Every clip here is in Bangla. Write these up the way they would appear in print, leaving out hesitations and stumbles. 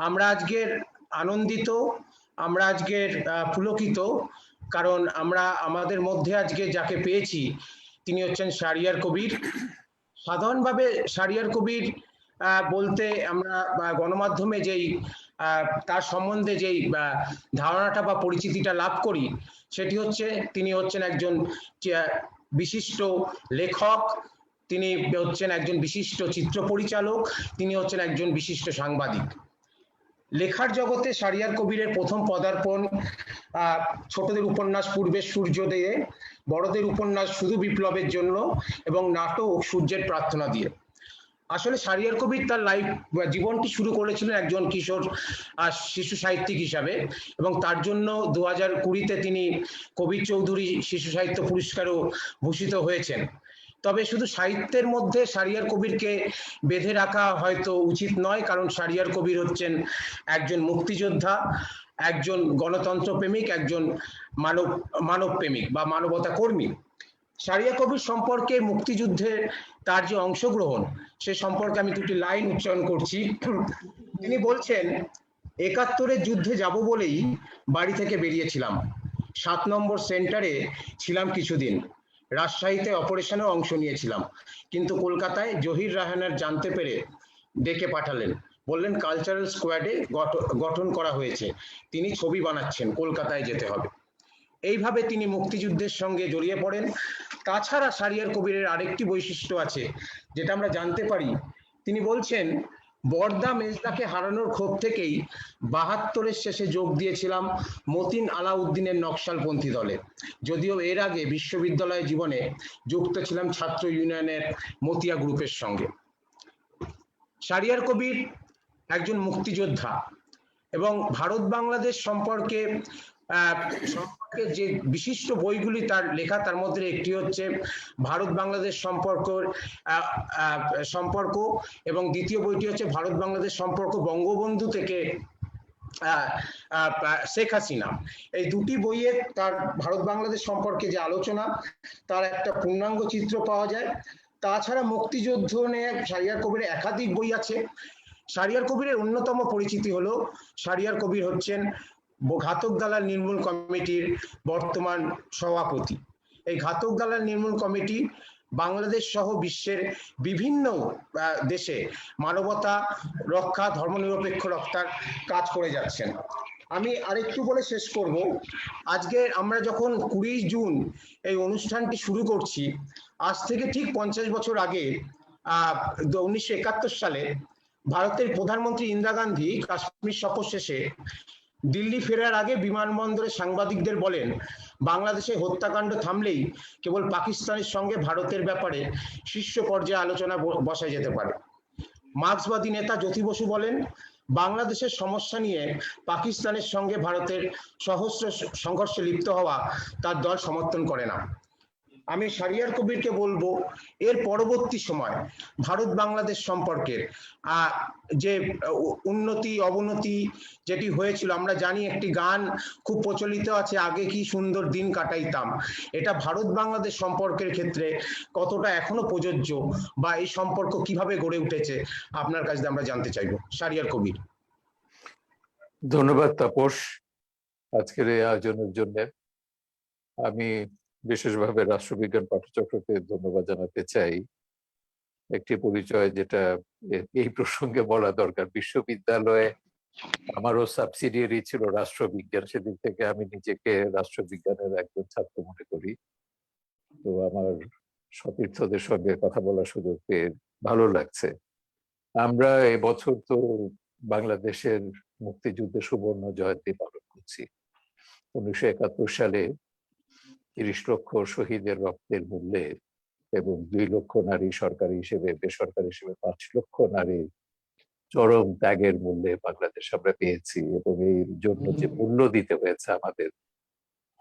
আমরা আজকের আনন্দিত, আমরা আজকের পুলকিত, কারণ আমরা আমাদের মধ্যে আজকে যাকে পেয়েছি তিনি হচ্ছেন শাহরিয়ার কবির। সাধারণভাবে শাহরিয়ার কবির বলতে আমরা গণমাধ্যমে যেই তার সম্বন্ধে যেই ধারণাটা বা পরিচিতিটা লাভ করি সেটি হচ্ছে তিনি হচ্ছেন একজন বিশিষ্ট লেখক, তিনি হচ্ছেন একজন বিশিষ্ট চিত্র পরিচালক, তিনি হচ্ছেন একজন বিশিষ্ট সাংবাদিক। লেখার জগতে শাহরিয়ার কবিরের প্রথম পদার্পণ ছোটদের উপন্যাস পূর্বের সূর্যোদয়ে, বড়দের উপন্যাস শুধু বিপ্লবের জন্য এবং নাটক সূর্যের প্রার্থনা দিয়ে। আসলে শাহরিয়ার কবির তার জীবনটি শুরু করেছিলেন একজন কিশোর শিশু সাহিত্যিক হিসাবে, এবং তার জন্য 2020-তে তিনি কবির চৌধুরী শিশু সাহিত্য পুরস্কারও ভূষিত হয়েছেন। তবে শুধু সাহিত্যের মধ্যে শাহরিয়ার কবিরকে বেঁধে রাখা হয়তো উচিত নয়, কারণ শাহরিয়ার কবির হচ্ছেন একজন মুক্তিযোদ্ধা, একজন গণতন্ত্র প্রেমিক, একজন মানব প্রেমিক বা মানবতা কর্মী। শাহরিয়ার কবির সম্পর্কে মুক্তিযুদ্ধে তার যে অংশগ্রহণ সে সম্পর্কে আমি দুটি লাইন উচ্চারণ করছি। তিনি বলছেন, ৭১-এর যুদ্ধে যাব বলেই বাড়ি থেকে বেরিয়েছিলাম, ৭ নম্বর সেন্টারে ছিলাম কিছুদিন, রাজশাহীতে অপারেশনে অংশ নিয়েছিলাম, কিন্তু কলকাতায় জহির রায়হানের জানতে পেরে ডেকে পাঠালেন, বললেন কালচারাল স্কোয়াডে গঠন করা হয়েছে, তিনি ছবি বানাচ্ছেন, কলকাতায় যেতে হবে। এইভাবে তিনি মুক্তিযুদ্ধের সঙ্গে জড়িয়ে পড়েন। তাছাড়া শাহরিয়ার কবিরের আরেকটি বৈশিষ্ট্য আছে যেটা আমরা জানতে পারি। তিনি বলছেন, বর্দা মেজদাকে হারানোর ক্ষোভ থেকেই ৭২-এর শেষে যোগ দিয়েছিলাম মতিন আলাউদ্দিনের নকশালপন্থী দলে, যদিও এর আগে বিশ্ববিদ্যালয় জীবনে যুক্ত ছিলাম ছাত্র ইউনিয়নের মতিয়া গ্রুপের সঙ্গে। শাহরিয়ার কবির একজন মুক্তিযোদ্ধা এবং ভারত বাংলাদেশ সম্পর্কে যে বিশিষ্ট বইগুলি তার লেখা, তার মধ্যে একটি হচ্ছে ভারত বাংলাদেশ সম্পর্ক এবং দ্বিতীয় বইটি হচ্ছে ভারত বাংলাদেশ সম্পর্ক বঙ্গবন্ধু থেকে শেখ হাসিনা। এই দুটি বইয়ে তার ভারত বাংলাদেশ সম্পর্কে যে আলোচনা তার একটা পূর্ণাঙ্গ চিত্র পাওয়া যায়। তাছাড়া মুক্তিযুদ্ধ নিয়ে শাহরিয়ার কবিরের একাধিক বই আছে। শাহরিয়ার কবিরের অন্যতম পরিচিতি হলো শাহরিয়ার কবির হচ্ছেন ঘাতক দালাল নির্মূল কমিটির বর্তমান সভাপতি। এই ঘাতক দালাল নির্মূল কমিটি বাংলাদেশ সহ বিশ্বের বিভিন্ন দেশে মানবতা রক্ষা, ধর্মনিরপেক্ষ রক্ষার কাজ করে যাচ্ছেন। আমি আরেকটু বলে শেষ করব। আজকে আমরা যখন 20 জুন এই অনুষ্ঠানটি শুরু করছি, আজ থেকে ঠিক 50 বছর আগে 1971 সালে ভারতের প্রধানমন্ত্রী ইন্দিরা গান্ধী কাশ্মীর সফর শেষে দিল্লি ফেরার আগে বিমানবন্দরে সাংবাদিকদের বলেন, বাংলাদেশে হত্যাকাণ্ড থামলেই কেবল পাকিস্তানের সঙ্গে ভারতের ব্যাপারে শীর্ষ পর্যায়ে আলোচনা বসা যেতে পারে। মার্ক্সবাদী নেতা জ্যোতি বসু বলেন, বাংলাদেশের সমস্যা নিয়ে পাকিস্তানের সঙ্গে ভারতের সহস্র সংঘর্ষে লিপ্ত হওয়া তার দল সমর্থন করে না। আমি শাহরিয়ার কবিরকে বলবো, এর পরবর্তী সময় ভারত বাংলাদেশ সম্পর্কের যে উন্নতি অবনতি যেটি হয়েছিল, আমরা জানি একটি গান খুব প্রচলিত আছে, আগে কি সুন্দর দিন কাটাইতাম। এটা ভারত বাংলাদেশ সম্পর্কের ক্ষেত্রে কতটা এখনো প্রযোজ্য বা এই সম্পর্ক কিভাবে গড়ে উঠেছে আপনার কাছে আমরা জানতে চাইবো। শাহরিয়ার কবির। ধন্যবাদ তাপস আজকের এই আয়োজনের জন্য। আমি বিশেষভাবে রাষ্ট্রবিজ্ঞান পাঠচক্রকে ধন্যবাদ জানাতে চাই। একটি পরিচয় যেটা এই প্রসঙ্গে বলা দরকার, বিশ্ববিদ্যালয়ে আমারও সাবসিডিয়ারি ছিল রাষ্ট্রবিজ্ঞান, সেদিক থেকে আমি নিজেকে রাষ্ট্রবিজ্ঞানের একজন ছাত্র মনে করি। তো আমার সতীর্থদের সঙ্গে কথা বলার সুযোগ পেয়ে ভালো লাগছে। আমরা এবছর তো বাংলাদেশের মুক্তিযুদ্ধের সুবর্ণ জয়ন্তী পালন করছি। 1971 সালে 30 লক্ষ শহীদের রক্তের মূল্যে এবং 2 লক্ষ নারী সরকারি হিসেবে, বেসরকারি হিসেবে 5 লক্ষ নারী চরম ত্যাগের মূল্যে বাংলাদেশ আমরা পেয়েছি। এবং এর জন্য যে মূল্য দিতে হয়েছে আমাদের,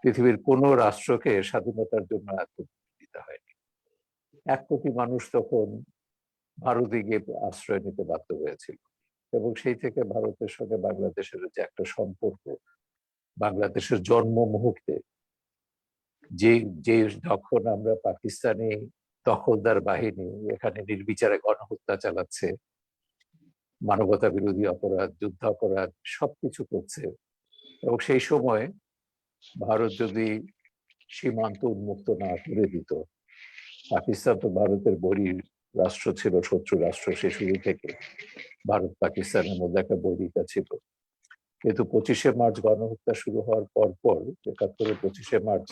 পৃথিবীর কোনো রাষ্ট্রকে স্বাধীনতার জন্য এত দিতে হয়নি। 1 কোটি মানুষ তখন ভারতে গিয়ে আশ্রয় নিতে বাধ্য হয়েছিল, এবং সেই থেকে ভারতের সঙ্গে বাংলাদেশের যে একটা সম্পর্ক, বাংলাদেশের জন্ম মুহূর্তে যে যখন আমরা পাকিস্তানি দখলদার বাহিনী এখানে নির্বিচারে গণহত্যা চালাচ্ছে, মানবতা বিরোধী অপরাধ, যুদ্ধাপরাধ সবকিছু করছে। এবং সেই সময় ভারত যদি সীমান্ত উন্মুক্ত না করে দিত, পাকিস্তান তো ভারতের বহির রাষ্ট্র ছিল, শত্রু রাষ্ট্র, সে শুরু থেকে ভারত পাকিস্তানের মধ্যে একটা বৈরিতা ছিল। কিন্তু 25শে মার্চ গণহত্যা শুরু হওয়ার পর 71-এর 25শে মার্চ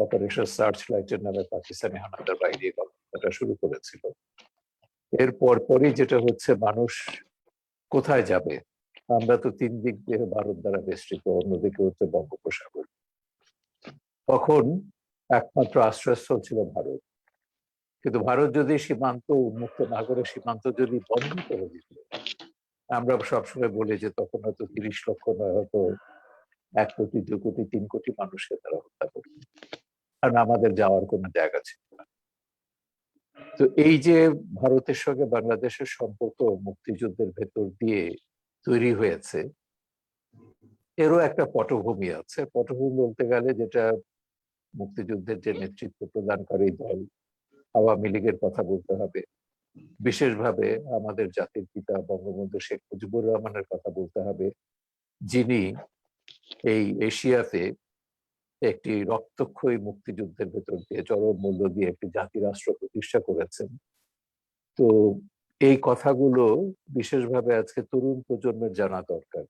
অপারেশন সার্চ লাইটের নামে পাকিস্তানি হানাদার বাহিনী গণহত্যাটা শুরু করেছিল। এর পরপরই যেটা হচ্ছে, মানুষ কোথায় যাবে? আমরা তো 3 দিক দিয়ে ভারত দ্বারা বেষ্টিত, অন্যদিকে হচ্ছে বঙ্গোপসাগর। তখন একমাত্র আশ্রয়স্থল ছিল ভারত। কিন্তু ভারত যদি সীমান্ত উন্মুক্ত না করে সীমান্ত যদি বন্ধ করে দিত, আমরা সবসময় বলি যে তখন হয়তো 30 লক্ষ নয়, হয়তো 1 কোটি, 2 কোটি, 3 কোটি মানুষকে তারা হত্যা করত, কারণ আমাদের যাওয়ার কোনো জায়গা ছিল না। তো এই যে ভারতের সঙ্গে বাংলাদেশের সম্পর্ক মুক্তিযুদ্ধের ভেতর দিয়ে তৈরি হয়েছে, এরও একটা পটভূমি আছে। পটভূমি বলতে গেলে যেটা মুক্তিযুদ্ধের যে নেতৃত্ব প্রদানকারী দল আওয়ামী লীগের কথা বলতে হবে, বিশেষভাবে আমাদের জাতির পিতা বঙ্গবন্ধু শেখ মুজিবুর রহমানের কথা বলতে হবে, যিনি এই এশিয়াতে একটি রক্তক্ষয়ী মুক্তিযুদ্ধের ভেতর দিয়ে চরম মূল্য দিয়ে একটি জাতি রাষ্ট্র প্রতিষ্ঠা করেছেন। তো এই কথাগুলো বিশেষভাবে আজকে তরুণ প্রজন্মের জানা দরকার।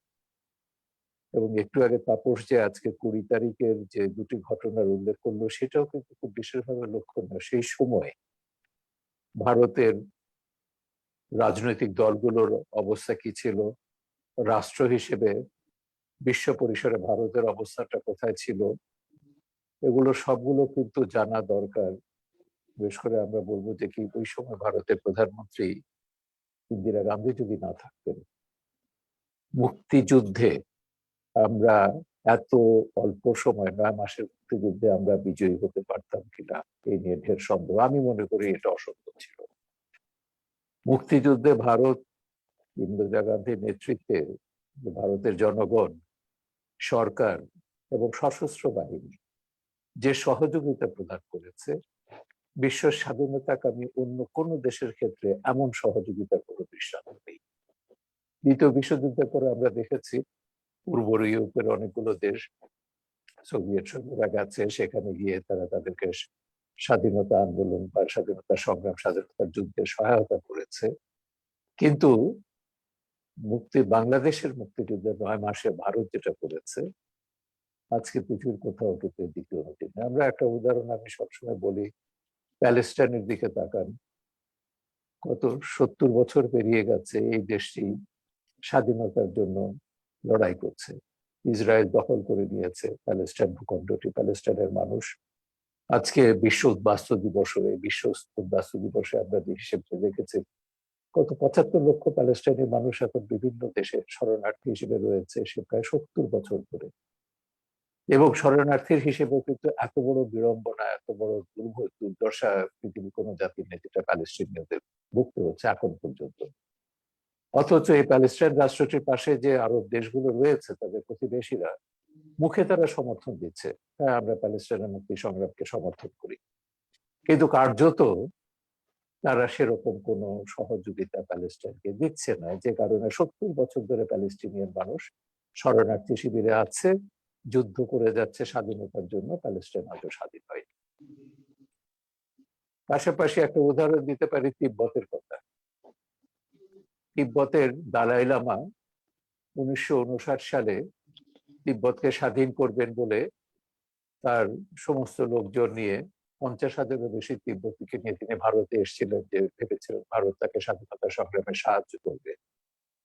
এবং একটু আগে তাপস যে আজকে 20 তারিখের যে 2টি ঘটনার উল্লেখ করলো, সেটাও কিন্তু খুব বিশেষভাবে লক্ষণীয়। সেই সময় ভারতের রাজনৈতিক দলগুলোর অবস্থা কি ছিল, রাষ্ট্র হিসেবে বিশ্ব পরিসরে ভারতের অবস্থাটা কোথায় ছিল, এগুলো সবগুলো কিন্তু জানা দরকার। বিশেষ করে আমরা বলবো যে কি ওই সময় ভারতের প্রধানমন্ত্রী ইন্দিরা গান্ধী যদি না থাকতেন, মুক্তিযুদ্ধে আমরা এত অল্প সময় 9 মাসের মুক্তিযুদ্ধে আমরা বিজয়ী হতে পারতাম কিনা, এই নিয়ে ঢের সন্দেহ। আমি মনে করি এটা অসম্ভব ছিল। মুক্তিযুদ্ধে ভারত, ইন্দিরা গান্ধীর নেতৃত্বে ভারতের জনগণ, সরকার এবং সশস্ত্র বাহিনী যে সহযোগিতা প্রদান করেছে, বিশ্ব স্বাধীনতাকামী অন্য কোনো দেশের ক্ষেত্রে এমন সহযোগিতার কোনো দৃষ্টান্ত নেই। দ্বিতীয় বিশ্বযুদ্ধের পরে আমরা দেখেছি পূর্ব ইউরোপের অনেকগুলো দেশ, সোভিয়েত সৈন্যরা গেছে, সেখানে গিয়ে তারা তাদেরকে স্বাধীনতা আন্দোলন বা স্বাধীনতা সংগ্রাম, স্বাধীনতার যুদ্ধে সহায়তা করেছে। কিন্তু বাংলাদেশের মুক্তিযুদ্ধের 9 মাসে ভারত যেটা করেছে, আজকে পৃথিবীর কোথাও কিন্তু দ্বিতীয় নদী নেই। আমরা একটা উদাহরণ আমি সবসময় বলি, প্যালেস্টাইনের দিকে তাকান। কত 70 বছর পেরিয়ে গেছে, এই দেশটি স্বাধীনতার জন্য লড়াই করছে। ইসরায়েল দখল করে নিয়েছে প্যালেস্টাইন ভূখণ্ডটি। প্যালেস্টাইনের মানুষ আজকে বিশ্ব উদ্বাস্তু দিবসে, বিশ্ব উদ্বাস্তু দিবসে আমরা হিসেবে দেখেছি কত 75 লক্ষ প্যালেস্টাইনি মানুষ এখন বিভিন্ন দেশে শরণার্থী হিসেবে রয়েছে, সে প্রায় 70 বছর ধরে। এবং শরণার্থীর হিসেবে কিন্তু এত বড় বিড়ম্বনা, এত বড় দুর্দশা পৃথিবীর কোনো জাতির নেই যেটা প্যালেস্টিনীয়দের ভুগতে হচ্ছে এখন পর্যন্ত। অথচ এই প্যালেস্টাইন রাষ্ট্রটির পাশে যে আরব দেশগুলো রয়েছে, তাদের প্রতিবেশীরা, মুখে তারা সমর্থন দিচ্ছে, হ্যাঁ আমরা প্যালেস্টাইনের মুক্তি সংগ্রামকে সমর্থন করি, কিন্তু কার্যত তারা সেরকম কোনো সহযোগিতা প্যালেস্টাইনকে দিচ্ছে না। যে কারণে 70 বছর ধরে প্যালেস্টিনিয়ান মানুষ শরণার্থী শিবিরে আছে, যুদ্ধ করে যাচ্ছে স্বাধীনতার জন্য, প্যালেস্টাইন আজও স্বাধীন হয়নি। পাশাপাশি একটা উদাহরণ দিতে পারি তিব্বতের কথা। তিব্বতের দালাই লামা 1959 সালে তিব্বতকে স্বাধীন করবেন বলে তার সমস্ত লোকজন নিয়ে 50,000-এরও বেশি তিব্বতীকে নিয়ে তিনি ভারতে এসেছিলেন, যে ভেবেছিলেন ভারত তাকে স্বাধীনতা সংগ্রামে সাহায্য করবে।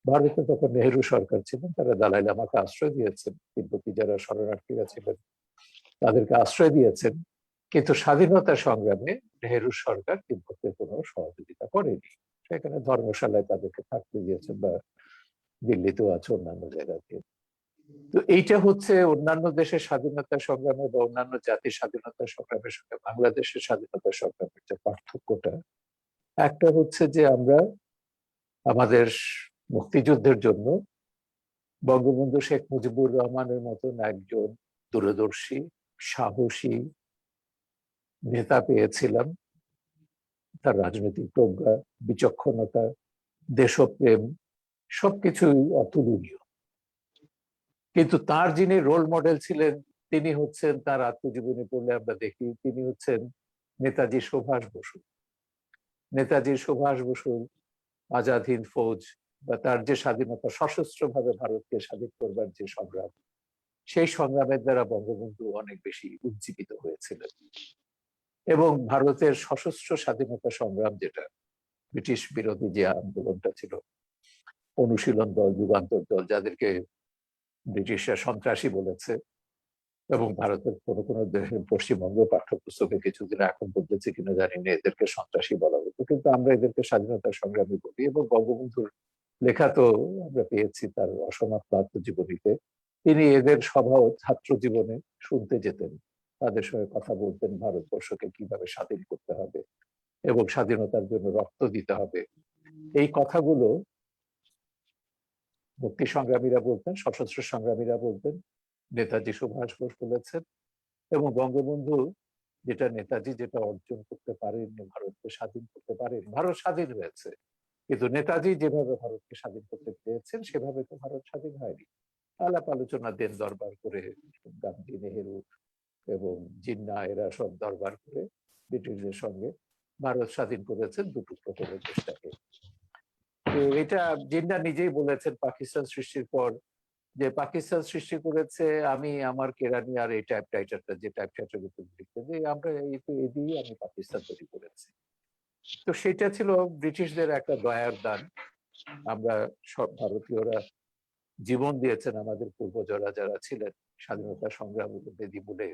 ভারতে তখন নেহেরু সরকার ছিলেন, তারা দালাই লামাকে আশ্রয় দিয়েছেন, তিব্বতী যারা শরণার্থীরা ছিলেন তাদেরকে আশ্রয় দিয়েছেন। কিন্তু স্বাধীনতা সংগ্রামে নেহেরু সরকার তিব্বতের কোনো সহযোগিতা করেনি। সেখানে ধর্মশালায় তাদেরকে থাকতে দিয়েছেন, বা দিল্লিতেও আছে, অন্যান্য জায়গাতে। তো এইটা হচ্ছে অন্যান্য দেশের স্বাধীনতা সংগ্রামে বা অন্যান্য জাতির স্বাধীনতা সংগ্রামের সঙ্গে বাংলাদেশের স্বাধীনতা সংগ্রামের যে পার্থক্যটা, একটা হচ্ছে যে আমরা আমাদের মুক্তিযুদ্ধের জন্য বঙ্গবন্ধু শেখ মুজিবুর রহমানের মতন একজন দূরদর্শী, সাহসী নেতা পেয়েছিলাম। তার রাজনৈতিক প্রজ্ঞা, বিচক্ষণতা, দেশপ্রেম সবকিছুই অতুলনীয়। কিন্তু তার যিনি রোল মডেল ছিলেন তিনি হচ্ছেন, তার আত্মজীবনী পড়লে আমরা দেখি, তিনি হচ্ছেন নেতাজি সুভাষ বসু। নেতাজি সুভাষ বসু আজাদ হিন্দ ফৌজ বা তার যে স্বাধীনতা, সশস্ত্রভাবে ভারতকে স্বাধীন করবার যে সংগ্রাম, সেই সংগ্রামের দ্বারা বঙ্গবন্ধু অনেক বেশি উজ্জীবিত হয়েছিলেন। এবং ভারতের সশস্ত্র স্বাধীনতা সংগ্রাম, যেটা ব্রিটিশ বিরোধী যে আন্দোলনটা ছিল, অনুশীলন দল, যুগান্তর দল, যাদেরকে ব্রিটিশরা সন্ত্রাসী বলেছে, এবং ভারতের কোনো কোনো দেশের পশ্চিমবঙ্গ পাঠ্যপুস্তকে কিছুদিন এখন বদলেছে কিনা জানি না, এদেরকে সন্ত্রাসী বলা হতো, কিন্তু আমরা এদেরকে স্বাধীনতা সংগ্রামী বলি। এবং বঙ্গবন্ধুর লেখা তো আমরা পেয়েছি তার অসমাপ্ত আত্মজীবনীতে। তিনি এদের সভাও ছাত্র জীবনে শুনতে যেতেন, তাদের সঙ্গে কথা বলতেন, ভারতবর্ষকে কিভাবে স্বাধীন করতে হবে এবং স্বাধীনতার জন্য রক্ত দিতে হবে, এই কথাগুলো মুক্তি সংগ্রামীরা বলতেন, সশস্ত্র সংগ্রামীরা বলতেন, নেতাজি সুভাষ বোস বলেছেন। এবং বঙ্গবন্ধু নেতাজি যেটা অর্জন করতে পারেননি, ভারতকে স্বাধীন করতে পারেন, ভারত স্বাধীন হয়েছে, কিন্তু নেতাজি যেভাবে ভারতকে স্বাধীন করতে চেয়েছেন সেভাবে তো ভারত স্বাধীন হয়নি। আলাপ আলোচনা দেন দরবার করে, গান্ধী, নেহেরু এবং জিন্না এরা সব দরবার করে ব্রিটিশদের সঙ্গে ভারত স্বাধীন করেছেন দুটুকরো করে দেশটাকে। তো এটা জিন্না নিজেই বলেছেন পাকিস্তান সৃষ্টির পর, যে পাকিস্তান সৃষ্টি করেছে আমি আমার কেরানি আর এই টাইপরাইটারটা, যে টাইপরাইটার লিখতে, যে আমরা এই তো এ দিয়ে আমি পাকিস্তান তৈরি করেছি। তো সেটা ছিল ব্রিটিশদের একটা দয়ার দান। আমরা সব ভারতীয়রা জীবন দিয়েছেন, আমাদের পূর্বজরা যারা ছিলেন স্বাধীনতা সংগ্রাম বেদি বলে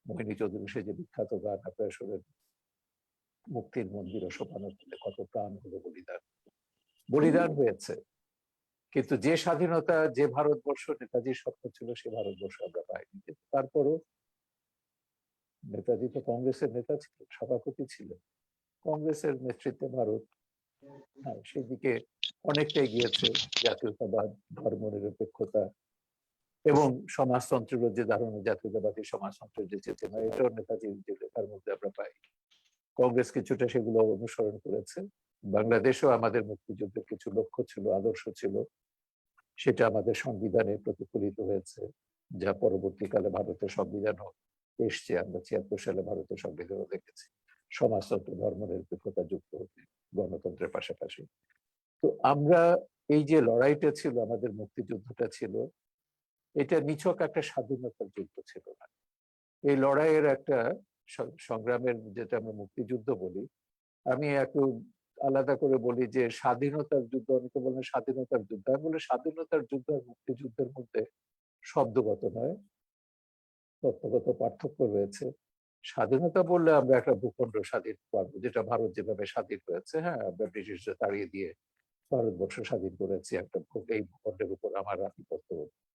মোহিনী চৌধুরী সে যে বিখ্যাত গান আপনারা শোনেন, মুক্তির মন্দির ও সোপানো কত প্রাণ হলো বলিদান, বলিদান হয়েছে। কিন্তু যে স্বাধীনতা, যে ভারতবর্ষ নেতাজির স্বপ্ন ছিল, সে ভারতবর্ষ আমরা পাইনি। কিন্তু তারপরও নেতাজি তো কংগ্রেসের নেতা ছিলেন, সভাপতি ছিলেন, কংগ্রেসের নেতৃত্বে ভারত সেদিকে অনেকটাই গিয়েছে। জাতীয়তাবাদ, ধর্মনিরপেক্ষতা এবং সমাজতন্ত্রের যে ধারণা, জাতীয়তাবাদী সমাজতন্ত্রের যে চেতনা, এটাও নেতাজির যে লেখার মধ্যে আমরা পাই। কংগ্রেস কিছুটা সেগুলো অনুসরণ করেছে। বাংলাদেশেও আমাদের মুক্তিযুদ্ধের কিছু লক্ষ্য ছিল, আদর্শ ছিল, সেটা আমাদের সংবিধানে প্রতিফলিত হয়েছে, যা পরবর্তীকালে ভারতের সংবিধানও এসছে। আমরা ৭৬ সালে ভারতের সংবিধানও দেখেছি সমাজতন্ত্র, ধর্মনিরপেক্ষতা যুক্ত হতে গণতন্ত্রের পাশাপাশি। তো আমরা এই যে লড়াইটা ছিল, আমাদের মুক্তিযুদ্ধটা ছিল, এটা নিছক একটা স্বাধীনতার যুদ্ধ ছিল না। এই লড়াইয়ের একটা সংগ্রামের, যেটা আমরা মুক্তিযুদ্ধ বলি, আমি একটু আলাদা করে বলি যে স্বাধীনতার যুদ্ধ, অনেকে বলেন স্বাধীনতার যুদ্ধ, আমি বলি স্বাধীনতার যুদ্ধ আর মুক্তিযুদ্ধের মধ্যে শব্দগত নয়, তত্ত্বগত পার্থক্য রয়েছে। স্বাধীনতা বললে আমরা একটা ভূখণ্ড স্বাধীন পারবো, যেটা ভারত যেভাবে স্বাধীন হয়েছে, হ্যাঁ আমরা ব্রিটিশদের তাড়িয়ে দিয়ে ভারতবর্ষ স্বাধীন করেছি, একটা এই ভূখণ্ডের উপর আমার আধিপত্য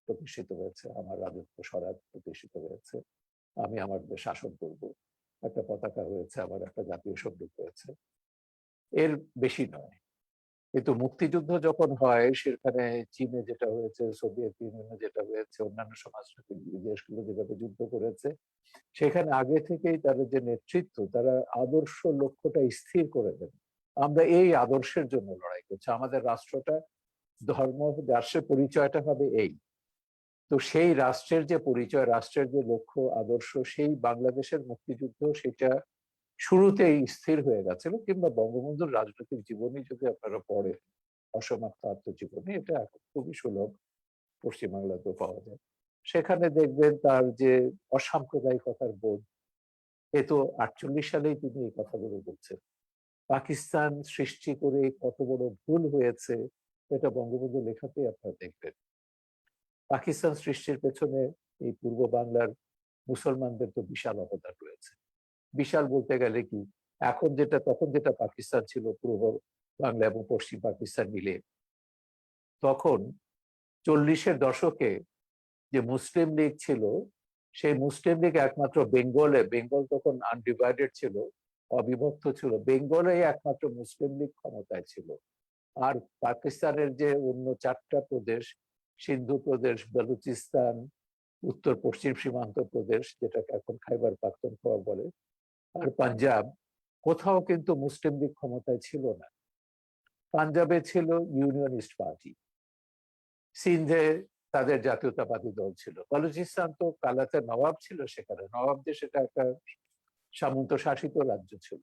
প্রতিষ্ঠিত হয়েছে, আমার রাজত্ব স্বরাজ প্রতিষ্ঠিত হয়েছে, আমি আমার শাসন করব, একটা পতাকা হয়েছে, আমার একটা জাতীয় সঙ্গীত হয়েছে, এর বেশি নয়। কিন্তু মুক্তিযুদ্ধ যখন হয়, সেখানে চীনে যেটা হয়েছে, সোভিয়েত ইউনিয়নে যেটা হয়েছে, অন্যান্য সমাজতান্ত্রিক দেশগুলো যেভাবে যুদ্ধ করেছে, সেখানে আগে থেকেই তাদের যে নেতৃত্ব, তারা আদর্শ লক্ষ্যটা স্থির করে দেন। আমরা এই আদর্শের জন্য লড়াই করছি, আমাদের রাষ্ট্রটা, ধর্ম রাষ্ট্রের পরিচয়টা হবে এই। তো সেই রাষ্ট্রের যে পরিচয়, রাষ্ট্রের যে লক্ষ্য আদর্শ, সেই বাংলাদেশের মুক্তিযুদ্ধ সেটা শুরুতেই স্থির হয়ে গেছিল। কিংবা বঙ্গবন্ধুর রাজনৈতিক জীবনী যদি আপনারা পড়েন, অসমাপ্ত আত্মজীবনী, এটা এখন খুবই সুলভ, পশ্চিমবাংলাতেও পাওয়া যায়, সেখানে দেখবেন তার যে অসাম্প্রদায়িকতার বোধ, এ তো 48 সালেই তিনি এই কথাগুলো বলছেন। পাকিস্তান সৃষ্টি করে কত বড় ভুল হয়েছে, এটা বঙ্গবন্ধু লেখাতেই আপনারা দেখবেন। পাকিস্তান সৃষ্টির পেছনে এই পূর্ব বাংলার মুসলমানদের তো বিশাল অবদান রয়েছে। বিশাল বলতে গেলে কি, এখন যেটা, তখন যেটা পাকিস্তান ছিল, পূর্ব বাংলা এবং পশ্চিম পাকিস্তান মিলে, তখন 40-এর দশকে যে মুসলিম লীগ ছিল, সেই মুসলিম লীগ একমাত্র বেঙ্গল তখন আনডিভাইডেড ছিল, অবিভক্ত ছিল, বেঙ্গলে একমাত্র মুসলিম লীগ ক্ষমতায় ছিল। আর পাকিস্তানের যে অন্য 4টা প্রদেশ, সিন্ধু প্রদেশ, বেলুচিস্তান, উত্তর পশ্চিম সীমান্ত প্রদেশ, যেটাকে এখন খাইবার পাখতুনখোয়া বলে, আর পাঞ্জাব, কোথাও কিন্তু মুসলিম লীগ ক্ষমতায় ছিল না। পাঞ্জাবে ছিল ইউনিয়নিস্ট পার্টি, সিন্ধে তাদের জাতীয়তাবাদী দল ছিল, বালুচিস্তান তো কালাতে নবাব ছিল, সেখানে নবাবদের সেটা একটা সামন্ত শাসিত রাজ্য ছিল,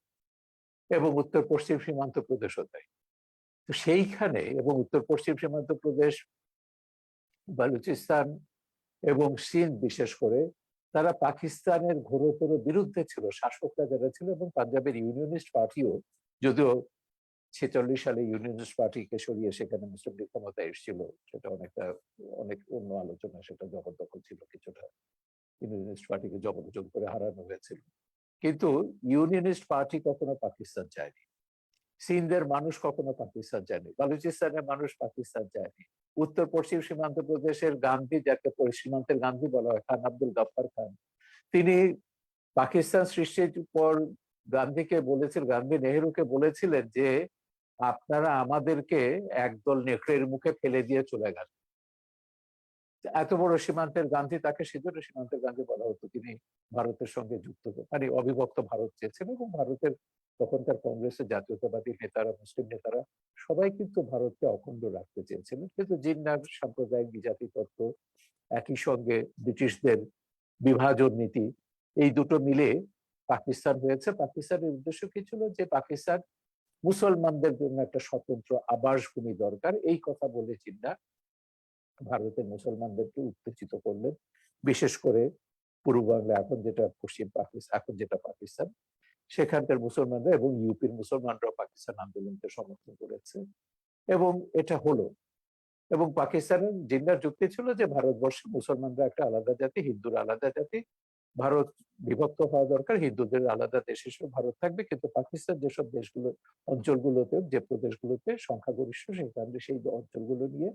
এবং উত্তর পশ্চিম সীমান্ত প্রদেশও তাই। তো সেইখানে, এবং উত্তর পশ্চিম সীমান্ত প্রদেশ, বালুচিস্তান এবং সিন্ধ বিশেষ করে, তারা পাকিস্তানের ঘোরতর বিরুদ্ধে ছিল, শাসকরা যারা ছিল, এবং পাঞ্জাবের ইউনিয়নিস্ট পার্টিও, যদিও 46 সালে ইউনিয়নিস্ট পার্টিকে সরিয়ে সেখানে মুসলিম লীগ ক্ষমতায় এসেছিল, সেটা অনেক অন্য আলোচনা, সেটা জবরদখল ছিল কিছুটা, ইউনিয়নিস্ট পার্টিকে জবরদখল করে হারানো হয়েছিল। কিন্তু ইউনিয়নিস্ট পার্টি কখনো পাকিস্তান যায়নি, সিন্ধের মানুষ কখনো পাকিস্তান যায়নি, বালুচিস্তানের মানুষ পাকিস্তান যায়নি। উত্তর পশ্চিম সীমান্ত প্রদেশের গান্ধী, যাকে সীমান্তের গান্ধী বলা হয়, খান আব্দুল গাফফার খান, তিনি পাকিস্তান সৃষ্টির পর গান্ধী নেহেরুকে বলেছিলেন যে আপনারা আমাদেরকে একদল নেকড়ের মুখে ফেলে দিয়ে চলে গেল। এত বড় সীমান্তের গান্ধী, তাকে সেজন্য সীমান্তের গান্ধী বলা হতো। তিনি ভারতের সঙ্গে যুক্ত, মানে অবিভক্ত ভারত চেয়েছেন, এবং ভারতের তখনকার কংগ্রেসের জাতীয়তাবাদী নেতারা, মুসলিম নেতারা সবাই কিন্তু ভারতকে অখণ্ড রাখতে চেয়েছিলেন। কিন্তু জিন্নার সাম্প্রদায়িক বিজাতি তত্ত্ব, একই সঙ্গে ব্রিটিশদের বিভাজন নীতি, এই দুটো মিলে পাকিস্তান হয়েছে। পাকিস্তানের উদ্দেশ্য কি ছিল? যে পাকিস্তান মুসলমানদের জন্য একটা স্বতন্ত্র আবাসভূমি দরকার, এই কথা বলে জিন্না ভারতের মুসলমানদেরকে উত্তেজিত করলেন। বিশেষ করে পূর্ব বাংলা, এখন যেটা পশ্চিম পাকিস্তান, এখন যেটা পাকিস্তান, সেখানকার মুসলমানরা এবং ইউপির মুসলমানরাও পাকিস্তান আন্দোলনকে সমর্থন করেছে, এবং এটা হলো। এবং পাকিস্তানের জিন্নার যুক্তি ছিল যে ভারতবর্ষে মুসলমানরা একটা আলাদা জাতি, হিন্দুরা আলাদা জাতি, ভারত বিভক্ত হওয়া দরকার, হিন্দুদের আলাদা দেশ হিসেবে ভারত থাকবে, কিন্তু পাকিস্তান যেসব দেশগুলো, অঞ্চলগুলোতে, যে প্রদেশগুলোতে সংখ্যাগরিষ্ঠ, সেখানে সেই অঞ্চলগুলো নিয়ে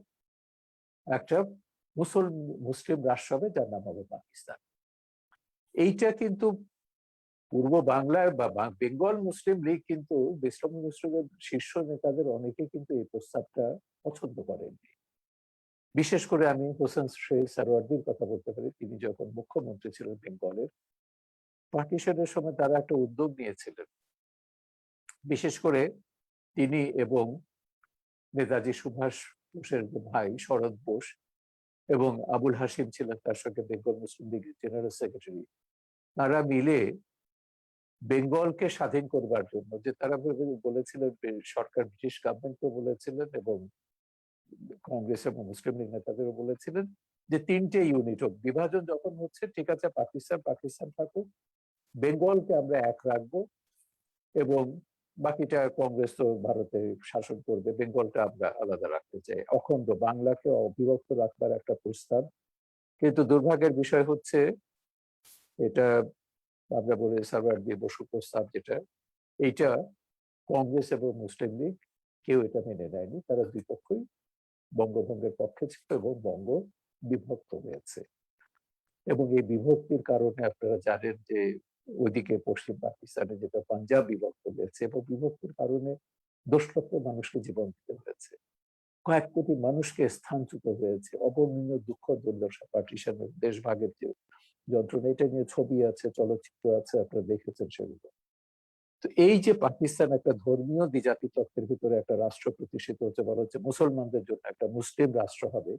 একটা মুসলিম রাষ্ট্র হবে, যার নাম হবে পাকিস্তান। এইটা কিন্তু পূর্ব বাংলার বা বেঙ্গল মুসলিম লীগ, কিন্তু ইসলামী মুসলিমের শীর্ষ নেতাদের অনেকে কিন্তু এই প্রস্তাবটা পছন্দ করেননি। বিশেষ করে আমি হোসেন শেখ সারওয়ার্দির কথা বলতে পারি। তিনি যখন মুখ্যমন্ত্রী ছিলেন বেঙ্গলের, পার্টিশনের সময় তারা একটা উদ্যোগ নিয়েছিলেন। বিশেষ করে তিনি এবং নেতাজি সুভাষ বোসের ভাই শরৎ বোস এবং আবুল হাসিম ছিলেন তার সঙ্গে বেঙ্গল মুসলিম লীগের জেনারেল সেক্রেটারি, তারা মিলে বেঙ্গলকে স্বাধীন করবার জন্য, যে তারা বলেছিলেন, সরকার ব্রিটিশ গভর্নমেন্টকে বলেছিলেন এবং কংগ্রেস এবং মুসলিম লীগ নেতাদেরও বলেছিলেন যে 3টে ইউনিট হোক, বিভাজন যখন হচ্ছে ঠিক আছে, পাকিস্তান পাকিস্তান থাকুক, বেঙ্গলকে আমরা এক রাখবো, এবং বাকিটা কংগ্রেস তো ভারতে শাসন করবে, বেঙ্গলটা আমরা আলাদা রাখতে চাই, অখণ্ড বাংলাকে অবিভক্ত রাখবার একটা প্রস্তাব। কিন্তু দুর্ভাগ্যের বিষয় হচ্ছে, এটা আমরা বলি সারওয়ার্দী বসু প্রস্তাব, যেটা এইটা কংগ্রেস এবং মুসলিম লীগ কেউ এটা মেনে নেয়নি। তারা দুই পক্ষই বঙ্গভঙ্গের পক্ষে ছিল, এবং বঙ্গ বিভক্ত হয়েছে। এবং এই বিভক্তির কারণে আপনারা জানেন যে ওইদিকে পশ্চিম পাকিস্তানে যেটা পাঞ্জাব বিভক্ত হয়েছে, এবং বিভক্তির কারণে 10 লক্ষ মানুষকে জীবন দিতে হয়েছে, কয়েক কোটি মানুষকে স্থানচ্যুত হয়েছে, অবর্ণনীয় দুঃখ দুর্দশা, পার্টিশনের, দেশভাগের যে যন্ত্রণা, এটা নিয়ে ছবি আছে, চলচ্চিত্র আছে, আপনারা দেখেছেন সেগুলো। তো এই যে পাকিস্তান একটা ধর্মীয় দ্বিজাতি তত্ত্বের ভিতরে একটা রাষ্ট্র প্রতিষ্ঠিত হচ্ছে, বলা হচ্ছে মুসলমানদের জন্য একটা মুসলিম রাষ্ট্র হবে,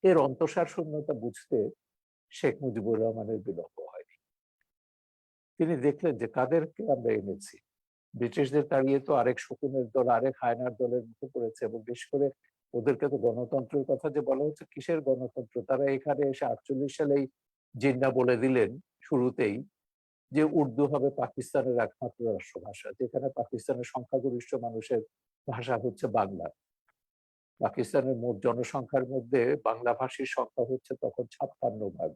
এর অন্তঃসার শূন্যতা বুঝতে শেখ মুজিবুর রহমানের বিলম্ব হয়নি। তিনি দেখলেন যে কাদেরকে আমরা এনেছি, ব্রিটিশদের তাড়িয়ে তো আরেক শকুনের দল, আরেক হায়নার দলের মুখে পড়েছে, এবং বিশেষ করে ওদেরকে তো গণতন্ত্রের কথা যে বলা হচ্ছে, কিসের গণতন্ত্র? তারা এখানে এসে 48 সালেই জিন্না বলে দিলেন শুরুতেই যে উর্দু হবে পাকিস্তানের একমাত্র রাষ্ট্রভাষা, যেখানে পাকিস্তানের সংখ্যাগরিষ্ঠ মানুষের ভাষা হচ্ছে বাংলা। পাকিস্তানের মোট জনসংখ্যার মধ্যে বাংলাভাষীর সংখ্যা হচ্ছে তখন 56%,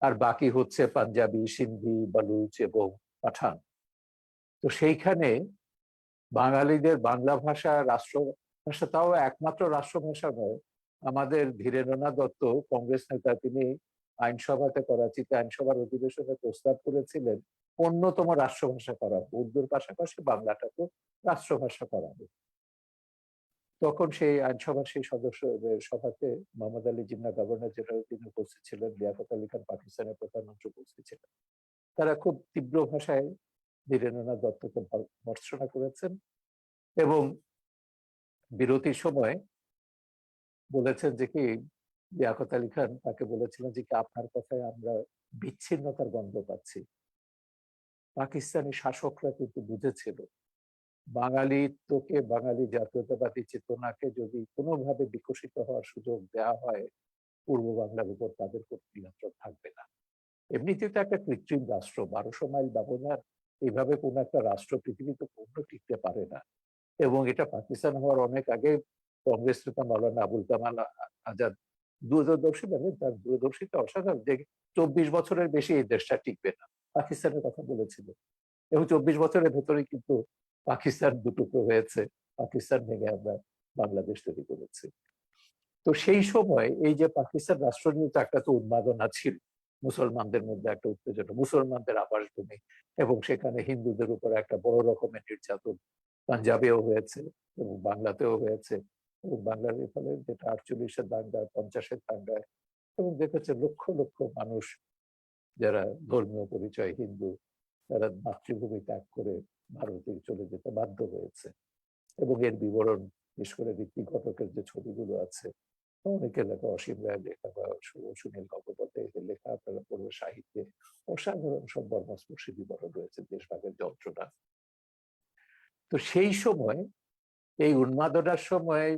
আর বাকি হচ্ছে পাঞ্জাবি, সিন্ধি, বালুচ এবং পাঠান। তো সেইখানে বাঙালিদের বাংলা ভাষা রাষ্ট্রভাষা, তাও একমাত্র রাষ্ট্রভাষা নয়। আমাদের ধীরেন্দ্রনাথ দত্ত, কংগ্রেস নেতা, তিনি আইনসভাতে, করাচিতে আইনসভার অধিবেশনে প্রস্তাব করেছিলেন অন্যতম রাষ্ট্রভাষা করা, উর্দুর পাশাপাশি বাংলাটাকে রাষ্ট্রভাষা করাবে। তখন সেই আইনসভার সেই সভাতে মোহাম্মদ আলী জিন্নাহ গভর্নর জেনারেল তিনি উপস্থিত ছিলেন, লিয়াকত আলী খান পাকিস্তানের প্রধানমন্ত্রী উপস্থিত ছিলেন। তারা খুব তীব্র ভাষায় ধীরেন্দ্রনাথ দত্তকে ভর্ৎসনা করেছেন, এবং বিরতির সময় বলেছেন যে কি, লিয়াকত আলী খান তাকে বলেছিলেন যে কি, আপনার কথায় আমরা বিচ্ছিন্নতার গন্ধ পাচ্ছি। পাকিস্তানি শাসকরা কিন্তু বুঝেছিল বাঙালিত্বকে, বাঙালি জাতীয়তাবাদী চেতনাকে যদি কোনোভাবে বিকশিত হওয়ার সুযোগ দেওয়া হয়, পূর্ব বাংলার উপর তাদের কোনো নিয়ন্ত্রণ থাকবে না। এমনিতে তো একটা কৃত্রিম রাষ্ট্র, 1200 মাইল ব্যবধান, এইভাবে কোন একটা রাষ্ট্র পৃথিবীতে কখনো টিকতে পারে না। এবং এটা পাকিস্তান হওয়ার অনেক আগে কংগ্রেস নেতা মাওলানা আবুল কামাল আজাদ দূরদর্শী, মানে তার দূরদর্শিতা অসাধারণ, যে 24 বছরের বেশি এই দেশটা টিকবে না, পাকিস্তানের কথা বলেছিল। এবং 24 বছরের ভেতরে কিন্তু পাকিস্তান দুটুকরো হয়েছে, পাকিস্তান ভেঙে আমরা বাংলাদেশ তৈরি করেছি। তো সেই সময় এই যে পাকিস্তান রাষ্ট্র নিয়ে তো একটা তো উন্মাদনা ছিল, মুসলমানদের মধ্যে একটা উত্তেজনা, মুসলমানদের আবাসভূমি, এবং সেখানে হিন্দুদের উপর একটা বড় রকমের নির্যাতন পাঞ্জাবেও হয়েছে এবং বাংলাতেও হয়েছে। এবং বাংলার ফলে যেটা 48-এর দাঙ্গা, 50-এর দাঙ্গায়, এবং দেখেছে লক্ষ লক্ষ মানুষ যারা ধর্মীয় পরিচয় হিন্দু, তারা মাতৃভূমি ত্যাগ করে ভারতে চলে যেতে বাধ্য হয়েছে। এবং এর বিবরণ, বিশেষ করে ঋত্বিক ঘটকের যে ছবিগুলো আছে, অনেকের লেখা, অসীম রায়ের লেখা বা সুনীল গঙ্গোপাধ্যায়ের লেখা, আপনারা পড়বে সাহিত্যে, অসাধারণ সব মর্মস্পর্শী বিবরণ রয়েছে দেশভাগের যন্ত্রণা। তো সেই সময়, এই উন্মাদনার সময়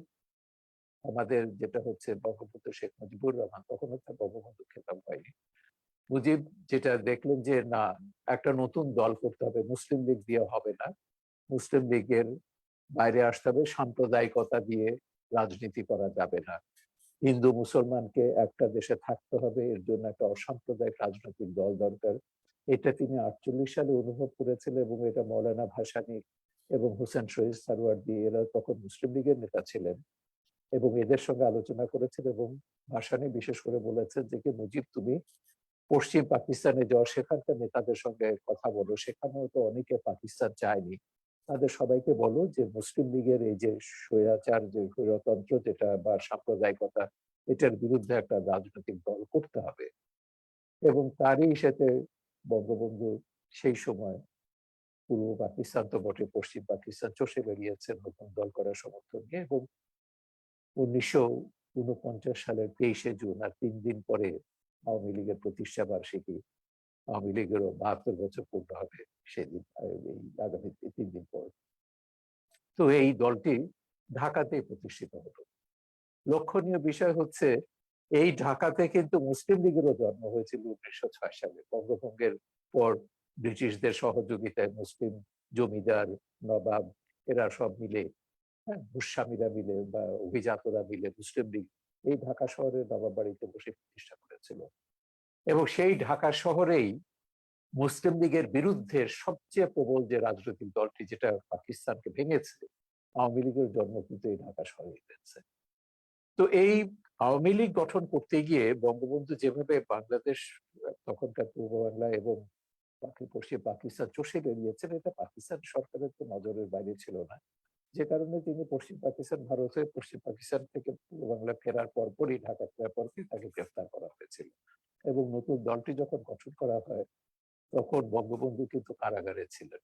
আমাদের যেটা হচ্ছে, বঙ্গবন্ধু শেখ মুজিবুর রহমান, তখন তার বঙ্গবন্ধু খেতাব হয়নি, মুজিব যেটা দেখলেন যে না, একটা নতুন দল করতে হবে, মুসলিম লীগ দিয়ে হবে না, মুসলিম লীগের বাইরে আসতে হবে, সাম্প্রদায়িকতা দিয়ে রাজনীতি করা যাবে না, হিন্দু মুসলমানকে একটা দেশে থাকতে হবে, এর জন্য একটা অসাম্প্রদায়িক রাজনৈতিক দল দরকার। এটা তিনি 48 সালে অনুভব করেছিলেন, এবং এটা মৌলানা ভাসানী এবং হোসেন শহীদ সারওয়ার্দী, এরা তখন মুসলিম লীগের নেতা ছিলেন, এবং এদের সঙ্গে আলোচনা করেছেন। এবং ভাসানী বিশেষ করে বলেছেন যে কি, মুজিব তুমি পশ্চিম পাকিস্তানে যাও, সেখানকার নেতাদের সঙ্গে কথা বলো, সেখানেও তো অনেকে পাকিস্তান চায়নি, তাদের সবাইকে বলো যে মুসলিম লীগের এই যে স্বৈরাচার, যে স্বৈরতন্ত্র যেটা বা সাম্প্রদায়িকতা, এটার বিরুদ্ধে একটা রাজনৈতিক দল করতে হবে। এবং তারই সাথে বঙ্গবন্ধু সেই সময় পূর্ব পাকিস্তান তো বটে, পশ্চিম পাকিস্তান চষে বেরিয়েছেন নতুন দল করার সমর্থন নিয়ে। এবং 1949 সালের 23শে জুন, আর 3 দিন পরে আওয়ামী লীগের প্রতিষ্ঠা বার্ষিকী, আওয়ামী লীগেরও 72 বছর পূর্ণ হবে সেদিন, এই আগামী 3 দিন পর। তো এই দলটি ঢাকাতে প্রতিষ্ঠিত হলো। লক্ষণীয় বিষয় হচ্ছে, এই ঢাকাতে কিন্তু মুসলিম লীগেরও জন্ম হয়েছিল 1906 সালে, বঙ্গভঙ্গের পর ব্রিটিশদের সহযোগিতায় মুসলিম জমিদার, নবাব, এরা সব মিলে, হ্যাঁ, ভূস্বামীরা মিলে বা অভিজাতরা মিলে মুসলিম লীগ এই ঢাকা শহরের নবাব বাড়িতে বসে প্রতিষ্ঠা করেছিল। এবং সেই ঢাকা শহরেই মুসলিম লীগের বিরুদ্ধে সবচেয়ে প্রবল যে রাজনৈতিক দলটি, যেটা পাকিস্তানকে ভেঙেছে, আওয়ামী লীগের জন্ম কিন্তু এই ঢাকা শহরে হয়েছে। তো এই আওয়ামী লীগ গঠন করতে গিয়ে বঙ্গবন্ধু যেভাবে বাংলাদেশ, তখনকার পূর্ব বাংলা এবং পশ্চিম পাকিস্তান চষে বেরিয়েছেন, এটা পাকিস্তান সরকারের তো নজরের বাইরে ছিল না, যে কারণে তিনি পশ্চিম পাকিস্তান, ভারতে পশ্চিম পাকিস্তান থেকে পূর্ব বাংলা ফেরার পরপরই, ঢাকা ফেরার পরপরই তাকে গ্রেফতার করা হয়েছিল। এবং নতুন দলটি যখন গঠন করা হয়, তখন বঙ্গবন্ধু কিন্তু কারাগারে ছিলেন।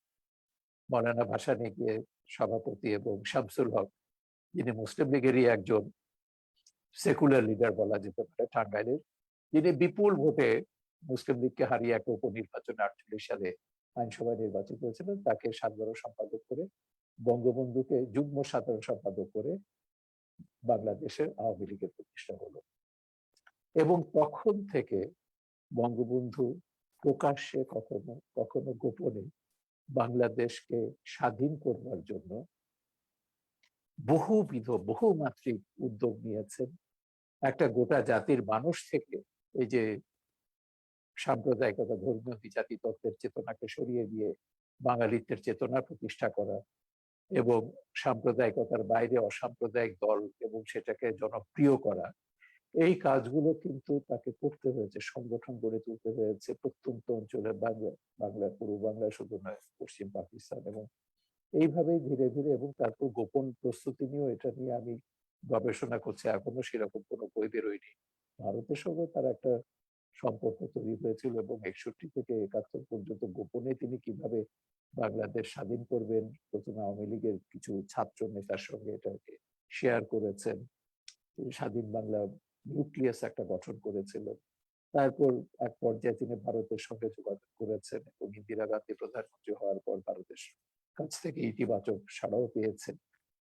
মৌলানা ভাসানী গিয়ে সভাপতি, এবং শামসুল হক, যিনি মুসলিম লীগেরই একজন সেকুলার লিডার বলা যেতে পারে, টাঙ্গাইলের, যিনি বিপুল ভোটে মুসলিম লীগকে হারিয়ে একটা উপনির্বাচনে 48 সালে আইনসভায় নির্বাচিত হয়েছিলেন, তাকে সাধারণ সম্পাদক করে, বঙ্গবন্ধুকে যুগ্ম সাধারণ সম্পাদক করে বাংলাদেশের আওয়ামী লীগের প্রতিষ্ঠা হলো। এবং তখন থেকে বঙ্গবন্ধু প্রকাশ্যে, কখনো কখনো গোপনে, বাংলাদেশকে স্বাধীন করবার জন্য বহুবিধ বহুমাত্রিক উদ্যোগ নিয়েছেন। একটা গোটা জাতির মানুষ থেকে এই যে সাম্প্রদায়িকতা, ধর্মীয় দ্বিজাতি তত্ত্বের চেতনাকে সরিয়ে দিয়ে বাঙালিত্বের চেতনা প্রতিষ্ঠা করা, এবং সাম্প্রদায়িকতার বাইরে অসাম্প্রদায়িক দল এবং সেটাকে জনপ্রিয় করা, এই কাজগুলো কিন্তু তাকে করতে হয়েছে, সংগঠন গড়ে তুলতে হয়েছে প্রত্যন্ত অঞ্চলে, বাংলা পূর্ব বাংলা শুধু নয়, পশ্চিম পাকিস্তান, এবং এইভাবেই ধীরে ধীরে। এবং তারপর গোপন প্রস্তুতি নিয়েও, এটা নিয়ে আমি গবেষণা করছি, এখনো সেরকম কোনো বই বেরোয়নি। ভারতের সঙ্গে তার একটা সম্পর্ক তৈরি হয়েছিল, এবং 61 থেকে 71 পর্যন্ত গোপনে তিনি কিভাবে বাংলাদেশ স্বাধীন করবেন, প্রথমে আওয়ামী লীগের কিছু ছাত্র নেতার সঙ্গে এটাকে শেয়ার করেছেন। তিনি স্বাধীন বাংলা নিউক্লিয়াস একটা গঠন করেছিলেন। তারপর এক পর্যায়ে তিনি ভারতের সঙ্গে যোগাযোগ করেছেন এবং ইন্দিরা গান্ধী প্রধানমন্ত্রী হওয়ার পর ভারতের কাছ থেকে ইতিবাচক সাড়াও পেয়েছেন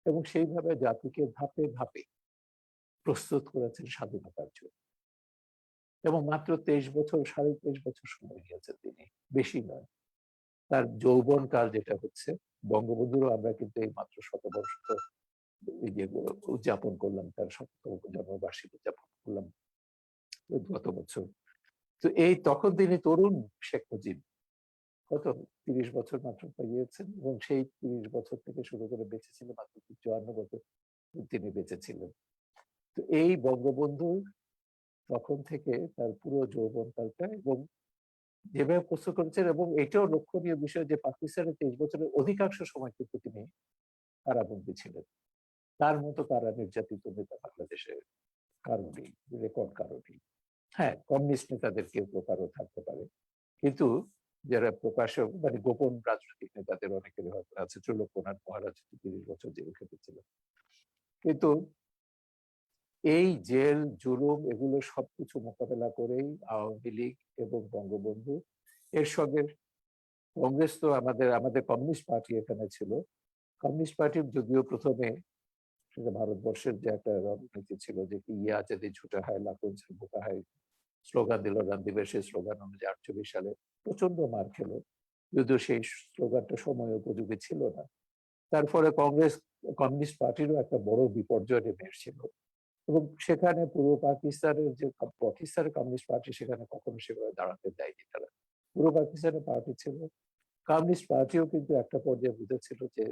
এবং সেইভাবে জাতিকে ধাপে ধাপে প্রস্তুত করেছেন স্বাধীনতার জন্য। এবং মাত্র 23 বছর, 23.5 বছর সময় নিয়েছেন তিনি, বেশি নয়। তার যৌবন কাল যেটা হচ্ছে, বঙ্গবন্ধুরও আমরা কিন্তু এই মাত্র শতবর্ষ উদযাপন করলাম, তার শততম জন্মবার্ষিকী উদযাপন করলাম গত বছর। তো এই তখন তিনি তরুণ শেখ মুজিব, কত 30 বছর মাত্র পেরিয়েছেন এবং সেই 30 বছর থেকে শুরু করে বেঁচে ছিলেন মাত্র 54 বছর তিনি বেঁচে ছিলেন। তো এই বঙ্গবন্ধু তখন থেকে তার পুরো যৌবনকালটা এবং যেভাবে প্রস্তুত করেছেন, এবং এটাও লক্ষণীয় বিষয় যে পাকিস্তানের 23 বছরের অধিকাংশ সময় কিন্তু তিনি কারাবন্দী ছিলেন। তার মতো কারা নির্যাতিত নেতা বাংলাদেশে কারো নেই, রেকর্ড কারো নেই। হ্যাঁ, কমিউনিস্ট নেতাদের কেউ প্রকারও থাকতে পারে, কিন্তু যারা প্রকাশ্য মানে গোপন রাজনৈতিক নেতাদের অনেকের হয়তো আছে। ত্রিলোকনাথ মহারাজ 30 বছর জেল খেটেছিলেন। কিন্তু এই জেল জুলুম এগুলো সবকিছু মোকাবেলা করেই আওয়ামী লীগ এবং বঙ্গবন্ধু, এর সঙ্গে কংগ্রেস তো আমাদের কমিউনিস্ট পার্টি এখানে ছিল। কমিউনিস্ট পার্টি যদিও প্রথমে সেটা ভারতবর্ষের যে একটা রণনীতি ছিল যে কি ইয়া যদি ঝুটা হয় লাখুন বোকা হয় স্লোগান দিল গান্ধীবের, সেই স্লোগান অনুযায়ী 48 সালে প্রচন্ড মার খেলো, যদিও সেই স্লোগানটা সময় উপযোগী ছিল না। তার ফলে কমিউনিস্ট পার্টিরও একটা বড় বিপর্যয় নেমে এসেছিল এবং সেখানে পূর্ব পাকিস্তানের যে পাকিস্তানের কমিউনিস্ট পার্টি সেখানে কখনো সেভাবে দাঁড়াতে দেয়নি তারা। পূর্ব পাকিস্তানের পার্টি ছিল, কমিউনিস্ট পার্টিও কিন্তু একটা পর্যায়ে বুঝেছিল যে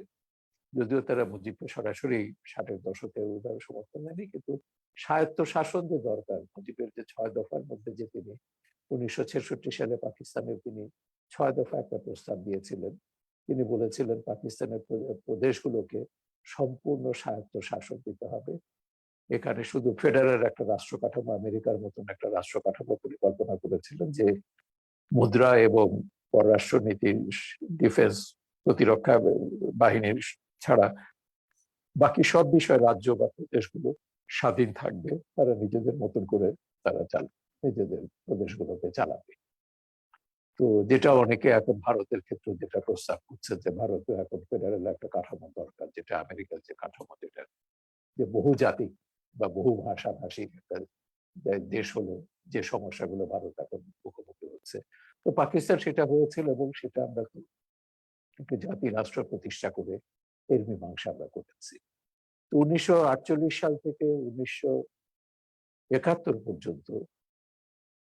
যদিও তারা মুজিবকে সরাসরি 60-এর দশকে ওইভাবে সমর্থন দেয়নি, কিন্তু স্বায়ত্ত শাসন যে দরকার, মুজিবের যে 6 দফার মধ্যে যে তিনি 1966 সালে পাকিস্তানের তিনি 6 দফা একটা প্রস্তাব দিয়েছিলেন। তিনি বলেছিলেন পাকিস্তানের প্রদেশগুলোকে সম্পূর্ণ স্বায়ত্ত শাসন দিতে হবে, এখানে শুধু ফেডারেল একটা রাষ্ট্র কাঠামো, আমেরিকার মতন একটা রাষ্ট্র কাঠামো পরিকল্পনা করেছিলেন যে মুদ্রা এবং পররাষ্ট্রনীতি, ডিফেন্স, প্রতিরক্ষা বাহিনীর ছাড়া বাকি সব বিষয় রাজ্য বা প্রদেশগুলো স্বাধীন থাকবে, তারা নিজেদের মতন করে তারা নিজেদের প্রদেশগুলোকে চালাবে। তো যেটা অনেকে এখন ভারতের ক্ষেত্রে যেটা প্রস্তাব করছে যে ভারতে এখন ফেডারেল একটা কাঠামো দরকার, যেটা আমেরিকার যে কাঠামো, যেটা যে বহু জাতি বা বহু ভাষাভাষী একটা দেশ হলো, যে সমস্যাগুলো ভারত এখন মুখোমুখি হচ্ছে। তো পাকিস্তান সেটা হয়েছিল এবং সেটা আমরা একটি জাতি রাষ্ট্র প্রতিষ্ঠা করে এর মীমাংসা আমরা করেছি। 1948 সাল থেকে 1971 পর্যন্ত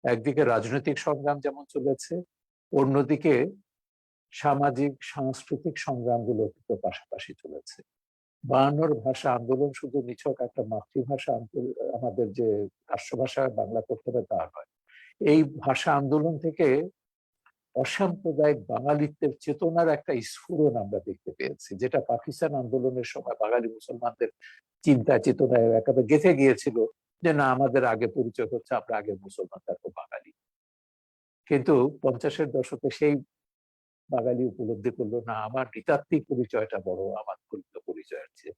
একদিকে রাজনৈতিক সংগ্রাম যেমন চলেছে, অন্যদিকে সামাজিক সাংস্কৃতিক সংগ্রামগুলো কিন্তু পাশাপাশি চলেছে। 52 ভাষা আন্দোলন শুধু নিছক একটা মাতৃভাষা আমাদের যে রাষ্ট্রভাষা বাংলা করতে হবে তা নয়। এই ভাষা আন্দোলন থেকে অসাম্প্রদায়িক বাঙালিত্বের চেতনার একটা স্ফুরণ আমরা দেখতে পেয়েছি, যেটা পাকিস্তান আন্দোলনের সময় বাঙালি মুসলমানদের চিন্তা চেতনায় একেবারে গেঁথে গিয়েছিল যে না, আমাদের আগে পরিচয় হচ্ছে আমরা আগে মুসলমান তারপর বাঙালি। কিন্তু 50-এর দশকে সেই বাঙালি উপলব্ধি করলো না, আমার নৃতাত্ত্বিক পরিচয়টা বড় আমার পরিচয়ের চেয়ে।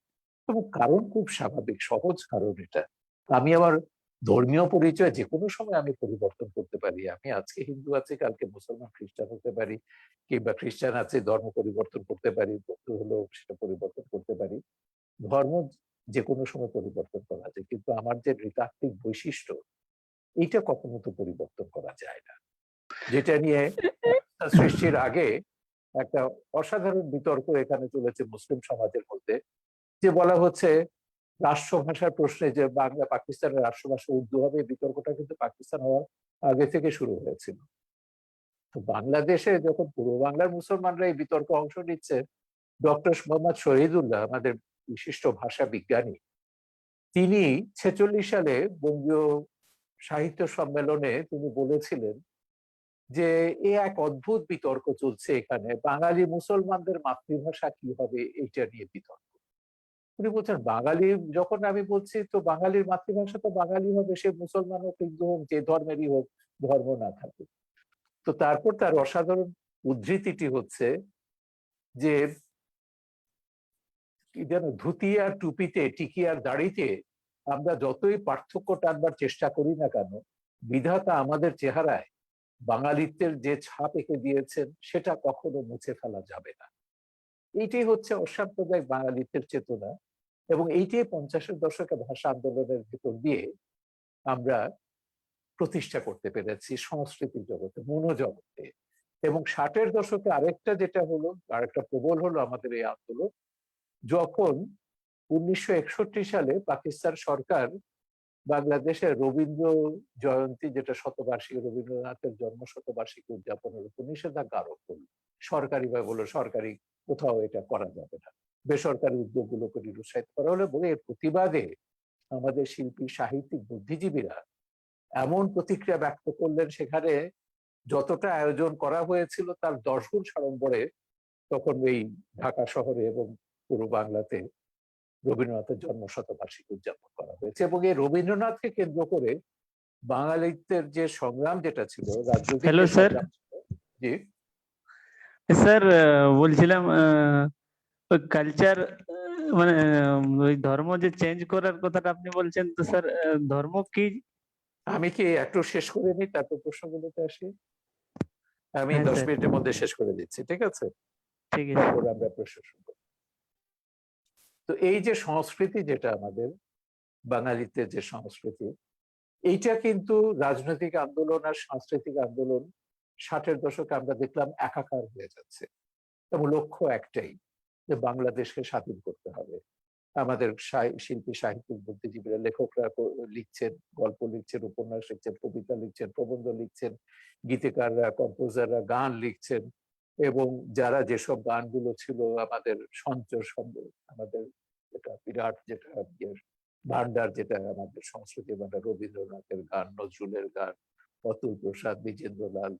এবং কারণ খুব স্বাভাবিক, সহজ কারণ এটা। আমি আমার ধর্মীয় পরিচয় যে কোনো সময় আমি পরিবর্তন করতে পারি। আমি আজকে হিন্দু আছি, কালকে মুসলমান খ্রিস্টান হতে পারি, কিংবা খ্রিস্টান আছে ধর্ম পরিবর্তন করতে পারি, বৌদ্ধ হলেও সেটা পরিবর্তন করতে পারি। ধর্ম যে কোনো সময় পরিবর্তন করা যায়, কিন্তু আমার যে নৃতাত্ত্বিক বৈশিষ্ট্য এইটা কখনো তো পরিবর্তন করা যায় না। যেটা নিয়ে সৃষ্টির আগে একটা অসাধারণ বিতর্ক এখানে চলেছে মুসলিম সমাজের মধ্যে, যে বলা হচ্ছে রাষ্ট্রভাষার প্রশ্নে যে বাংলা পাকিস্তানের রাষ্ট্রভাষা উর্দু হবে, বিতর্কটা কিন্তু পাকিস্তান হওয়ার আগে থেকে শুরু হয়েছিল। তো বাংলাদেশে যখন পূর্ব বাংলার মুসলমানরা এই বিতর্কে অংশ নিচ্ছে, ডক্টর মোহাম্মদ শহীদুল্লাহ আমাদের বিশিষ্ট ভাষা বিজ্ঞানী, তিনি 46 সালে বঙ্গীয় সাহিত্য সম্মেলনে তিনি বলেছিলেন যে এ এক অদ্ভুত বিতর্ক চলছে এখানে, বাঙালি মুসলমানদের মাতৃভাষা কি হবে এইটা নিয়ে বিতর্ক। উনি বলছেন বাঙালি, যখন আমি বলছি তো বাঙালির মাতৃভাষা তো বাঙালি হবে, সে মুসলমান হোক হিন্দু হোক যে ধর্মেরই হোক, ধর্ম না থাকুক। তো তারপর তার অসাধারণ উদ্ধৃতিটি হচ্ছে যে কি যেন ধুতি আর টুপিতে, টিকি আর দাড়িতে আমরা যতই পার্থক্য টানবার চেষ্টা করি না কেন, বিধাতা আমাদের চেহারায় বাঙালিত্বের যে ছাপ এঁকে দিয়েছেন সেটা কখনো মুছে ফেলা যাবে না। এইটাই হচ্ছে অসাম্প্রদায়িক বাঙালিত্বের চেতনা, এবং এইটাই 50-এর দশকে ভাষা আন্দোলনের ভিতর দিয়ে আমরা প্রতিষ্ঠা করতে পেরেছি সংস্কৃতির জগতে, মনোজগতে। এবং 60-এর দশকে আরেকটা যেটা হলো, আরেকটা প্রবল হলো আমাদের এই আন্দোলন, যখন 1961 সালে পাকিস্তান সরকার বাংলাদেশের রবীন্দ্র জয়ন্তী, যেটা শতবার্ষিকী, রবীন্দ্রনাথের জন্ম শতবার্ষিকী উদযাপনের উপর নিষেধাজ্ঞা আরোপ করল। সরকারি বা বলো সরকারি কোথাও এটা করা যাবে না, বেসরকারি উদ্যোগগুলোকে নিরুৎসাহিত করা হলে বলে এর প্রতিবাদে আমাদের শিল্পী, সাহিত্যিক, বুদ্ধিজীবীরা এমন প্রতিক্রিয়া ব্যক্ত করলেন, সেখানে যতটা আয়োজন করা হয়েছিল তার 10 গুণ সাড়ম্বরে তখন এই ঢাকা শহরে এবং পুরো বাংলাতে রবীন্দ্রনাথের জন্ম শতবার্ষিকী উদযাপন করা হয়েছে। এবং এই রবীন্দ্রনাথকে কেন্দ্র করে বাঙালিত্বের যে সংগ্রাম যেটা ছিল, রাজনৈতিক হ্যালো যে স্যার। সংগ্রাম ছিল। জি স্যার বলছিলাম ওই কালচার মানে ওই ধর্ম যে চেঞ্জ করার কথাটা আপনি বলছেন, তো স্যার ধর্ম কি? আমি কি একটু শেষ করে নিই, তারপর প্রশ্নগুলোতে আসি। আমি হ্যাঁ 10 স্যার, মিনিটের মধ্যে শেষ করে দিচ্ছি, ঠিক আছে? ঠিক আছে। তারপর আমরা প্রশ্ন শুনবো। তো এই যে সংস্কৃতি, যেটা আমাদের বাঙালিত্বের যে সংস্কৃতি, এইটা কিন্তু রাজনৈতিক আন্দোলন আর সাংস্কৃতিক আন্দোলন 60-এর দশকে আমরা দেখলাম একাকার হয়ে যাচ্ছে, এবং লক্ষ্য একটাই, যে বাংলাদেশকে স্বাধীন করতে হবে। আমাদের শিল্পী, সাহিত্যিক, বুদ্ধিজীবীরা, লেখকরা লিখছেন, গল্প লিখছেন, উপন্যাস লিখছেন, কবিতা লিখছেন, প্রবন্ধ লিখছেন, গীতিকাররা, কম্পোজাররা গান লিখছেন, এবং যারা যেসব গানগুলো ছিল আমাদের সঞ্চয় শব্দ, আমাদের যেটা বিরাট, যেটা ভান্ডার, যেটা আমাদের সংস্কৃতি ভান্ডার, রবীন্দ্রনাথের গান, নজরুলের গান, অতুল প্রসাদ, বিজেন্দ্রলাল,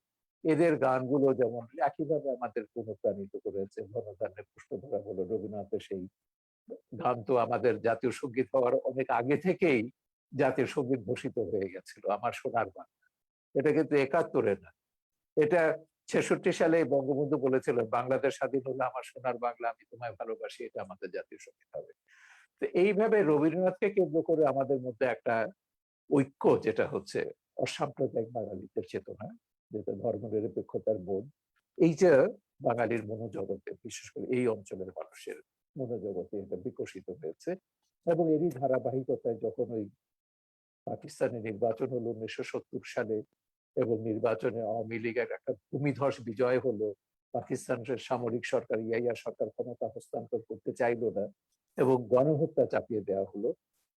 এদের গানগুলো যেমন একইভাবে আমাদের অনুপ্রাণিত করেছে। ধনধান্যে পুষ্প ধরা বলো, রবীন্দ্রনাথের সেই গান তো আমাদের জাতীয় সঙ্গীত হওয়ার অনেক আগে থেকেই জাতীয় সঙ্গীত ঘোষিত হয়ে গেছিল, আমার সোনার বাংলা। এটা কিন্তু 71-এ না, এটা 66 সালে বঙ্গবন্ধু বলেছিলেন, বাংলাদেশ স্বাধীন হলে আমার সোনার বাংলা, আমি তোমায় ভালোবাসি, এটা আমাদের জাতীয় সঙ্গীত হবে। তো এইভাবে রবীন্দ্রনাথকে কেন্দ্র করে আমাদের মধ্যে একটা ঐক্য, যেটা হচ্ছে অসাম্প্রদায়িক বাঙালিত্বের চেতনা, যেটা ধর্মনিরপেক্ষতার বোধ, এইটা বাঙালির মনোজগতে, বিশেষ করে এই অঞ্চলের মানুষের মনোজগতে এটা বিকশিত হয়েছে। এবং এরই ধারাবাহিকতায় যখন ওই পাকিস্তানে নির্বাচন হলো 1970 সালে, এবং নির্বাচনে আওয়ামী লীগের একটা ভূমিধস বিজয় হলো, পাকিস্তানের সামরিক সরকার, ইয়াহিয়া সরকার ক্ষমতা হস্তান্তর করতে চাইলো না, এবং গণহত্যা চাপিয়ে দেওয়া হলো।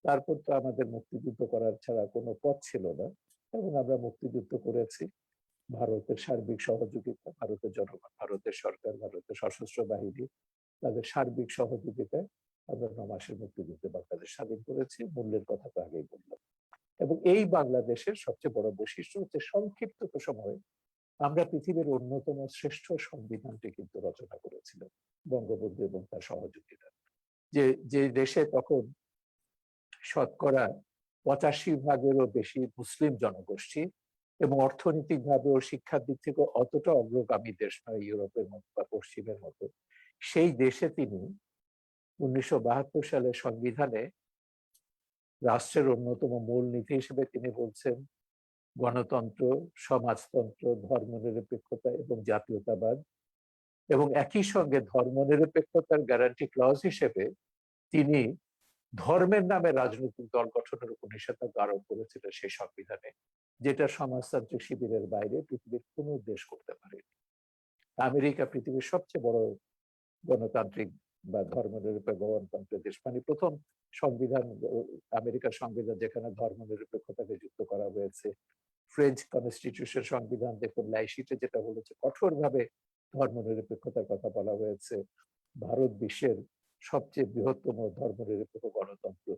তারপর তো আমাদের মুক্তিযুদ্ধ করার ছাড়া কোনো পথ ছিল না, এবং আমরা মুক্তিযুদ্ধ করেছি। ভারতের সার্বিক সহযোগিতা, ভারতের জনগণ, ভারতের সরকার, ভারতের সশস্ত্র বাহিনী, তাদের সার্বিক সহযোগিতায় আমরা 9 মাসের মুক্তিযুদ্ধে বাংলাদেশ স্বাধীন করেছি। মূল্যের কথা তো আগেই বললাম। এবং এই বাংলাদেশের সবচেয়ে বড় বৈশিষ্ট্য হচ্ছে সংক্ষিপ্ত সময়ে আমরা পৃথিবীর অন্যতম শ্রেষ্ঠ সংবিধানটি কিন্তু রচনা করেছিলাম, বঙ্গবন্ধু এবং তার সহযোগীরা। যে যে দেশে তখন শতকরা 85%-এরও বেশি মুসলিম জনগোষ্ঠী, এবং অর্থনৈতিক ভাবে ও শিক্ষার দিক থেকে অতটা অগ্রগামী দেশ নয় ইউরোপের মতো বা পশ্চিমের মতো, সেই দেশে তিনি 1972 সালে সংবিধানে রাষ্ট্রের অন্যতম মূলনীতি হিসেবে তিনি বলছেন গণতন্ত্র, সমাজতন্ত্র, ধর্মনিরপেক্ষতা এবং জাতীয়তাবাদ। এবং একই সঙ্গে ধর্মনিরপেক্ষতার গ্যারান্টি ক্লজ হিসেবে তিনি ধর্মের নামে রাজনৈতিক দল গঠনের উপর নিষেধাজ্ঞা আরোপ করেছিলেন সেই সংবিধানে, যেটা সমাজতান্ত্রিক শিবিরের বাইরে পৃথিবীর কোনো দেশ করতে পারেনি। আমেরিকা পৃথিবীর সবচেয়ে বড় গণতান্ত্রিক বা ধর্মনিরপেক্ষ গণতন্ত্রের দেশ, মানে প্রথম সংবিধান, আমেরিকার সংবিধান যেখানে ধর্মনিরপেক্ষতাকে যুক্ত করা হয়েছে। ফ্রেঞ্চ কনস্টিটিউশন সংবিধান দেখুন, লাইসিটে যেটা বলেছে, কঠোরভাবে ধর্মনিরপেক্ষতার কথা বলা হয়েছে। ভারত বিশ্বের সবচেয়ে বৃহত্তম ধর্মনিরপেক্ষ গণতন্ত্র,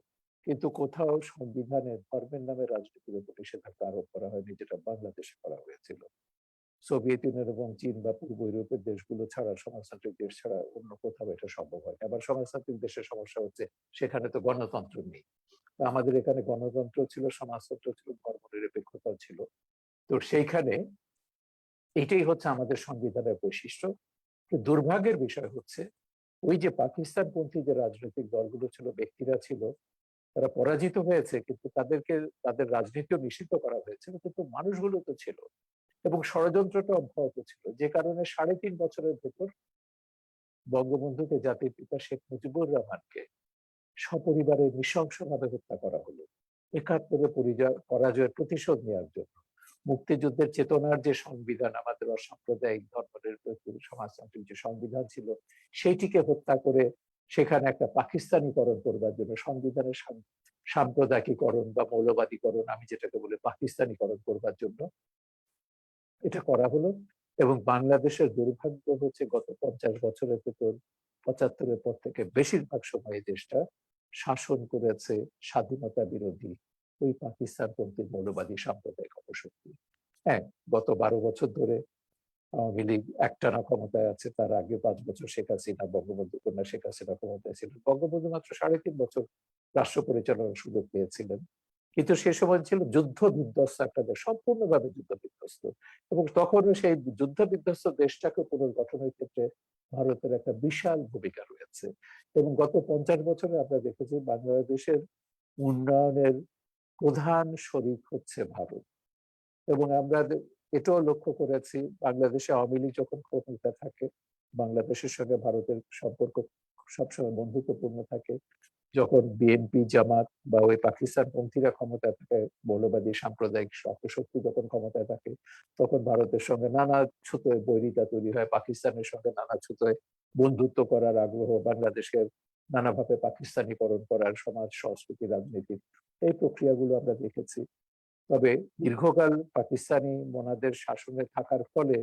কিন্তু কোথাও সংবিধানে ধর্মের নামে রাজনীতির উপর নিষেধাজ্ঞা আরোপ করা হয়নি, যেটা বাংলাদেশে করা হয়েছিল। সোভিয়েত ইউনিয়ন এবং চীন বা পূর্ব ইউরোপের দেশগুলো ছাড়া, সমাজতান্ত্রিক দেশ ছাড়া অন্য কোথাও এটা সম্ভব হয়। আবার সমাজতান্ত্রিক দেশের সমস্যা হচ্ছে সেখানে তো গণতন্ত্র নেই। আমাদের এখানে গণতন্ত্র ছিল, সমাজতন্ত্র ছিল, ধর্মনিরপেক্ষতাও ছিল। তো সেইখানে এটাই হচ্ছে আমাদের সংবিধানের বৈশিষ্ট্য। দুর্ভাগ্যের বিষয় হচ্ছে ওই যে পাকিস্তানপন্থী যে রাজনৈতিক দলগুলো ছিল, ব্যক্তিরা ছিল, তারা পরাজিত হয়েছে, কিন্তু তাদেরকে তাদের রাজনীতিও নিষিদ্ধ করা হয়েছিল, কিন্তু মানুষগুলো তো ছিল এবং ষড়যন্ত্রটা অব্যাহত ছিল, যে কারণে 3.5 বছরের ভেতর বঙ্গবন্ধুকে, জাতির পিতা শেখ মুজিবুর রহমানকে সপরিবারে নৃশংসভাবে হত্যা করা হলো 71 পরাজয়ের প্রতিশোধ নেওয়ার জন্য। মুক্তিযুদ্ধের চেতনার যে সংবিধান, আমাদের অসাম্প্রদায়িক ধর্মনিরপেক্ষ সমাজতান্ত্রিক যে সংবিধান ছিল, সেইটিকে হত্যা করে সেখানে একটা পাকিস্তানিকরণ করবার জন্য, সংবিধানের সাম্প্রদায়িকরণ বা মৌলবাদীকরণ, আমি যেটাকে বলি পাকিস্তানিকরণ করবার জন্য এটা করা হলো। এবং বাংলাদেশের দুর্ভাগ্য হচ্ছে গত 50 বছরের ভেতর 75-এর পর থেকে বেশিরভাগ সময় দেশটা শাসন করেছে স্বাধীনতা বিরোধী ওই পাকিস্তানপন্থী মৌলবাদী সাম্প্রদায়িক অপশক্তি। হ্যাঁ, গত 12 বছর ধরে আওয়ামী লীগ একটানা ক্ষমতায় আছে। তার আগে 5 বছর শেখ হাসিনা, বঙ্গবন্ধু কন্যা শেখ হাসিনা ক্ষমতায় ছিলেন। বঙ্গবন্ধু মাত্র 3.5 বছর রাষ্ট্র পরিচালনার সুযোগ পেয়েছিলেন, কিন্তু সে সময় ছিল যুদ্ধ বিধ্বস্ত একটা দেশ, সম্পূর্ণভাবে যুদ্ধ বিধ্বস্ত। এবং তখনও সেই যুদ্ধ বিধ্বস্ত দেশটাকে পুনর্গঠনের ক্ষেত্রে ভারতের একটা বিশাল ভূমিকা রয়েছে। এবং গত 50 বছরে আমরা দেখেছি বাংলাদেশের উন্নয়নের প্রধান শরিক হচ্ছে ভারত। এবং আমরা এটাও লক্ষ্য করেছি, বাংলাদেশে আওয়ামী লীগ যখন ক্ষমতায় থাকে, বাংলাদেশের সঙ্গে ভারতের সম্পর্ক সবসময় বন্ধুত্বপূর্ণ থাকে। যখন বিএনপি, জামাত বা ওই পাকিস্তানপন্থীরা ক্ষমতায় থাকে, মৌলবাদী সাম্প্রদায়িক অপশক্তি যখন ক্ষমতায় থাকে, তখন ভারতের সঙ্গে নানা ছুতোয় বৈরিতা তৈরি হয়, পাকিস্তানের সঙ্গে নানা ছুতোয় বন্ধুত্ব করার আগ্রহ, বাংলাদেশের নানাভাবে পাকিস্তানিকরণ করার সমাজ, সংস্কৃতি, রাজনীতির এই প্রক্রিয়াগুলো আমরা দেখেছি। তবে দীর্ঘকাল পাকিস্তানি মোনাদের শাসনে থাকার ফলে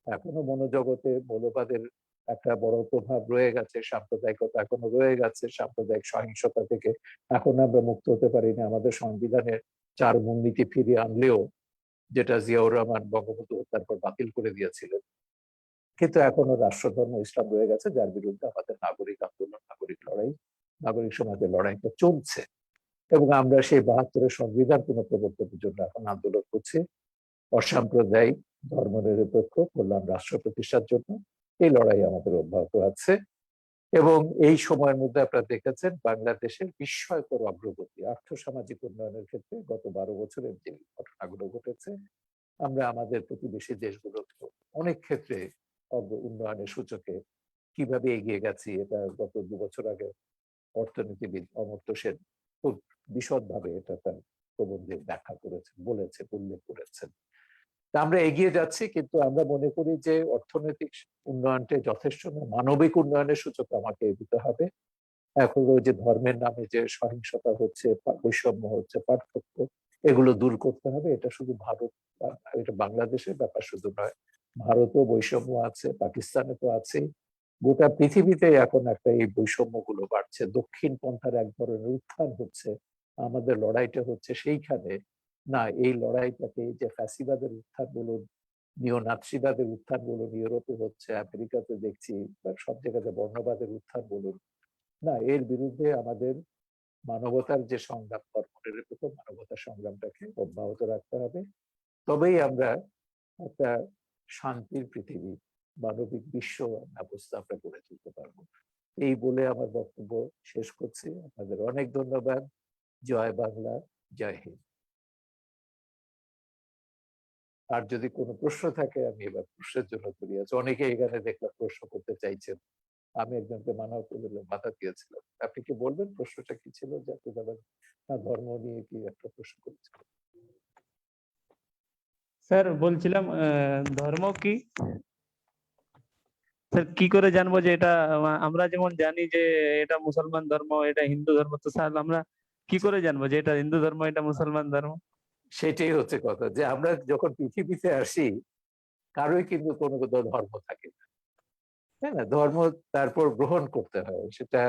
এখনো মনোজগতে মৌলবাদের একটা বড় প্রভাব রয়ে গেছে, সাম্প্রদায়িকতা এখনো রয়ে গেছে, সাম্প্রদায়িক সহিংসতা থেকে এখন আমরা মুক্ত হতে পারিনি। আমাদের সংবিধানের 4 মূলনীতি ফিরিয়ে আনলেও, যেটা জিয়াউর রহমান বঙ্গবন্ধু হত্যার পর বাতিল করে দিয়েছিলেন, কিন্তু এখনো রাষ্ট্রধর্ম ইসলাম রয়ে গেছে, যার বিরুদ্ধে আমাদের নাগরিক আন্দোলন, নাগরিক লড়াই, নাগরিক সমাজের লড়াইটা চলছে। এবং আমরা সেই 72-এর সংবিধান পুনঃপ্রবর্তনের জন্য এখন আন্দোলন করছি, অসাম্প্রদায়িক ধর্মনিরপেক্ষ কল্যাণ রাষ্ট্র প্রতিষ্ঠার জন্য। এই লড়াই আমাদের অব্যাহত আছে। এবং এই সময়ের মধ্যে আপনারা দেখেছেন বাংলাদেশের বিস্ময়কর অগ্রগতি আর্থসামাজিক উন্নয়নের ক্ষেত্রে গত 12 বছরের যে ঘটনাগুলো ঘটেছে। আমরা আমাদের প্রতিবেশী দেশগুলো অনেক ক্ষেত্রে উন্নয়নের সূচকে কিভাবে এগিয়ে গেছি, এটা গত 2 বছর আগে অর্থনীতিবিদ অমর্ত্য সেন খুব বিশদভাবে এটা তার প্রবন্ধে ব্যাখ্যা করেছেন, বলেছে, উল্লেখ করেছেন। আমরা এগিয়ে যাচ্ছি, কিন্তু আমরা মনে করি যে অর্থনৈতিক উন্নয়নটা যথেষ্ট নয়, মানবিক উন্নয়নের সূচক আমাকে দিতে হবে। এখন ওই যে ধর্মের নামে যে সহিংসতা হচ্ছে, বৈষম্য হচ্ছে, পার্থক্য, এগুলো দূর করতে হবে। এটা শুধু ভারত, এটা বাংলাদেশের ব্যাপার শুধু নয়, ভারতেও বৈষম্য আছে, পাকিস্তানে তো আছেই, গোটা পৃথিবীতে এখন একটা এই বৈষম্যগুলো বাড়ছে। দক্ষিণ পন্থার এক ধরনের উত্থান হচ্ছে, আমাদের লড়াইটা হচ্ছে সেইখানে না। এই লড়াইটাকে যে ফ্যাসিবাদের উত্থান বলুন, নিওনাৎসিবাদের উত্থান বলুন, ইউরোপে হচ্ছে, আমেরিকাতে দেখছি, বা সব জায়গাতে বর্ণবাদের উত্থান বলুন, না, এর বিরুদ্ধে আমাদের মানবতার যে সংগ্রাম, ধর্মনিরপেক্ষ মানবতার সংগ্রামটাকে অব্যাহত রাখতে হবে। তবেই আমরা একটা শান্তির পৃথিবী, মানবিক বিশ্ব ব্যবস্থা আমরা গড়ে তুলতে পারবো। এই বলে আমার বক্তব্য শেষ করছি। আপনাদের অনেক ধন্যবাদ। জয় বাংলা, জয় হিন্দ। আর যদি কোনো প্রশ্ন থাকে, আমি এবার প্রশ্নের জন্য তৈরি আছি। অনেকে এখানে দেখলাম প্রশ্ন করতে চাইছেন, আমি একজনকে মানা করে বাধা দিয়েছিলাম। আপনি কি বলবেন প্রশ্নটা কি ছিল? যাতে ধর্ম নিয়ে কি একটা প্রশ্ন করেছিল? স্যার বলছিলাম ধর্ম কি, স্যার কি করে জানবো যে এটা আমরা যেমন জানি যে এটা মুসলমান ধর্ম, এটা হিন্দু ধর্ম, তো স্যার আমরা কি করে জানবো যে এটা হিন্দু ধর্ম, এটা মুসলমান ধর্ম? সেটাই হচ্ছে কথা, যে আমরা যখন পৃথিবীতে আসি কারোই কিন্তু কোনো ধর্ম থাকে না, তাই না? ধর্ম তারপর গ্রহণ করতে হয়। সেটা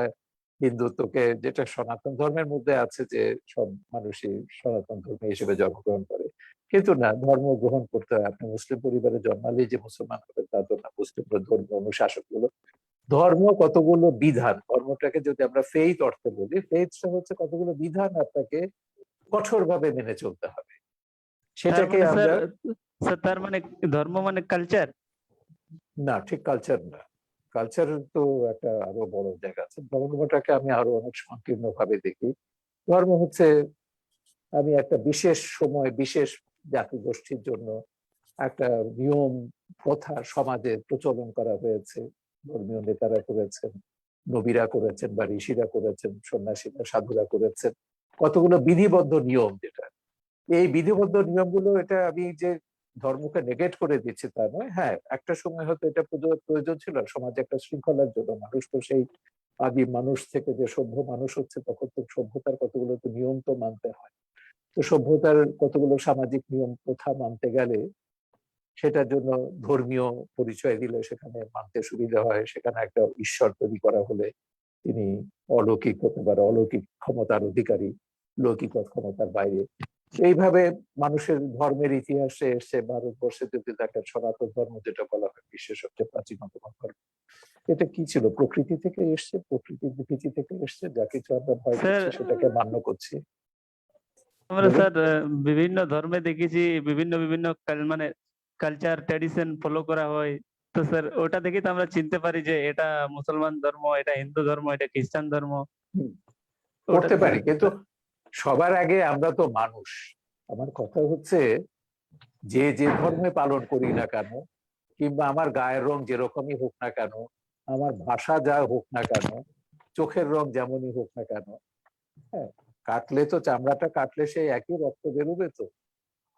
হিন্দুত্বকে, যেটা সনাতন ধর্মের মধ্যে আছে যে সব মানুষই সনাতন ধর্ম হিসেবে জন্মগ্রহণ করে, কিন্তু না, ধর্ম গ্রহণ করতে হয়। আপনি মুসলিম পরিবারে জন্মালেই যে মুসলমান হবে তা তো না। মুসলিম ধর্ম অনুশাসন গুলো, ধর্ম কতগুলো বিধান, ধর্মটাকে যদি আমরা ফেইথ অর্থে বলি, ফেইথটা হচ্ছে কতগুলো বিধান আপনাকে কঠোরভাবে মেনে চলতে হবে। সেটাকে স্যার, আমরা, স্যার তার মানে ধর্ম মানে কালচার? না, ঠিক কালচার না। কালচারের তো একটা আরো বড় জায়গা আছে। ধর্মটাকে আমি আরো অনেক সংকীর্ণ ভাবে দেখি। ধর্ম হচ্ছে আমি একটা বিশেষ সময় বিশেষ জাতিগোষ্ঠীর জন্য একটা নিয়ম প্রথা সমাজে প্রচলন করা হয়েছে। ধর্মীয় নেতারা করেছেন, নবীরা করেছেন বা ঋষিরা করেছেন, সন্ন্যাসীরা সাধুরা করেছেন, কতগুলো বিধিবদ্ধ নিয়ম। যেটা এই বিধিবদ্ধ নিয়মগুলো, এটা আমি যে ধর্মকে নেগেট করে দিচ্ছি তা নয়। হ্যাঁ, একটা সময় হয়তো এটা প্রয়োজন ছিল সমাজে একটা শৃঙ্খলার জন্য। মানুষ তো সেই আদি মানুষ থেকে যে সভ্য মানুষ হচ্ছে, তখন তো সভ্যতার কতগুলো তো নিয়ম তো মানতে হয়। তো সভ্যতার কতগুলো সামাজিক নিয়ম প্রথা মানতে গেলে সেটার জন্য ধর্মীয় পরিচয় দিলে সেখানে মানতে সুবিধা হয়। সেখানে একটা ঈশ্বর তৈরি করা হলে তিনি অলৌকিক হতে পারে, অলৌকিক ক্ষমতার অধিকারী, লৌকিক ক্ষমতার বাইরে। এইভাবে মানুষের ধর্মের ইতিহাসে এসে ভারতবর্ষে যদি একটা সনাতন ধর্ম যেটা বলা হয় বিশ্বের সবচেয়ে প্রাচীনতম ধর্ম, এটা কি ছিল? প্রকৃতি থেকে এসছে, প্রকৃতির বিকৃতি থেকে এসছে। যা কিছু আমরা ভয় স্যার, করছি সেটাকে মান্য করছি। আমরা বলুন। স্যার বিভিন্ন ধর্মে দেখেছি বিভিন্ন বিভিন্ন মানে কালচার ট্র্যাডিশন ফলো করা হয়। তো স্যার ওটা দেখে তো আমরা চিনতে পারি যে এটা মুসলমান ধর্ম, এটা হিন্দু ধর্ম, এটা খ্রিস্টান ধর্ম। ওটা করতে তো পারি, কিন্তু সবার আগে আমরা তো মানুষ। আমার কথা হচ্ছে, যে যে ধর্মে পালন করি না কেন, কিংবা আমার গায়ের রং যেরকমই হোক না কেন, আমার ভাষা যা হোক না কেন, চোখের রং যেমনই হোক না কেন, হ্যাঁ, কাটলে তো চামড়াটা কাটলে সেই একই রক্ত বেরোবে। তো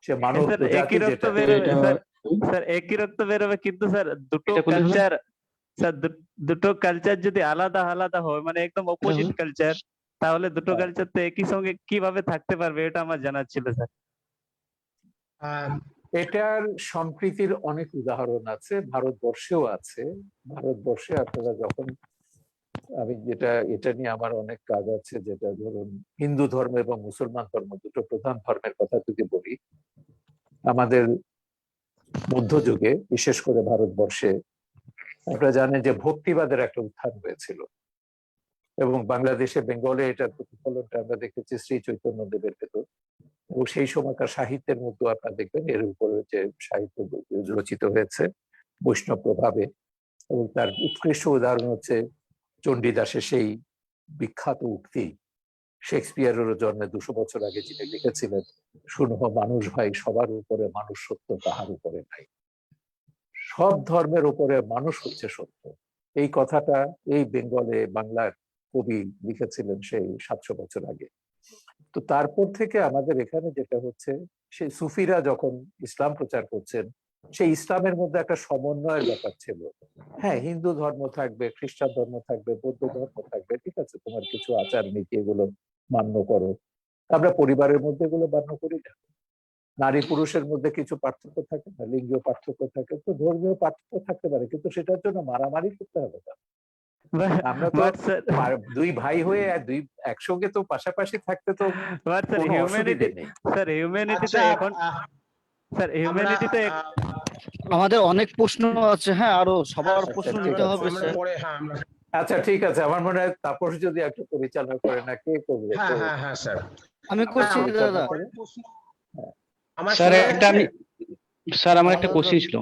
সে মানব স্যার প্রজাতি একই রক্ত যেটা। বেরোবে স্যার, স্যার একই রক্ত বেরোবে, কিন্তু স্যার দুটো কালচার, স্যার দুটো কালচার যদি আলাদা আলাদা হয়, মানে একদম অপোজিট কালচার, তাহলে দুটো কালচার তো একই সঙ্গে কিভাবে থাকতে পারবে, এটা আমার জানার ছিল স্যার। এটার সম্প্রীতির অনেক উদাহরণ আছে, ভারতবর্ষেও আছে। ভারতবর্ষে আপনারা যখন, আমি এটা নিয়ে আমার অনেক কাজ আছে, যেটা ধরুন হিন্দু ধর্ম এবং মুসলমান ধর্ম দুটো প্রধান ধর্মের কথা যদি বলি, আমাদের মধ্যযুগে বিশেষ করে ভারতবর্ষে আপনারা জানেন যে ভক্তিবাদের একটা উত্থান হয়েছিল, এবং বাংলাদেশে বেঙ্গলে এটার প্রতিফলনটা আমরা দেখেছি শ্রী চৈতন্য দেবের ভেতর। এবং সেই সময়কার সাহিত্যের মধ্যে আপনারা দেখবেন এর উপরে যে সাহিত্য রচিত হয়েছে বৈষ্ণব প্রভাবে। এবং তার উৎকৃষ্ট উদাহরণ হচ্ছে চণ্ডীদাসের সেই বিখ্যাত উক্তি, শেক্সপিয়ারের জন্মে 200 বছর আগে যিনি লিখেছিলেন, শুনহ মানুষ ভাই সবার উপরে মানুষ সত্য, তাহার উপরে নাই। সব ধর্মের উপরে মানুষ হচ্ছে সত্য। এই কথাটা এই বেঙ্গলে বাংলার কবি লিখেছিলেন সেই 700 বছর আগে। তো তারপর থেকে আমাদের এখানে যেটা হচ্ছে, সেই সুফিরা যখন ইসলাম প্রচার করছেন, সেই ইসলামের মধ্যে একটা সমন্বয়ের ব্যাপার ছিল। হ্যাঁ, হিন্দু ধর্ম থাকবে, খ্রিস্টান ধর্ম থাকবে, বৌদ্ধ ধর্ম থাকবে, ঠিক আছে, তোমার কিছু আচার নীতি এগুলো মান্য করো। আমরা পরিবারের মধ্যে এগুলো মান্য করি না। নারী পুরুষের মধ্যে কিছু পার্থক্য থাকে না, লিঙ্গীয় পার্থক্য থাকে, তো ধর্মীয় পার্থক্য থাকতে পারে, কিন্তু সেটার জন্য মারামারি করতে হবে না। আমরা তো বাট স্যার, দুই ভাই হয়ে দুই একসঙ্গে তো পাশাপাশি থাকতে তো বাট স্যার কোনো হিউম্যানিটি, অসুবিধে নেই। স্যার হিউম্যানিটি তো আচ্ছা, এখন, স্যার আমরা হিউম্যানিটি তো আমাদের অনেক প্রশ্ন আছে, হ্যাঁ, আরো সবার হ্যাঁ, প্রশ্ন ঠিক নিতে আছে। হবে আমরা স্যার। পরে, হ্যাঁ আমরা, আচ্ছা ঠিক আছে, আমার মনে হয় তাপস যদি একটু পরিচালনা করে, না কে করবে? হ্যাঁ হ্যাঁ হ্যাঁ স্যার, আমি করছি পরিচালনা দাদা। করে। আমার স্যার শোনা একটা যাচ্ছে? স্যার আমার একটা কোশ্চিন ছিল।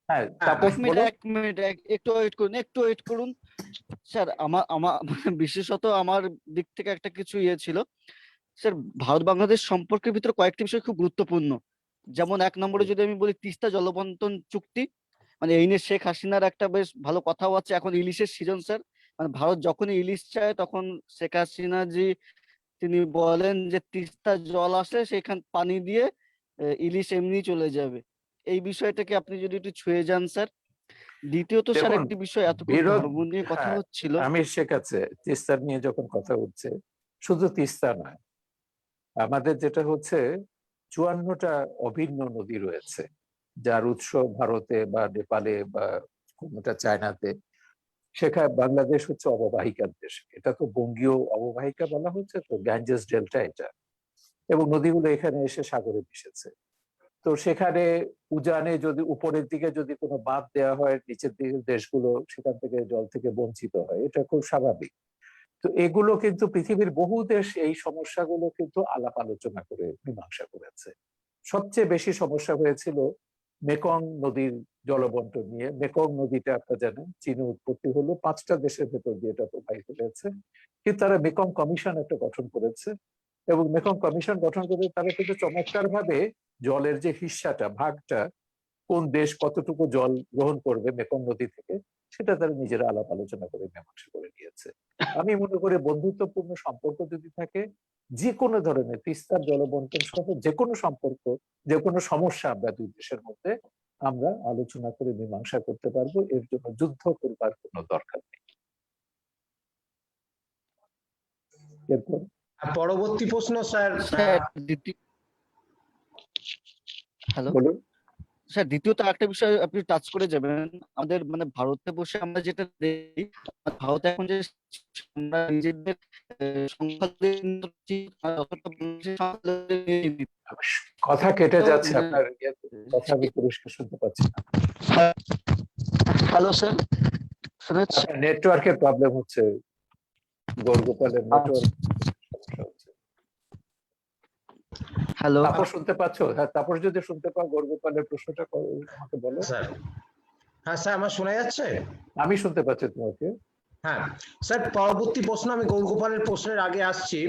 হ্যাঁ, হ্যাঁ, তাপস বলো। এক মিনিট একটু ওয়েট করুন, একটু ওয়েট করুন স্যার। আমার আমার বিশেষত আমার দিক থেকে একটা কিছু ছিল স্যার। ভারত বাংলাদেশ সম্পর্কের ভিতরে কয়েকটি বিষয় খুব গুরুত্বপূর্ণ। যেমন 1 নম্বরে যদি আমি বলি তিস্তা জলবন্টন চুক্তি, মানে এই নিয়ে শেখ হাসিনার একটা বেশ ভালো কথাও আছে। এখন ইলিশের সিজন স্যার, মানে ভারত যখনই ইলিশ চায় তখন শেখ হাসিনা জি তিনি বলেন যে তিস্তা জল আসলে সেখান পানি দিয়ে ইলিশ এমনি চলে যাবে। এই বিষয়টাকে আপনি যদি একটু ছুঁয়ে যান স্যার। দ্বিতীয়ত স্যার দেখুন, একটি বিষয়, এতক্ষণ বিরোধ, ধর্ম নিয়ে কথা হ্যাঁ, হচ্ছিল। আমি শেখাচ্ছে তিস্তা নিয়ে যখন কথা হচ্ছে, শুধু তিস্তা নয়, আমাদের যেটা হচ্ছে 54টা অভিন্ন নদী রয়েছে, যার উৎস ভারতে বা নেপালে বা কোনোটা চায়নাতে। সেখানে বাংলাদেশ হচ্ছে অববাহিকার দেশ, এটা তো বঙ্গীয় অববাহিকা বলা হচ্ছে, তো গ্যাঞ্জেস ডেল্টা এটা, এবং নদীগুলো এখানে এসে সাগরে মিশেছে। তো সেখানে উজানে যদি উপরের দিকে যদি কোনো বাঁধ দেওয়া হয়, নিচের দিকে দেশগুলো সেখান থেকে জল থেকে বঞ্চিত হয়, এটা খুব স্বাভাবিক। তো এগুলো কিন্তু পৃথিবীর বহু দেশ এই সমস্যাগুলো কিন্তু আলাপ আলোচনা করে মীমাংসা করেছে। সবচেয়ে বেশি সমস্যা হয়েছিল মেকং নদীর জলবন্টন নিয়ে। মেকং নদীটা আপনারা জানেন চীনে উৎপত্তি হলো, 5টা দেশের ভেতর দিয়ে এটা প্রবাহিত হয়েছে, কিন্তু তারা মেকং কমিশন একটা গঠন করেছে এবং মেকং কমিশন গঠন করে তারা কিন্তু চমৎকার ভাবে জলের যে হিস্সাটা, ভাগটা, কোন দেশ কতটুকু জল গ্রহণ করবে মেকং নদী থেকে, সেটা তারা নিজেরা আলাপ আলোচনা করে মীমাংসা করে নিয়েছে। আমি মনে করি বন্ধুত্বপূর্ণ সম্পর্ক যদি থাকে, যে কোনো ধরনের তিস্তার জলবন্টন সহ যে কোনো সম্পর্ক, যে কোনো সমস্যা আমরা দুই দেশের মধ্যে আমরা আলোচনা করে মীমাংসা করতে পারবো, এর জন্য যুদ্ধ করবার কোনো দরকার নেই। এরপর আর পরবর্তী প্রশ্ন স্যার, স্যার হ্যালো বলুন। স্যার, দ্বিতীয়ত একটা বিষয় আপনি টাচ করে যাবেন। আমাদের মানে ভারতে বসে আমরা যেটা দেখি, ভারত এখন যে আমরা নিজেদের কথা কেটে যাচ্ছে আপনার, কথা আমি পরিষ্কার শুনতে পাচ্ছি না। হ্যালো স্যার, আপনার নেটওয়ার্কের প্রবলেম হচ্ছে, গৌরগোপালের নেটওয়ার্ক সমস্যা হচ্ছে। হ্যালো তারপর শুনতে পাচ্ছ? হ্যাঁ, তারপর যদি শুনতে পাও গৌরগোপালের প্রশ্নটা আমাকে বলো। স্যার, হ্যাঁ স্যার, আমার শোনা যাচ্ছে? আমি শুনতে পাচ্ছি তোমাকে। হ্যাঁ স্যার, পরবর্তী প্রশ্ন, আমি গৌরগোপালের প্রশ্নের আগে আসছি।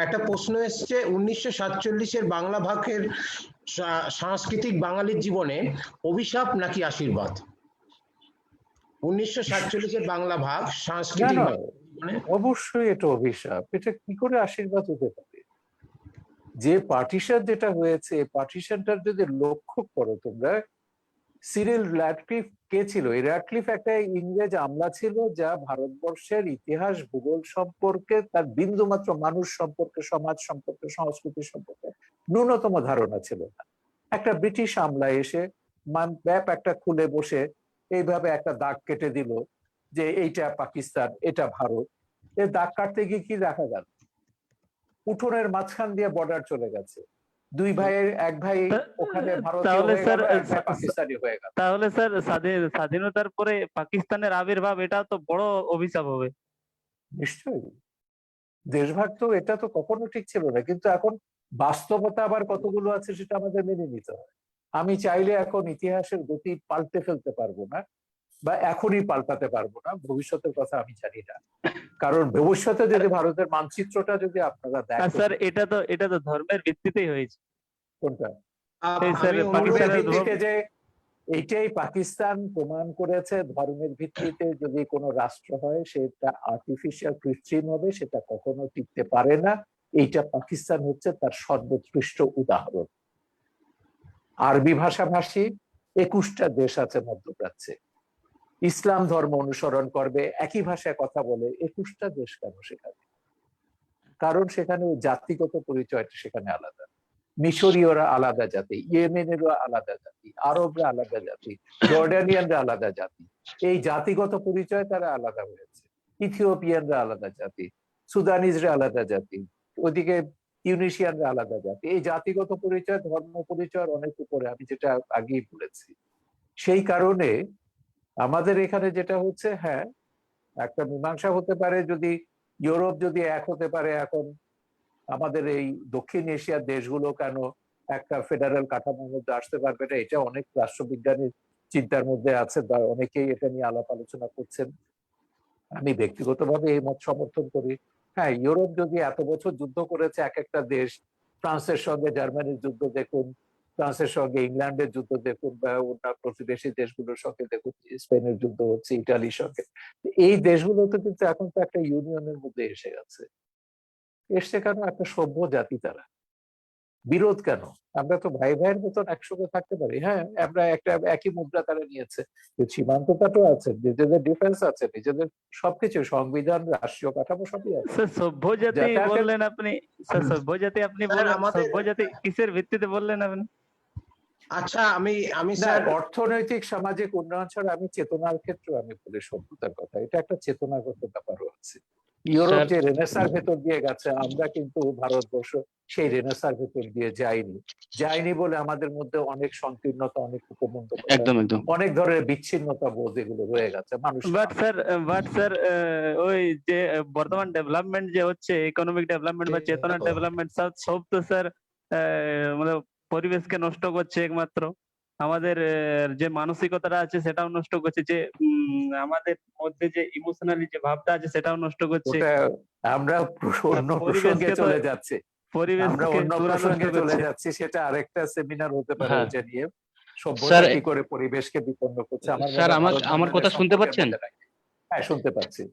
একটা প্রশ্ন এসছে, 1947-এর বাংলা ভাগের সাংস্কৃতিক বাঙালির জীবনে অভিশাপ নাকি আশীর্বাদ? 1947-এর বাংলা ভাগ সাংস্কৃতিক না, জীবনে অবশ্যই এটা অভিশাপ। এটা কি করে আশীর্বাদ হতে পারে? যে পার্টিশন যেটা হয়েছে, পার্টিশনটার যদি লক্ষ্য করো তোমরা, সিরিল র্যাডক্লিফ কে ছিল? এই র্যাডক্লিফ একটা ইংরেজ আমলা ছিল, যা ভারতবর্ষের ইতিহাস ভূগোল সম্পর্কে, তার বিন্দুমাত্র মানুষ সম্পর্কে, সমাজ সম্পর্কে, সংস্কৃতি সম্পর্কে ন্যূনতম ধারণা ছিল না। একটা ব্রিটিশ আমলা এসে ম্যাপ একটা খুলে বসে এইভাবে একটা দাগ কেটে দিল যে এইটা পাকিস্তান, এটা ভারত। এই দাগ কাটতে গিয়ে কি দেখা গেল? উঠোনের মাঝখান দিয়ে বর্ডার চলে গেছে, দুই ভাইয়ের এক ভাই ওখানে ভারতীয় তাহলে হয়ে স্যার, গেল, এক ভাই পাকিস্তানি হয়ে গেল। তাহলে স্যার স্বাধীনতার পরে পাকিস্তানের আবির্ভাব, এটা তো বড় অভিশাপ হবে। নিশ্চয়ই, দেশভাগ তো এটা তো কখনো ঠিক ছিল না, কিন্তু এখন বাস্তবতা আবার কতগুলো আছে সেটা আমাদের মেনে নিতে হয়। আমি চাইলে এখন ইতিহাসের গতি পাল্টে ফেলতে পারবো না, বা এখনই পাল্টাতে পারবো না, ভবিষ্যতের কথা আমি জানি না। কারণ ভবিষ্যতে যদি ভারতের মানচিত্রটা যদি আপনারা দেখেন, স্যার এটা তো ধর্মের ভিত্তিতেই হয়েছে। কোনটা? এই স্যার, আমি ধর্মের পাকিস্তানের ভিত্তিতে, যে এইটাই পাকিস্তান প্রমাণ করেছে, ধর্মের ভিত্তিতে যদি কোনো রাষ্ট্র হয় সেটা আর্টিফিশিয়াল, কৃত্রিম হবে, সেটা কখনো টিকতে পারে না। এইটা পাকিস্তান হচ্ছে তার সর্বোৎকৃষ্ট উদাহরণ। আরবি ভাষাভাষী 21টা দেশ আছে মধ্যপ্রাচ্যে, ইসলাম ধর্ম অনুসরণ করবে, একই ভাষায় কথা বলে 21টা দেশ। কেন সেখানে? কারণ সেখানে ওই জাতিগত পরিচয়টা সেখানে আলাদা। মিশরীয়রা আলাদা জাতি, ইয়েমেনেরও আলাদা জাতি, আরবরা আলাদা জাতি, জর্ডানিয়ানরা আলাদা জাতি। এই জাতিগত পরিচয় তারা আলাদা হয়েছে। ইথিওপিয়ানরা আলাদা জাতি, সুদানিজরা আলাদা জাতি, ওদিকে ইউনিশিয়ানরা আলাদা জাতি। এই জাতিগত পরিচয় ধর্ম পরিচয়ের অনেক উপরে, আমি যেটা আগেই বলেছি। সেই কারণে আমাদের এখানে যেটা হচ্ছে, হ্যাঁ, একটা মীমাংসা হতে পারে যদি ইউরোপ যদি এক হতে পারে। এখন আমাদের এই দক্ষিণ এশিয়ার দেশগুলো কেন একটা ফেডারেল কাঠামোর মধ্যে আসতে পারবে না? এটা অনেক রাষ্ট্রবিজ্ঞানীর চিন্তার মধ্যে আছে, বা অনেকেই এটা নিয়ে আলাপ আলোচনা করছেন। আমি ব্যক্তিগতভাবে এই মত সমর্থন করি। হ্যাঁ, ইউরোপ যদি এত বছর যুদ্ধ করেছে, এক একটা দেশ, ফ্রান্সের সঙ্গে জার্মানির যুদ্ধ দেখুন, ফ্রান্সের সঙ্গে ইংল্যান্ডের যুদ্ধ দেখুন, বা অন্য প্রতিবেশী দেশগুলোর সঙ্গে দেখুন, স্পেনের যুদ্ধ হচ্ছে, ইটালির সঙ্গে। এই দেশগুলো তো কিন্তু এখন তো একটা ইউনিয়নের মধ্যে এসে গেছে। এসছে কেন? একটা সভ্য জাতি তারা। বিরোধ কেন? আমরা তো ভাই ভাইয়ের মতন একসঙ্গে থাকতে পারি। হ্যাঁ, আমরা একটা একই মুদ্রা তারা নিয়েছে, সীমান্তটাও আছে, নিজেদের ডিফেন্স আছে, নিজেদের সবকিছু, সংবিধান, রাষ্ট্রীয় কাঠামো সবই আছে। স্যার সভ্য জাতি বললেন আপনি, স্যার সভ্য জাতি আপনি বললেন, সভ্য জাতি কিসের ভিত্তিতে বললেন আপনি? আচ্ছা, আমি না, স্যার, অর্থনৈতিক সামাজিক উন্নয়ন ছাড়া আমি চেতনার ক্ষেত্রে আমি বলি সভ্যতার কথা। এটা একটা চেতনাগত ব্যাপারও আছে। ইউরোপ যে রেনেসার ভেতর দিয়ে গেছে, আমরা কিন্তু ভারতবর্ষ সেই রেনেসার ভেতর দিয়ে যাইনি বলে আমাদের মধ্যে অনেক সংকীর্ণতা, অনেক উপমণ্ডলতা, একদম একদম অনেক ধরনের বিচ্ছিন্নতা বোধ এগুলো রয়ে গেছে মানুষ। বাট স্যার ওই যে বর্তমান ডেভেলপমেন্ট যে হচ্ছে, ইকোনমিক ডেভেলপমেন্ট বা চেতনার ডেভেলপমেন্ট, সব তো স্যার মানে পরিবেশকে নষ্ট করছে একমাত্র। আমাদের যে মানসিকতাটা আছে সেটাও নষ্ট করছে, যে আমাদের মধ্যে যে ইমোশনালি যে ভাবটা আছে সেটাও নষ্ট করছে। ওটা আমরা অন্য প্রসঙ্গে পরিবেশকে তো চলে যাচ্ছি, আমরা পরিবেশকে অন্য পুরা নষ্ট প্রসঙ্গে চলে করছে। যাচ্ছি, সেটা আরেকটা সেমিনার হতে পারে হ্যাঁ ওটা নিয়ে। সভ্যতা স্যার, কি করে পরিবেশকে বিপন্ন করছে, আমার মনে স্যার হয় আমার ভারত আমার বাংলাদেশ কথা শুনতে সম্পর্কের পাচ্ছেন? মধ্যে নাই। হ্যাঁ, শুনতে পাচ্ছি।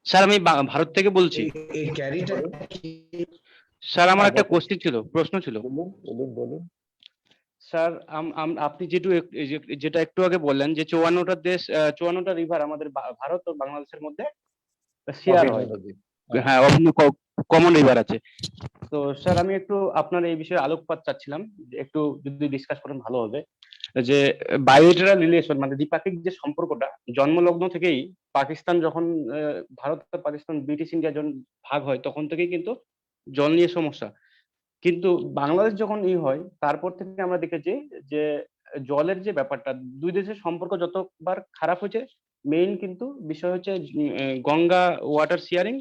স্যার আমি ভারত থেকে বলছি। এই ক্যারিটা বলুন। কি? স্যার আমার হ্যাঁ, একটা বলুন কোশ্চেন ছিল, প্রশ্ন ছিল। বলুন বলুন বলুন। স্যার আপনি যেটা একটু আগে বললেন যে 54টা দেশ, 54টা রিভার আমাদের ভারত ও বাংলাদেশের মধ্যে শেয়ার অভিন্ন হয়। নদী। হ্যাঁ। হ্যাঁ, কমন রিভার আছে। তো স্যার আমি একটু আপনার এই বিষয়ে আলোকপাত চাচ্ছিলাম, যে একটু যদি ডিসকাস করেন ভালো হবে। যে বায়োলেটারাল রিলেশন মানে দ্বিপাক্ষিক যে সম্পর্কটা জন্মলগ্ন থেকেই, পাকিস্তান যখন ভারত আর পাকিস্তান ব্রিটিশ ইন্ডিয়া যখন ভাগ হয় তখন থেকেই কিন্তু জল নিয়ে সমস্যা। কিন্তু বাংলাদেশ যখন হয় তারপর থেকে আমরা দেখেছি যে জলের যে ব্যাপারটা, দুই দেশের সম্পর্ক যতবার খারাপ হয়েছে, মেইন কিন্তু বিষয় হচ্ছে গঙ্গা ওয়াটার শেয়ারিং,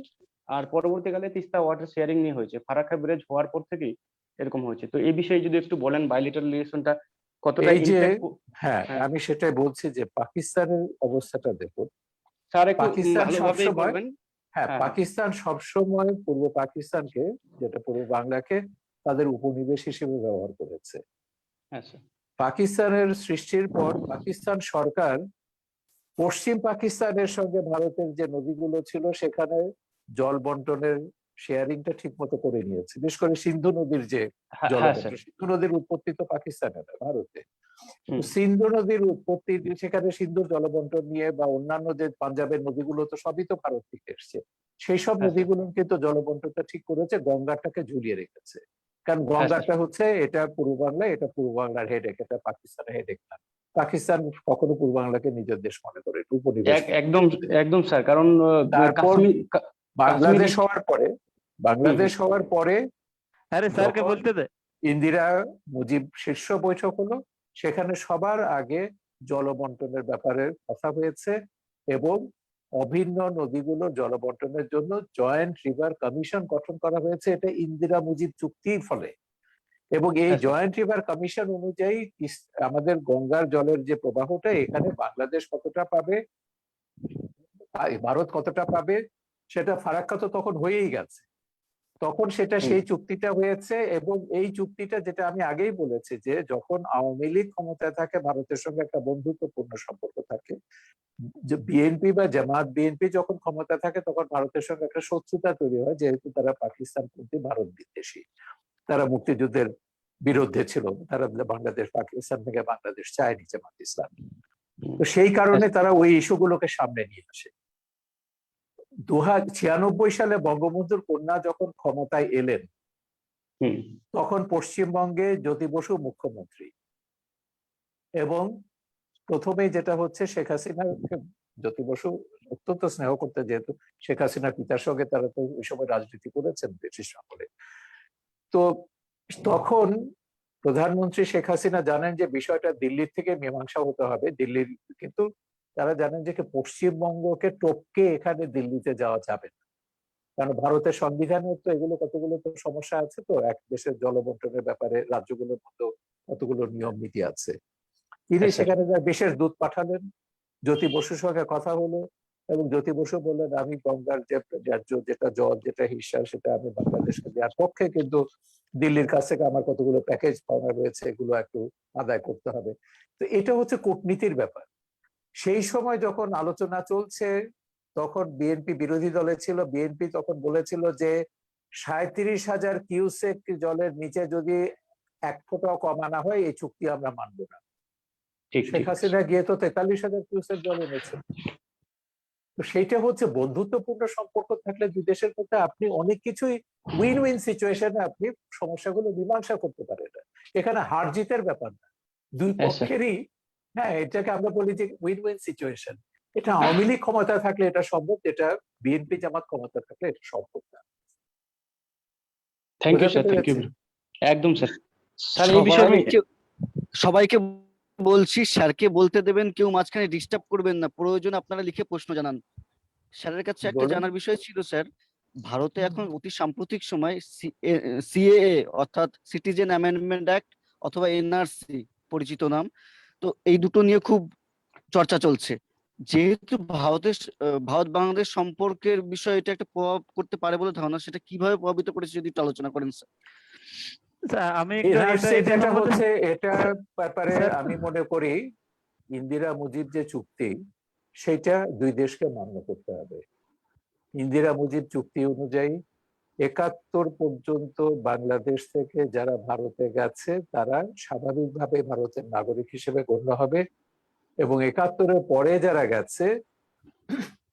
আর পরবর্তীকালে তিস্তা ওয়াটার শেয়ারিং নিয়ে হয়েছে। ফারাক্কা ব্রিজ হওয়ার পর থেকেই এরকম হয়েছে। তো এই বিষয়ে যদি একটু বলেন বায়োলেটারাল রিলেশনটা কতটা এই যে, ইম্প্যাক্ট। হ্যাঁ, হ্যাঁ আমি সেটাই বলছি যে পাকিস্তানের অবস্থাটা দেখুন। স্যার, একটু পাকিস্তান ভালোভাবেই সবসময়, বলবেন। হ্যাঁ, হ্যাঁ হ্যাঁ পাকিস্তান সবসময় পূর্ব পাকিস্তানকে, যেটা পূর্ব বাংলাকে তাদের উপনিবেশ হিসেবে ব্যবহার করেছে। হ্যাঁ স্যার। পাকিস্তানের সৃষ্টির পর পাকিস্তান সরকার পশ্চিম পাকিস্তানের সঙ্গে ভারতের যে নদীগুলো ছিল সেখানে জল বন্টনের শেয়ারিংটা ঠিক মতো করে নিয়েছে। বিশেষ করে সিন্ধু নদীর যে হ্যাঁ হ্যাঁ স্যার। জলবন্টন, সিন্ধু নদীর উৎপত্তি তো পাকিস্তানে না, ভারতে। হুম। সিন্ধু নদীর উৎপত্তি, সেখানে সিন্ধুর জলবন্টন নিয়ে বা অন্যান্য যে পাঞ্জাবের নদীগুলো তো সবই তো ভারত থেকে এসছে, সেই সব হ্যাঁ স্যার। নদীগুলো কিন্তু জলবন্টনটা ঠিক করেছে, গঙ্গাটাকে ঝুলিয়ে রেখেছে। কারণ হ্যাঁ স্যার। গঙ্গাটা হচ্ছে, এটা পূর্ব বাংলা, এটা পূর্ব বাংলার হেডেক, এটা পাকিস্তানের হেডেক না। পাকিস্তান কখনো পূর্ব বাংলাকে নিজের দেশ মনে করে, এটা উপনিবেশ। একদম একদম স্যার, কারণ তারপর কাশ্মীর বাংলাদেশ কাশ্মীর। হওয়ার পরে, বাংলাদেশ হওয়ার পরে আরে স্যারকে যখন বলতে দে। ইন্দিরা মুজিব শীর্ষ বৈঠক হলো, সেখানে সবার আগে জলবন্টনের ব্যাপারে কথা হয়েছে এবং অভিন্ন নদীগুলো জলবন্টনের জন্য জয়েন্ট রিভার কমিশন গঠন করা হয়েছে। এটা ইন্দিরা মুজিব চুক্তির ফলে। এবং এই হ্যাঁ স্যার। জয়েন্ট রিভার কমিশন অনুযায়ী আমাদের গঙ্গার জলের যে প্রবাহটা, এখানে বাংলাদেশ কতটা পাবে, ভারত কতটা পাবে, সেটা ফারাক্কা তো তখন হয়েই গেছে। তখন সেটা, হুম। সেই চুক্তিটা হয়েছে। এবং এই চুক্তিটা, যেটা আমি আগেই বলেছি, যে যখন আওয়ামী লীগ ক্ষমতায় থাকে ভারতের সঙ্গে একটা বন্ধুত্বপূর্ণ সম্পর্ক থাকে, যে বিএনপি বা জামাত বিএনপি যখন ক্ষমতা থাকে তখন ভারতের সঙ্গে একটা শত্রুতা তৈরি হয়, যেহেতু তারা পাকিস্তান প্রতি ভারত বিদ্বেষী, তারা মুক্তিযুদ্ধের বিরুদ্ধে ছিল, তারা বাংলাদেশ, পাকিস্তান থেকে বাংলাদেশ চায়নি জামাত ইসলাম। তো সেই কারণে তারা ওই ইস্যুগুলোকে সামনে নিয়ে আসে। 1996 সালে বঙ্গবন্ধুর কন্যা যখন ক্ষমতায় এলেন, হুম। তখন পশ্চিমবঙ্গে জ্যোতি বসু মুখ্যমন্ত্রী, এবং প্রথমেই যেটা হচ্ছে, শেখ হাসিনা, জ্যোতি বসু অত্যন্ত স্নেহ করতে, যেহেতু শেখ হাসিনার পিতার সঙ্গে তারা তো ওই সময় রাজনীতি করেছেন ব্রিটিশ আমলে। তো তখন প্রধানমন্ত্রী শেখ হাসিনা জানেন যে বিষয়টা দিল্লির থেকে মীমাংসা হতে হবে, দিল্লির, কিন্তু তারা জানেন যে পশ্চিমবঙ্গকে টপকে এখানে দিল্লিতে যাওয়া যাবে না, কারণ ভারতের সংবিধানে তো এগুলো কতগুলো তো সমস্যা আছে, তো এক দেশের জলবন্টনের ব্যাপারে রাজ্যগুলোর মধ্যে কতগুলো নিয়ম নীতি আছে। তিনি হ্যাঁ স্যার। সেখানে বিশেষ দূত পাঠালেন, জ্যোতি বসুর সঙ্গে কথা হলো, এবং জ্যোতি বসু বললেন, আমি গঙ্গার যে ন্যায্য যেটা জল, যেটা হিস্সা, সেটা আমি বাংলাদেশকে দেওয়ার পক্ষে, কিন্তু দিল্লির কাছ থেকে আমার কতগুলো প্যাকেজ পাওনা রয়েছে, এগুলো একটু আদায় করতে হবে। তো এটা হচ্ছে কূটনীতির ব্যাপার। সেই সময় যখন আলোচনা চলছে, তখন বিএনপি বিরোধী দলে ছিল, বিএনপি তখন বলেছিল যে 37,000 কিউসেক জলের নিচে যদি 1 ফোঁটাও কম আনা হয়, এই চুক্তি আমরা মানব না। ঠিক শেখ ঠিক। হাসিনা গিয়ে তো 43,000 কিউসেক জল এনেছেন। তো সেইটা হচ্ছে বন্ধুত্বপূর্ণ সম্পর্ক থাকলে দুই দেশের মধ্যে আপনি অনেক কিছুই, উইন উইন সিচুয়েশনে আপনি সমস্যাগুলো মীমাংসা করতে পারেন। এখানে হার জিতের ব্যাপার না, দুই হ্যাঁ স্যার। পক্ষেরই। হ্যাঁ, এটাকে আমরা বলি যে উইন উইন সিচুয়েশন। এটা আওয়ামী লীগ ক্ষমতা থাকলে এটা সম্ভব, এটা বিএনপি জামাত ক্ষমতা থাকলে এটা সম্ভব না। থ্যাংক ইউ বোঝাতে স্যার, থ্যাংক ইউ। পেরেছি? একদম স্যার। স্যার এই বিষয়ে আমি সবাইকে বলছি, স্যারকে বলতে দেবেন, কেউ মাঝখানে ডিস্টার্ব করবেন না, প্রয়োজন আপনারা লিখে প্রশ্ন জানান। স্যারের কাছে একটা বলুন। জানার বিষয় ছিল স্যার, ভারতে এখন অতি সাম্প্রতিক সময় সিএএ অর্থাৎ সিটিজেন অ্যামেন্ডমেন্ট অ্যাক্ট অথবা এনআরসি পরিচিত নাম। তো এই দুটো নিয়ে খুব চর্চা চলছে। যেহেতু ভারত বাংলাদেশ সম্পর্কের বিষয়ে এটা একটা প্রভাব করতে পারে বলে ধারণা, সেটা কিভাবে প্রভাবিত করেছে যদি একটু আলোচনা করেন স্যার। স্যার, আমি একটু NRC এটা যেটা সম্বন্ধে হচ্ছে এটার ব্যাপারে স্যার, আমি মনে করি ইন্দিরা মুজিব যে চুক্তি সেটা দুই দেশকে মান্য করতে হবে। ইন্দিরা মুজিব চুক্তি অনুযায়ী 71 পর্যন্ত বাংলাদেশ থেকে যারা ভারতে গেছে তারা স্বাভাবিকভাবে ভারতের নাগরিক হিসেবে গণ্য হবে, এবং 71-এর পরে যারা গেছে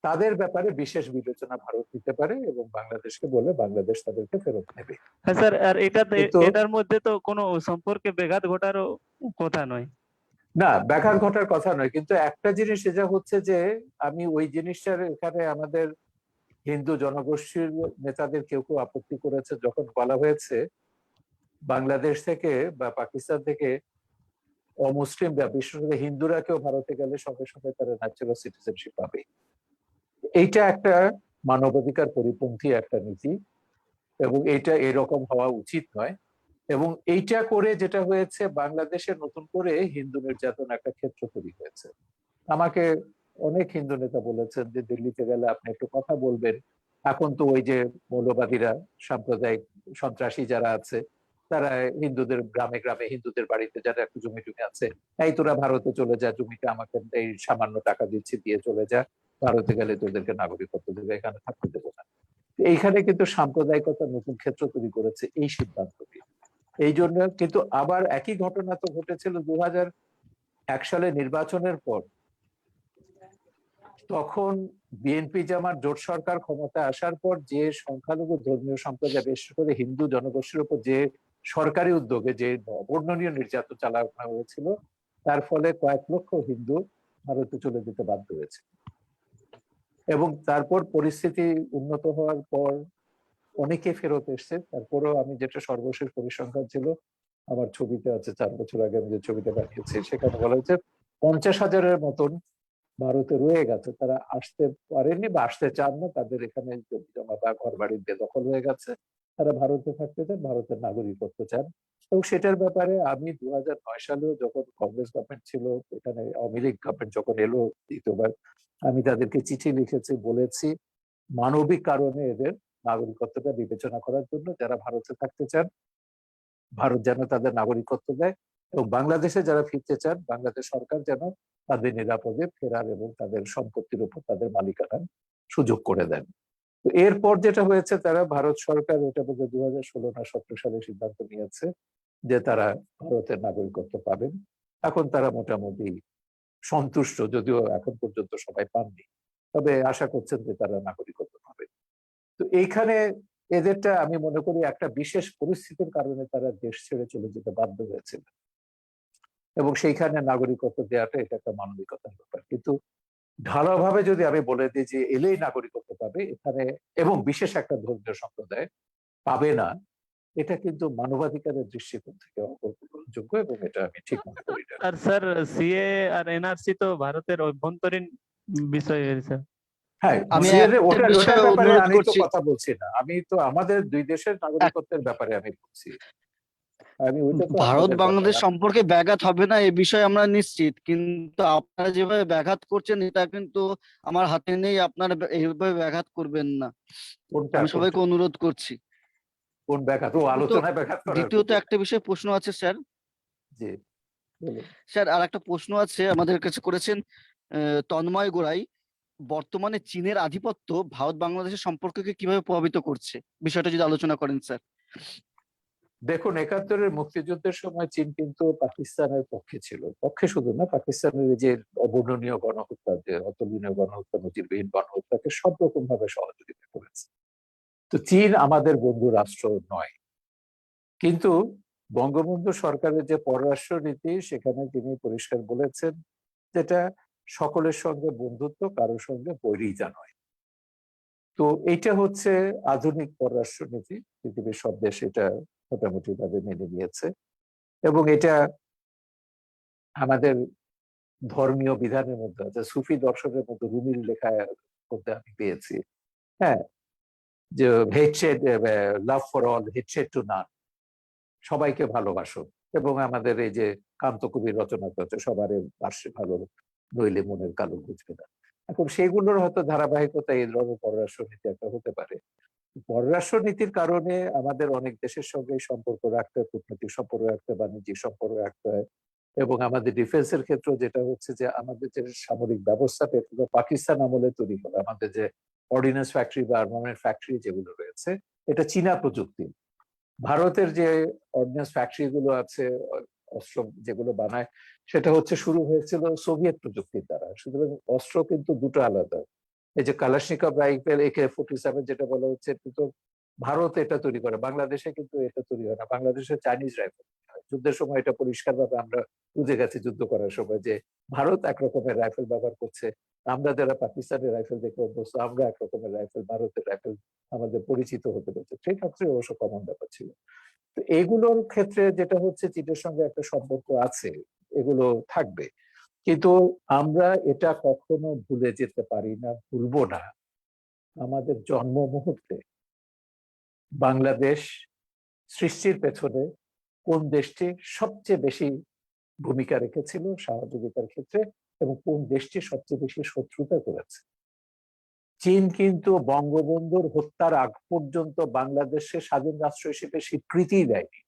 তাদের ব্যাপারে বিশেষ বিবেচনা ভারত দিতে পারে এবং বাংলাদেশকে বলে বাংলাদেশ তাদেরকে ফেরত নেবে। হ্যাঁ স্যার, আর কিন্তু এটার মধ্যে তো কোনো সম্পর্কে ব্যাঘাত ঘটারও কথা নয়। না, ব্যাঘাত ঘটার কথা নয়, কিন্তু একটা জিনিস এটা হচ্ছে যে আমি ওই জিনিসটার এখানে আমাদের হিন্দু জনগোষ্ঠীর নেতাদের কেউ কেউ আপত্তি করেছে যখন বলা হয়েছে বাংলাদেশ থেকে বা পাকিস্তান থেকে অমুসলিম বা বিশেষ করে হিন্দুরা কেউ ভারতে গেলে সঙ্গে সঙ্গে তারা ন্যাচারাল সিটিজেনশিপ পাবে। এইটা একটা মানবাধিকার পরিপন্থী একটা নীতি এবং এটা এরকম হওয়া উচিত নয়। এবং এইটা করে যেটা হয়েছে বাংলাদেশে নতুন করে হিন্দু নির্যাতন একটা ক্ষেত্র তৈরি হয়েছে। আমাকে অনেক হিন্দু নেতা বলেছেন যে দিল্লিতে গেলে আপনি একটু কথা বলবেন, এখন তো ওই যে মৌলবাদীরা সাম্প্রদায়িক সন্ত্রাসী যারা আছে তারা হিন্দুদের গ্রামে গ্রামে হিন্দুদের বাড়িতে যারা একটু জমি টুমি আছে, এই তোরা ভারতে চলে যা, জমিটা আমাকে এই সামান্য টাকা দিচ্ছি দিয়ে চলে যা, ভারতে গেলে তোদেরকে নাগরিকত্ব দেবে, এখানে থাকতে দেবো না। এইখানে কিন্তু সাম্প্রদায়িকতার নতুন ক্ষেত্র তৈরি করেছে এই সিদ্ধান্তটি। এই জন্য কিন্তু আবার একই ঘটনা তো ঘটেছিল 2001 সালে নির্বাচনের পর। তখন বিএনপি জামাত জোট সরকার ক্ষমতায় আসার পর যে সংখ্যালঘু ধর্মীয় সম্প্রদায় বিশেষ করে হিন্দু জনগোষ্ঠীর উপর যে সরকারি উদ্যোগে যে অবর্ণনীয় নির্যাতন চালানো হয়েছিল, তার ফলে কয়েক লক্ষ হিন্দু ভারতে চলে যেতে বাধ্য হয়েছে। এবং তারপর পরিস্থিতি উন্নত হওয়ার পর অনেকে ফেরত এসছে। তারপরেও আমি যেটা সর্বশেষ পরিসংখ্যান ছিল আমার ছবিতে আছে, 4 বছর আগে আমি যে ছবিটা বানিয়েছি সেখানে বলা হয়েছে 50,000-এর মতন ভারতে রয়ে গেছে, তারা আসতে পারেনি বা আসতে চান না, তাদের এখানে জমি জমা বা ঘর বাড়ি বেদখল হয়ে গেছে, তারা ভারতে থাকতে চান, ভারতের নাগরিকত্ব চান। এবং সেটার ব্যাপারে আমি 2009 সালেও যখন কংগ্রেস গভর্নমেন্ট ছিল, এখানে আওয়ামী লীগ গভর্নমেন্ট যখন এলো দ্বিতীয়বার, আমি তাদেরকে চিঠি লিখেছি, বলেছি মানবিক কারণে এদের নাগরিকত্বটা বিবেচনা করার জন্য, যারা ভারতে থাকতে চান ভারত যেন তাদের নাগরিকত্ব দেয়, এবং বাংলাদেশে যারা ফিরতে চান বাংলাদেশ সরকার যেন তাদের নিরাপদে ফেরার এবং তাদের সম্পত্তির উপর তাদের মালিকানার সুযোগ করে দেন। তো এরপর যেটা হয়েছে, তারা ভারত সরকার এটা বোধহয় 2016 না 17 সালে সিদ্ধান্ত নিয়েছে যে তারা ভারতের নাগরিকত্ব পাবেন। এখন তারা মোটামুটি সন্তুষ্ট, যদিও এখন পর্যন্ত সবাই পাননি, তবে আশা করছেন যে তারা নাগরিকত্ব পাবেন। তো এইখানে এদেরটা আমি মনে করি একটা বিশেষ পরিস্থিতির কারণে তারা দেশ ছেড়ে চলে যেতে বাধ্য হয়েছিল, এবং সেইখানে নাগরিকত্ব দেওয়াটা এটা একটা মানবিকতার ব্যাপার। কিন্তু ঢালাওভাবে যদি আমি বলে দিই যে এলেই নাগরিকত্ব পাবে এখানে, এবং বিশেষ একটা ধর্মীয় সম্প্রদায় পাবে না, এটা কিন্তু মানবাধিকারের দৃষ্টিকোণ থেকে অগ্রহণযোগ্য, এবং এটা আমি ঠিক মনে করি না। আর স্যার, সিএ আর এনআরসি তো ভারতের অভ্যন্তরীণ বিষয় স্যার। হ্যাঁ, আমি ওটার একটা বিষয়ে ব্যাপারে অনুরোধ আমি তো করছি, কথা বলছি না, আমি তো আমাদের দুই দেশের নাগরিকত্বের ব্যাপারে আমি বলছি। আমি ওইটা তো ভারত আমাদের বাংলাদেশ ব্যাপার। সম্পর্কে ব্যাঘাত হবে না এ বিষয়ে আমরা নিশ্চিত, কিন্তু আপনারা যেভাবে ব্যাঘাত করছেন এটা কিন্তু আমার হাতে নেই, আপনারা এইভাবে ব্যাঘাত করবেন না, কোনটা আমি কোনটা সবাইকে অনুরোধ করছি। কোন ব্যাঘাত? ও দ্বিতীয়ত আলোচনায় ব্যাঘাত করার দ্বিতীয়ত কিছু একটা বিষয়ে প্রশ্ন আছে স্যার। জি বলুন। স্যার আর একটা প্রশ্ন আছে আমাদের কাছে করেছেন তন্ময় গোড়াই, বর্তমানে চীনের আধিপত্য ভারত বাংলাদেশের সম্পর্ককে কিভাবে প্রভাবিত করছে, বিষয়টা যদি আলোচনা করেন স্যার। দেখুন, 71-এর মুক্তিযুদ্ধের সময় চীন কিন্তু পাকিস্তানের পক্ষে ছিল, পক্ষে শুধু না, পাকিস্তানের যে অবর্ণনীয় গণহত্যা, যে অতুলনীয় গণহত্যা, নজিরবিহীন গণহত্যাকে সব রকম ভাবে সহযোগিতা করেছে। তো চীন আমাদের বন্ধু রাষ্ট্র নয়, কিন্তু বঙ্গবন্ধু সরকারের যে পররাষ্ট্র নীতি সেখানে তিনি পরিষ্কার বলেছেন যেটা সকলের সঙ্গে বন্ধুত্ব, কারোর সঙ্গে বৈরিতা নয়। তো এইটা হচ্ছে আধুনিক পররাষ্ট্র নীতি, পৃথিবীর সব দেশ এটা মোটামুটি ভাবে মেনে নিয়েছে, এবং এটা আমাদের ধর্মীয় বিধানের মধ্যে আছে, সুফি দর্শনের মধ্যে রুমির লেখা করতে আমি পেয়েছি। হ্যাঁ, যে hatred, love for all, hatred two নান, সবাইকে ভালোবাসো, এবং আমাদের এই যে কান্তকবির রচনা আছে সবার পার্শ্বে ভালো নইলে মনের কালো বুঝবে না। এখন সেগুলোর হয়তো ধারাবাহিকতা এই ধরনের পররাষ্ট্রনীতি একটা হতে পারে। পররাষ্ট্রনীতির কারণে আমাদের অনেক দেশের সঙ্গে সম্পর্ক রাখতে হয়, কূটনৈতিক সম্পর্ক রাখতে হয়, বাণিজ্যিক সম্পর্ক রাখতে হয়। এবং আমাদের ডিফেন্সের ক্ষেত্রে যেটা হচ্ছে যে আমাদের যে সামরিক ব্যবস্থাটা এটা পাকিস্তান আমলে তৈরি করা, আমাদের যে অর্ডিন্যান্স ফ্যাক্টরি বা আর্মামেন্ট ফ্যাক্টরি যেগুলো রয়েছে এটা চীনা প্রযুক্তি। ভারতের যে অর্ডিন্যান্স ফ্যাক্টরি গুলো আছে, অস্ত্র যেগুলো বানায় সেটা হচ্ছে শুরু হয়েছিল সোভিয়েত প্রযুক্তির দ্বারা। সুতরাং অস্ত্র কিন্তু দুটো আলাদা। এই যে কালাশনিকভ রাইফেল AK-47 যেটা বলা হচ্ছে কিন্তু ভারত এটা তৈরি করে, বাংলাদেশে কিন্তু এটা তৈরি হয় না, বাংলাদেশে চাইনিজ রাইফেল। যুদ্ধের সময় এটা পরিষ্কার ভাবে আমরা বুঝে গেছি যুদ্ধ করার সময় যে ভারত একরকমের রাইফেল ব্যবহার করছে, আমরা যারা পাকিস্তানের রাইফেল দেখে অভ্যস্ত আমরা একরকমের রাইফেল, ভারতের রাইফেল আমাদের পরিচিত হতে পেরেছে। সেই ক্ষেত্রে অবশ্য কমন ব্যাপার ছিল। তো এগুলোর ক্ষেত্রে যেটা হচ্ছে চীনের সঙ্গে একটা সম্পর্ক আছে, এগুলো থাকবে, কিন্তু আমরা এটা কখনো ভুলে যেতে পারি না, ভুলবো না। আমাদের জন্ম মুহূর্তে বাংলাদেশ সৃষ্টির পেছনে কোন দেশটি সবচেয়ে বেশি ভূমিকা রেখেছিল সহযোগিতার ক্ষেত্রে এবং কোন দেশটি সবচেয়ে বেশি শত্রুতা করেছে। চীন কিন্তু বঙ্গবন্ধুর হত্যার আগ পর্যন্ত বাংলাদেশকে স্বাধীন রাষ্ট্র হিসেবে স্বীকৃতি দেয়নি,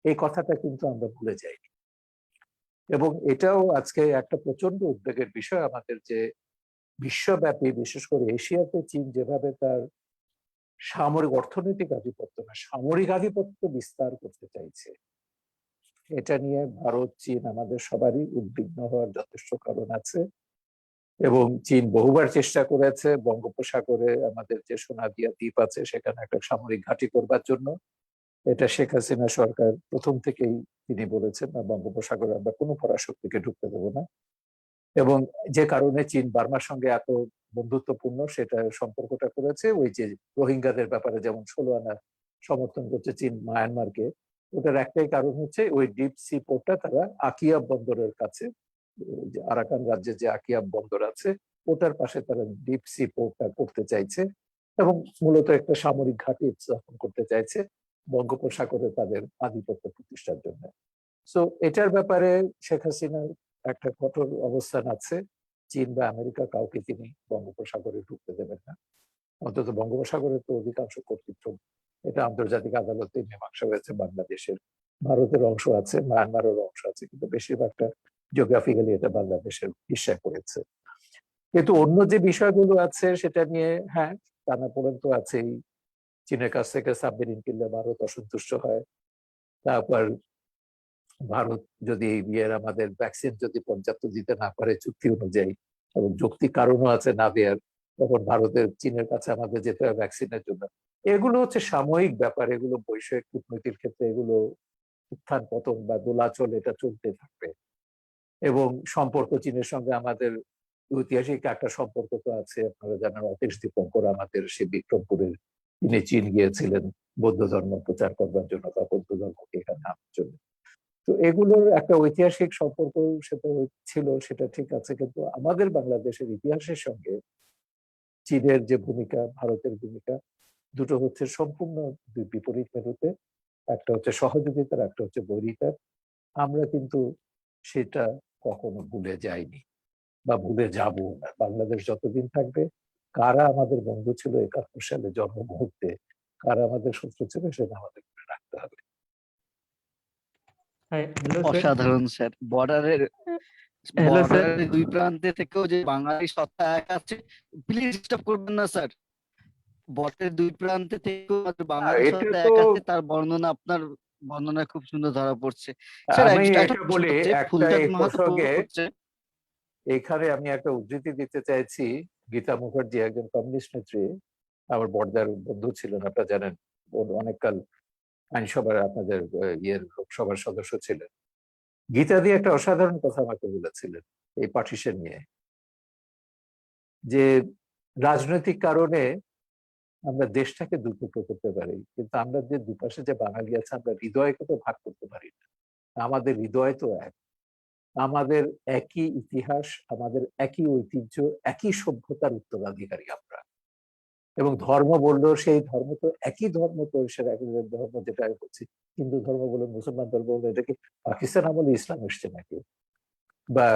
এই কথাটা কিন্তু আমরা ভুলে যাইনি। এবং এটাও আজকে একটা প্রচন্ড উদ্বেগের বিষয় আমাদের যে বিশ্বব্যাপী বিশেষ করে এশিয়াতে চীন যেভাবে তার সামরিক অর্থনৈতিক আধিপত্য না সামরিক আধিপত্য বিস্তার করতে চাইছে, এটা নিয়ে ভারত চীন আমাদের সবারই উদ্বিগ্ন হওয়ার যথেষ্ট কারণ আছে। এবং চীন বহুবার চেষ্টা করেছে বঙ্গোপসাগরে আমাদের যে সোনাদিয়া দ্বীপ আছে সেখানে একটা সামরিক ঘাঁটি করবার জন্য। এটা শেখ হাসিনা সরকার প্রথম থেকেই তিনি বলেছেন না, বঙ্গোপসাগরে আমরা কোনো পরাশক্তিকে ঢুকতে দেবো না। এবং যে কারণে চীন বার্মার সঙ্গে এত বন্ধুত্বপূর্ণ সেটা সম্পর্কটা করেছে ওই যে রোহিঙ্গাদের ব্যাপারে যেমন 16 আনা সমর্থন করছে চীন মায়ানমারকে, ওটার একটাই কারণ হচ্ছে ওই ডিপ সি পোর্টটা তারা আকিয়াব বন্দরের কাছে, যে আরাকান রাজ্যে যে আকিয়াব বন্দর আছে ওটার পাশে তারা ডিপ সি পোর্টটা করতে চাইছে এবং মূলত একটা সামরিক ঘাঁটি স্থাপন করতে চাইছে বঙ্গোপসাগরে তাদের আধিপত্য প্রতিষ্ঠার জন্য। সো এটার ব্যাপারে শেখ হাসিনার একটা কঠোর অবস্থান আছে, চীন বা আমেরিকা কাউকে তিনি বঙ্গোপসাগরে ঢুকতে দেবেন না। অন্তত বঙ্গোপসাগরের তো অধিকাংশ কর্তৃত্ব এটা আন্তর্জাতিক আদালতে মীমাংসা হয়েছে বাংলাদেশের, ভারতের অংশ আছে, মায়ানমারের অংশ আছে, কিন্তু বেশিরভাগটা জিওগ্রাফিক্যালি এটা বাংলাদেশের হিস্সায় পড়েছে। কিন্তু অন্য যে বিষয়গুলো আছে সেটা নিয়ে হ্যাঁ টানাপোড়েন তো আছেই। চীনের কাছ থেকে সাবমেরিন কিনলে ভারত অসন্তুষ্ট হয়, তারপর ভারত যদি আমাদের ভ্যাকসিন যদি পর্যাপ্ত দিতে না পারে চুক্তি অনুযায়ী এবং যৌক্তিক কারণও আছে না দেওয়ার, তখন ভারতের চীনের কাছে আমাদের যেতে হবে ভ্যাকসিনের জন্য। এগুলো হচ্ছে সাময়িক ব্যাপার, এগুলো বৈষয়িক কূটনীতির ক্ষেত্রে এগুলো উত্থান পতন বা দোলাচল এটা চলতে থাকবে। এবং সম্পর্ক চীনের সঙ্গে আমাদের ঐতিহাসিক একটা সম্পর্ক তো আছে, আপনারা জানেন অতীশ দীপঙ্কর আমাদের সে বিক্রমপুরের তিনি চীন গিয়েছিলেন বৌদ্ধ ধর্ম প্রচার করবার জন্য বা বৌদ্ধ ধর্মকে এখানে আনার জন্য। তো এগুলোর একটা ঐতিহাসিক সম্পর্ক সেটা ছিল, সেটা ঠিক আছে, কিন্তু আমাদের বাংলাদেশের ইতিহাসের সঙ্গে চীনের যে ভূমিকা ভারতের ভূমিকা দুটো হচ্ছে সম্পূর্ণ দুই বিপরীত মেরুতে, একটা হচ্ছে সহযোগিতার, একটা হচ্ছে বৈরিতার। আমরা কিন্তু সেটা কখনো ভুলে যাইনি বা ভুলে যাবো না। বাংলাদেশ যতদিন থাকবে কারা আমাদের বন্ধু ছিল 71 সালে জন্ম মুহূর্তে, কারা আমাদের শত্রু ছিল সেটা আমাদের মনে রাখতে হবে। Hello sir. অসাধারণ স্যার। বর্ডারের হ্যালো স্যার। বর্ডারের দুই প্রান্তে থেকেও যে বাঙালি সত্তা এক আছে, প্লিজ ডিস্টার্ব করবেন না স্যার। বর্ডারের দুই প্রান্তে থেকেও আমাদের বাঙালি এটা সত্তা তো এক আছে, তার বর্ণনা আপনার বর্ণনায় খুব সুন্দর ধরা পড়ছে। স্যার আমি একটা এটা প্রশ্ন বলি, হচ্ছে, একটা ফুলচাঁদ এই মাহাতো প্রসঙ্গে বলছে, এখানে আমি একটা উদ্ধৃতি দিতে চাইছি। গীতা মুখার্জি একজন কমিউনিস্ট নেত্রী, আমার বড়দার বন্ধু ছিলেন, আপনারা জানেন, অনেককাল আইনসভার আপনাদের লোকসভার সদস্য ছিলেন। গীতা দিয়ে একটা অসাধারণ কথা আমাকে বলেছিলেন এই পার্টিশন নিয়ে, যে রাজনৈতিক কারণে আমরা দেশটাকে দুটুকরো করতে পারি, কিন্তু আমরা যে দুপাশে যে বাঙালি আছে আমরা হৃদয়কে তো ভাগ করতে পারি না। আমাদের হৃদয় তো এক, আমাদের একই ইতিহাস, আমাদের একই ঐতিহ্য, একই সভ্যতার উত্তরাধিকারী আমরা। এবং ধর্ম বললেও সেই ধর্ম তো একই ধর্ম, তো সেটা একই ধর্ম, যেটা আমি বলছি হিন্দু ধর্ম বলুন, মুসলমান ধর্ম বলুন, এটা কি পাকিস্তান আমলে ইসলাম এসছে নাকি? বা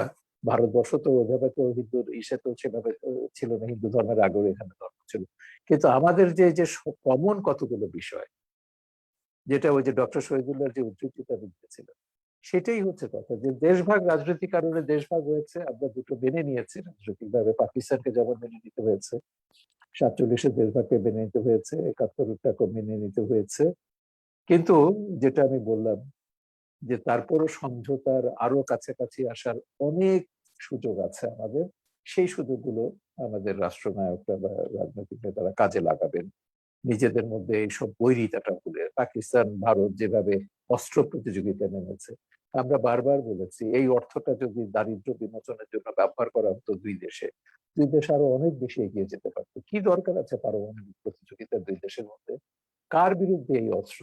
ভারতবর্ষ তো ওইভাবে তো হিন্দুর ইসে তো সেভাবে ছিল না, হিন্দু ধর্মের আগেও এখানে ধর্ম ছিল। কিন্তু আমাদের যে যে কমন কতগুলো বিষয়, যেটা ওই যে ডক্টর শহীদুল্লাহর যে উদ্ধৃতিটা দিতেছিল, সেটাই হচ্ছে কথা, যে দেশভাগ রাজনৈতিক কারণে দেশভাগ হয়েছে, আমরা দুটো মেনে নিয়েছি রাজনৈতিকভাবে। পাকিস্তানকে যেমন মেনে নিতে হয়েছে, 47-এর দেশভাগকে মেনে নিতে হয়েছে, 71-টাকে মেনে নিতে হয়েছে। কিন্তু যেটা আমি বললাম, যে তারপরও সমঝোতার আরো কাছাকাছি আসার অনেক সুযোগ আছে আমাদের। সেই সুযোগগুলো আমাদের রাষ্ট্রনায়করা বা রাজনৈতিক নেতারা কাজে লাগাবেন, নিজেদের মধ্যে এইসব বৈরিতাটা ভুলে। পাকিস্তান ভারত যেভাবে অস্ত্র প্রতিযোগিতা নেমেছে, আমরা বারবার বলেছি এই অর্থটা যদি দারিদ্র বিমোচনের জন্য ব্যবহার করা হতো দুই দেশে, দুই দেশ আরো অনেক বেশি এগিয়ে যেতে পারতো। কি দরকার আছে পারমাণবিক প্রতিযোগিতা দুই দেশের মধ্যে? কার বিরুদ্ধে এই অস্ত্র?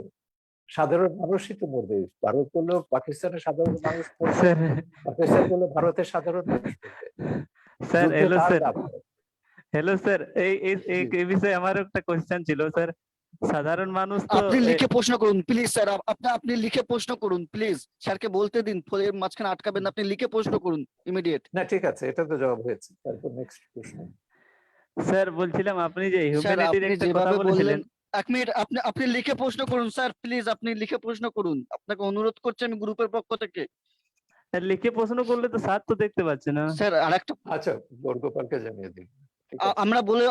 সাধারণ মানুষই তো মরবে। ভারত বললেও পাকিস্তানের সাধারণ মানুষ মরবে, স্যার পাকিস্তান বললে ভারতের সাধারণ মানুষ মরবে। স্যার যুদ্ধে হ্যালো কার স্যার, লাভ হয়? হ্যালো স্যার, এই জি। এই বিষয়ে আমার একটা কোশ্চেন ছিল স্যার। সাধারণ মানুষ তো আপনি লিখে প্রশ্ন করুন প্লিজ স্যার, আপনি লিখে প্রশ্ন করুন প্লিজ, স্যারকে বলতে দিন, ফলে মাঝখানে আটকাবেন না, আপনি লিখে প্রশ্ন করুন ইমিডিয়েট। না ঠিক আছে, এটা তো জবাব হয়েছে, তারপর নেক্সট প্রশ্ন। স্যার বলছিলাম, আপনি যে স্যার হিউম্যানিটির আপনি একটা কথা যেভাবে বললেন, বলেছিলেন। এক মিনিট, আপনি লিখে প্রশ্ন করুন স্যার, প্লিজ আপনি লিখে প্রশ্ন করুন, আপনাকে অনুরোধ করছি আমি গ্রুপের পক্ষ থেকে। স্যার, লিখে প্রশ্ন করলে তো স্যার তো দেখতে পাচ্ছে না। স্যার আরেকটা, আচ্ছা, বর্গপালকে জানিয়ে দিন। ঠিক আছে। আমরা বলে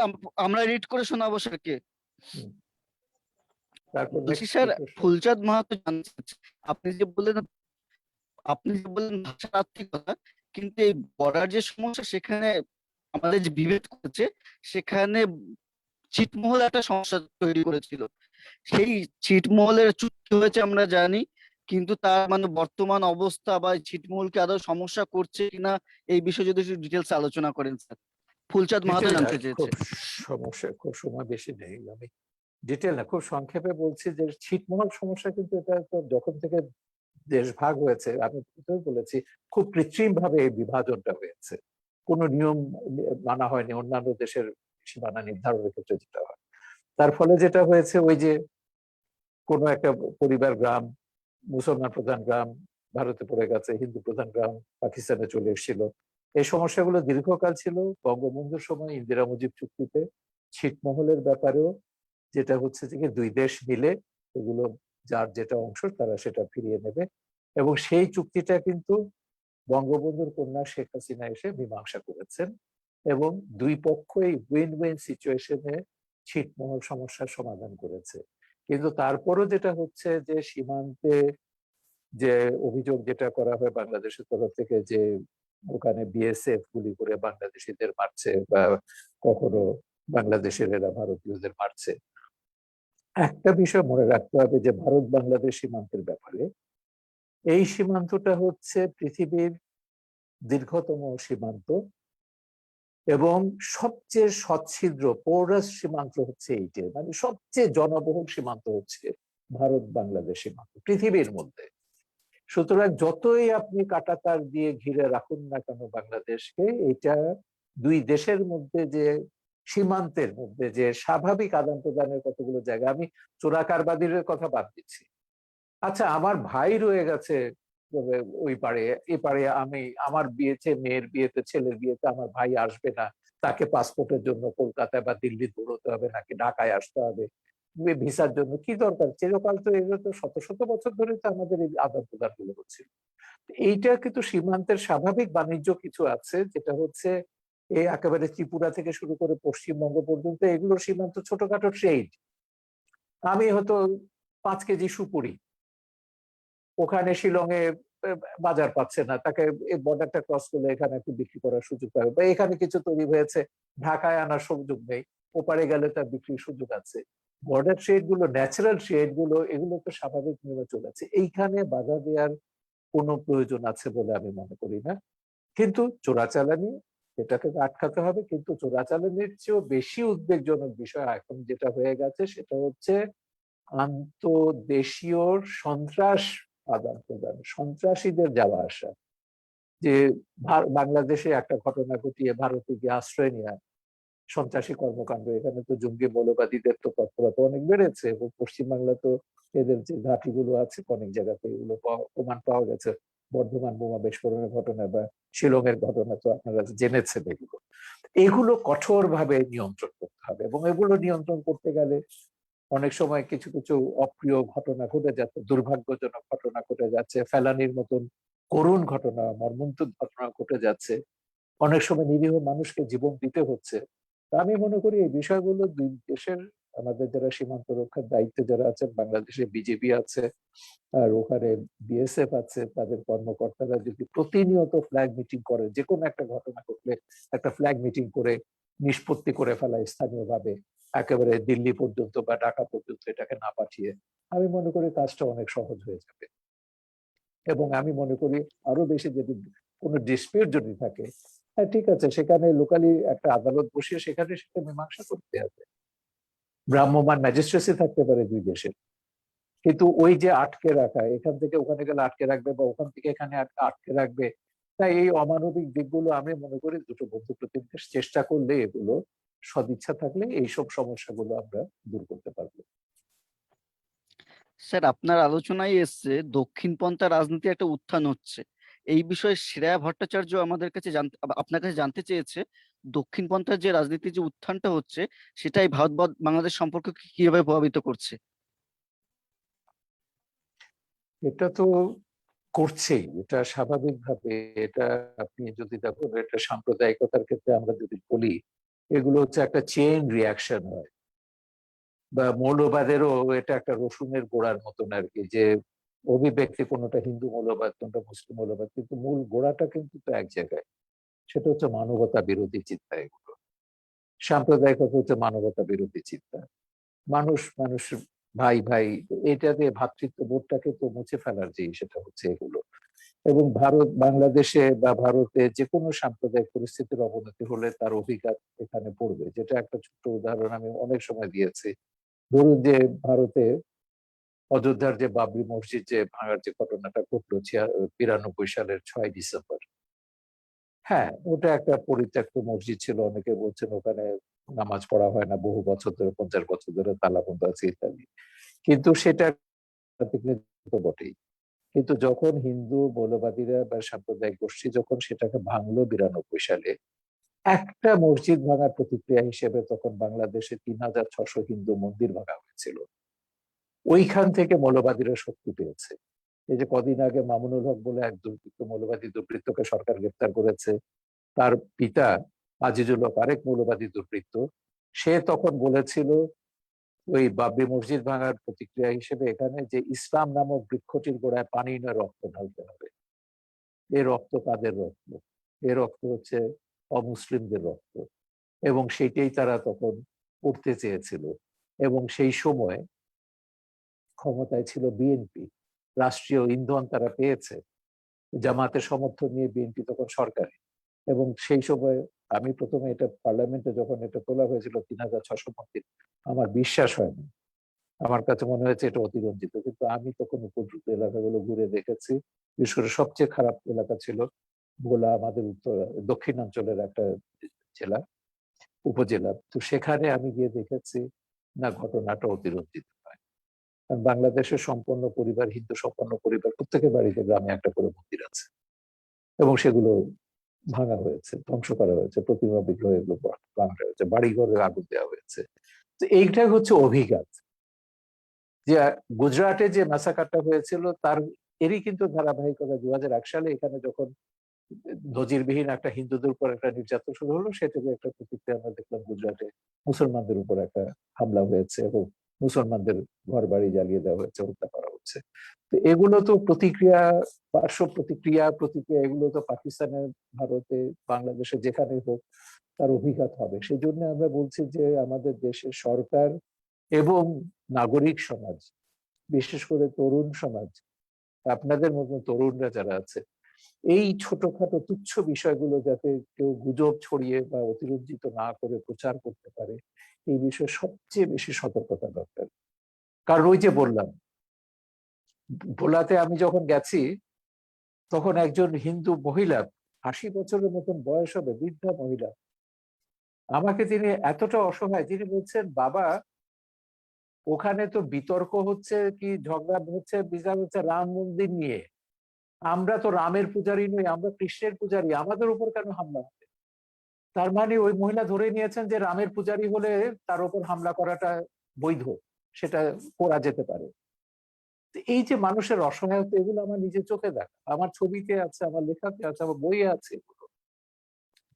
আমরা রিড করে শোনাবো স্যারকে। হুম। তারপর বলছি নেক্সট স্যার, প্রশ্ন। ফুলচাঁদ মাহাতো জানতে চাচ্ছি, আপনি যে বললেন আপনি যে বললেন ভাষার আত্মিকতা, কিন্তু এই বর্ডার যে সমস্যা সেখানে আমাদের যে বিভেদ করেছে, সেখানে ছিটমহল একটা সমস্যা তৈরি করেছিল। সেই ছিটমহলের চুক্তি হয়েছে আমরা জানি, কিন্তু তার মানে বর্তমান অবস্থা বা এই ছিটমহলকে আদৌ সমস্যা করছে কিনা, এই বিষয়ে যদি একটু ডিটেলস আলোচনা করেন স্যার। ফুলচাঁদ মাহাতো ডিটেল না, জানতে চেয়েছে। খুব সমস্যা, খুব সময় বেশি নেই, আমি ডিটেল না খুব সংক্ষেপে বলছি যে ছিটমহল সমস্যা, কিন্তু এটা তো যখন থেকে দেশ ভাগ হয়েছে, আমি প্রথমে বলেছি, খুব কৃত্রিম ভাবে এই বিভাজনটা হয়েছে, কোনো নিয়ম মানা হয়নি অন্যান্য দেশের সীমানা নির্ধারণের ক্ষেত্রে যেটা হয়। তার ফলে যেটা হয়েছে, ওই যে কোনো একটা পরিবার গ্রাম, মুসলমান প্রধান গ্রাম ভারতে পড়ে গেছে, হিন্দু প্রধান গ্রাম পাকিস্তানে চলে এসেছিল। এই সমস্যাগুলো দীর্ঘকাল ছিল। বঙ্গবন্ধুর সময় ইন্দিরা মুজিব চুক্তিতে ছিটমহলের ব্যাপারেও যেটা হচ্ছে যে দুই দেশ মিলে এগুলো যার যেটা অংশ তারা সেটা ফিরিয়ে নেবে, এবং সেই চুক্তিটা কিন্তু বঙ্গবন্ধুর কন্যা শেখ হাসিনা এসে মীমাংসা করেছেন, এবং দুই পক্ষই উইন উইন সিচুয়েশনে ছিটমহল সমস্যার সমাধান করেছে। কিন্তু তারপরও যেটা হচ্ছে যে সীমান্তে যে অভিযোগ যেটা করা হয় বাংলাদেশের তরফ থেকে, যে ওখানে বিএসএফ গুলি করে বাংলাদেশিদের মারছে, বা কখনো বাংলাদেশের এরা ভারতীয়দের মারছে। একটা বিষয় মনে রাখতে হবে, যে ভারত বাংলাদেশ সীমান্তের ব্যাপারে, এই সীমান্তটা হচ্ছে পৃথিবীর দীর্ঘতম সীমান্ত এবং সবচেয়ে সচ্ছিদ্র পৌরাস সীমান্ত হচ্ছে এইটা, মানে সবচেয়ে জনবহুল সীমান্ত হচ্ছে ভারত বাংলাদেশ সীমান্ত পৃথিবীর মধ্যে। সুতরাং যতই আপনি কাঁটাতার দিয়ে ঘিরে রাখুন না কেন বাংলাদেশকে, এটা দুই দেশের মধ্যে যে সীমান্তের মধ্যে যে স্বাভাবিক আদান প্রদানের কতগুলো জায়গা, আমি চোরাকারবাদির কথা বাদ দিচ্ছি। আচ্ছা, আমার ভাই রয়ে গেছে ওই পারে, এ পারে, আমি আমার বিয়েতে, মেয়ের বিয়েতে, ছেলের বিয়েতে আমার ভাই আসবে না, তাকে পাসপোর্টের জন্য কলকাতায় বা দিল্লি দৌড়তে হবে, নাকি ঢাকায় আসতে হবে ভিসার জন্য? কি দরকার? চিরকাল তো এগুলো তো শত শত বছর ধরে তো আমাদের এই আদান প্রদান গুলো হচ্ছিল। এইটা কিন্তু সীমান্তের স্বাভাবিক বাণিজ্য কিছু আছে, যেটা হচ্ছে এই একেবারে ত্রিপুরা থেকে শুরু করে পশ্চিমবঙ্গ পর্যন্ত এগুলো সীমান্ত ছোটখাটো ট্রেড। আমি হয়তো 5 কেজি সুপুরি ওখানে শিলংয়ে বাজার পাচ্ছে না, তাকে এই বর্ডারটা ক্রস করলে এখানে একটু বিক্রি করার সুযোগ পাবে, বা এখানে কিছু তৈরি হয়েছে ঢাকায় আনার সুযোগ নেই, ওপারে গেলে তার বিক্রির সুযোগ আছে। বর্ডার ট্রেড গুলো, ন্যাচারাল ট্রেড গুলো, এগুলো তো স্বাভাবিক নিয়মে চলেছে, এইখানে বাধা দেওয়ার কোনো প্রয়োজন আছে বলে আমি মনে করি না। কিন্তু চোরাচালানি, এটাকে আটকাতে হবে, কিন্তু চোরাচালানির চেয়েও বেশি উদ্বেগজনক বিষয় এখন যেটা হয়ে গেছে, সেটা হচ্ছে আন্তদেশীয় সন্ত্রাস আদান প্রদান, সন্ত্রাসীদের যাওয়া আসা। যে বাংলাদেশে একটা ঘটনা ঘটিয়ে ভারতে গিয়ে আশ্রয় নেওয়া, সন্ত্রাসী কর্মকাণ্ড, এখানে তো জঙ্গি মৌলবাদীদের তো তৎপরতা অনেক বেড়েছে, এবং পশ্চিমবাংলা তো এদের যে ঘাঁটিগুলো আছে অনেক জায়গাতে এগুলো প্রমাণ পাওয়া গেছে। বর্ধমান বোমা বিস্ফোরণের ঘটনা বা শিলংয়ের ঘটনা তো আপনারা জেনেছেন। এগুলো কঠোরভাবে নিয়ন্ত্রণ করতে হবে, এবং এগুলো নিয়ন্ত্রণ করতে গেলে অনেক সময় কিছু কিছু অপ্রিয় ঘটনা ঘটে যাচ্ছে, দুর্ভাগ্যজনক ঘটনা ঘটে যাচ্ছে, ফেলানির মতন করুণ ঘটনা, মর্মন্তুদ ঘটনা ঘটে যাচ্ছে, অনেক সময় নিরীহ মানুষকে জীবন দিতে হচ্ছে। তা আমি মনে করি এই বিষয়গুলো দুই দেশের, আমাদের যারা সীমান্ত রক্ষার দায়িত্বে যারা আছেন, বাংলাদেশে বিজেপি আছে আর ওখানে বিএসএফ আছে, তাদের কর্মকর্তারা যদি প্রতিনিয়ত ফ্ল্যাগ মিটিং করে, যে কোনো একটা ঘটনা ঘটলে একটা ফ্ল্যাগ মিটিং করে নিষ্পত্তি করে ফেলা স্থানীয়ভাবে, একেবারে দিল্লি পর্যন্ত বা ঢাকা পর্যন্ত এটাকে না পাঠিয়ে, আমি মনে করি কাজটা অনেক সহজ হয়ে যাবে। এবং আমি মনে করি আরো বেশি যদি কোনো ডিসপিউট যদি থাকে, হ্যাঁ ঠিক আছে, সেখানে লোকালি একটা আদালত বসিয়ে সেখানে সেটা মীমাংসা করতে হবে। ভ্রাম্যমাণ ম্যাজিস্ট্রেসি থাকতে পারে দুই দেশের, কিন্তু ওই যে আটকে রাখা, এখান থেকে ওখানে গেলে আটকে রাখবে বা ওখান থেকে এখানে আটকে রাখবে, তাই এই অমানবিক দিকগুলো আমি মনে করি দুটো বন্ধু প্রতিম দেশ চেষ্টা করলে, এগুলো সদিচ্ছা থাকলে এইসব সমস্যাগুলো আমরা দূর করতে পারবো। স্যার, আপনার আলোচনায় এসছে দক্ষিণপন্থা রাজনীতি একটা উত্থান হচ্ছে। এই বিষয়ে শ্রেয়া ভট্টাচার্য আমাদের কাছে আপনার কাছে জানতে চেয়েছে, দক্ষিণপন্থার যে রাজনীতির যে উত্থানটা হচ্ছে, সেটাই ভারত বাংলাদেশ সম্পর্ককে কিভাবে প্রভাবিত করছে? এটা তো করছেই, এটা স্বাভাবিকভাবে। এটা আপনি যদি দেখুন, এটা সাম্প্রদায়িকতার ক্ষেত্রে আমরা যদি বলি, এগুলো হচ্ছে একটা চেইন রিয়াকশন হয়, বা মৌলবাদেরও এটা একটা রসুনের গোড়ার মতন আর কি, যে অভিব্যক্তি কোনোটা হিন্দু মৌলবাদ কোনোটা মুসলিম মৌলবাদ, কিন্তু মূল গোড়াটা কিন্তু তো এক জায়গায়, সেটা হচ্ছে মানবতা বিরোধী চিন্তা। এগুলো সাম্প্রদায়িকতা হচ্ছে মানবতা বিরোধী চিন্তা। মানুষ মানুষ, ভাই ভাই, এটা দিয়ে ভ্রাতৃত্ব বোধটাকে তো মুছে ফেলার যে সেটা হচ্ছে এগুলো। এবং ভারত বাংলাদেশে বা ভারতে যে কোনো সাম্প্রদায়িক পরিস্থিতির অবনতি হলে তার অভিঘাত এখানে পড়বে, যেটা একটা ছোট্ট উদাহরণ আমি অনেক সময় দিয়েছি। ধরুন যে ভারতে অযোধ্যার যে বাবরি মসজিদ যে ভাঙার যে ঘটনাটা ঘটলো 92 সালের 6 ডিসেম্বর, হ্যাঁ ওটা একটা পরিত্যক্ত মসজিদ ছিল, অনেকে বলছেন ওখানে নামাজ পড়া হয় না বহু বছর ধরে, 50 বছর ধরে তালাবন্ধ আছে ইত্যাদি, কিন্তু সেটা তো বটেই। কিন্তু যখন হিন্দু মৌলবাদীরা বা সাম্প্রদায়িক গোষ্ঠী যখন সেটাকে ভাঙলো 92 সালে, একটা মসজিদ ভাঙার প্রতিক্রিয়া হিসেবে তখন বাংলাদেশে 3600 হিন্দু মন্দির ভাঙা হয়েছিল। ওইখান থেকে মৌলবাদীরা শক্তি পেয়েছে। এই যে কদিন আগে মামুনুল হক বলে এক দুর্বৃত্ত, মৌলবাদী দুর্বৃত্তকে সরকার গ্রেপ্তার করেছে, তার পিতা আজিজুল হক আরেক মৌলবাদী দুর্বৃত্ত, সে তখন বলেছিল ওই বাবরি মসজিদ ভাঙার প্রতিক্রিয়া হিসেবে এখানে যে ইসলাম নামক বৃক্ষটির গোড়ায় পানি না রক্ত ঢালতে হবে। এ রক্ত কাদের রক্ত? এ রক্ত হচ্ছে অমুসলিমদের রক্ত, এবং সেইটাই তারা তখন করতে চেয়েছিল। এবং সেই সময় ক্ষমতায় ছিল বিএনপি, রাষ্ট্রীয় ইন্ধন তারা পেয়েছে, জামাতের সমর্থন নিয়ে বিএনপি তখন সরকারে। এবং সেই সময় আমি প্রথমে এটা পার্লামেন্টে যখন এটা তোলা হয়েছিল 3600 মন্দির, আমার বিশ্বাস হয়নি, আমার কাছে মনে হয়েছে এটা অতিরঞ্জিত। কিন্তু আমি তখন উপদ্রুত এলাকাগুলো ঘুরে দেখেছি, বিশেষ করে সবচেয়ে খারাপ এলাকা ছিল ভোলা, আমাদের দক্ষিণাঞ্চলের একটা জেলা, উপজেলা। তো সেখানে আমি গিয়ে দেখেছি না, ঘটনাটা অতিরঞ্জিত নয়। কারণ বাংলাদেশের সম্পন্ন পরিবার, হিন্দু সম্পন্ন পরিবার, প্রত্যেকের বাড়িতে গ্রামে একটা করে মন্দির আছে, এবং সেগুলো ভাঙা হয়েছে, ধ্বংস করা হয়েছে, প্রতিমা বিগ্রহ এগুলো ভাঙা হয়েছে, বাড়ি ঘরে আগুন দেওয়া হয়েছে। তো এইটাই হচ্ছে অভিঘাত। যে গুজরাটে যে ম্যাসাকারটা হয়েছিল তার এরই কিন্তু ধারাবাহিকতা 2001 সালে এখানে যখন নজিরবিহীন একটা হিন্দুদের উপর একটা নির্যাতন শুরু হলো, সেটাকে একটা প্রতিক্রিয়া আমরা দেখলাম গুজরাটে মুসলমানদের উপর একটা হামলা হয়েছে, এবং মুসলমানদের ঘর বাড়ি জ্বালিয়ে দেওয়া হয়েছে, হত্যা করা হচ্ছে। তো এগুলো তো প্রতিক্রিয়া, পার্শ্ব প্রতিক্রিয়া এগুলো তো পাকিস্তানে, ভারতে, বাংলাদেশে যেখানে হোক তার অভিঘাত হবে। সেই জন্য আমরা বলছি যে আমাদের দেশের সরকার এবং নাগরিক সমাজ, বিশেষ করে তরুণ সমাজ, আপনাদের মতন তরুণরা যারা আছে, এই ছোটখাটো তুচ্ছ বিষয়গুলো যাতে কেউ গুজব ছড়িয়ে বা অতিরঞ্জিত না করে প্রচার করতে পারে, এই বিষয়ে সবচেয়ে বেশি সতর্কতা দরকার। কারণ ওই যে বললাম, ভোলাতে আমি যখন গেছি তখন একজন হিন্দু মহিলা, 80 বছরের মতন বয়স হবে, বৃদ্ধা মহিলা, আমাকে তিনি এতটা অসহায়, যিনি বলছেন বাবা ওখানে তো বিতর্ক হচ্ছে, কি ঝগড়া হচ্ছে, বিচার হচ্ছে রাম মন্দির নিয়ে, আমরা তো রামের পূজারী নই, আমরা কৃষ্ণের পূজারী, আমাদের উপর কেন হামলা হবে? তার মানে ওই মহিলা ধরে নিয়েছেন যে রামের পূজারী হলে তার উপর হামলা করাটা বৈধ, সেটা করা যেতে পারে। তো এই যে মানুষের অসহায়তা, এগুলো আমার নিজের চোখে দেখা, আমার ছবিতে আছে, আমার লেখাতে আছে, আমার বইয়ে আছে এগুলো।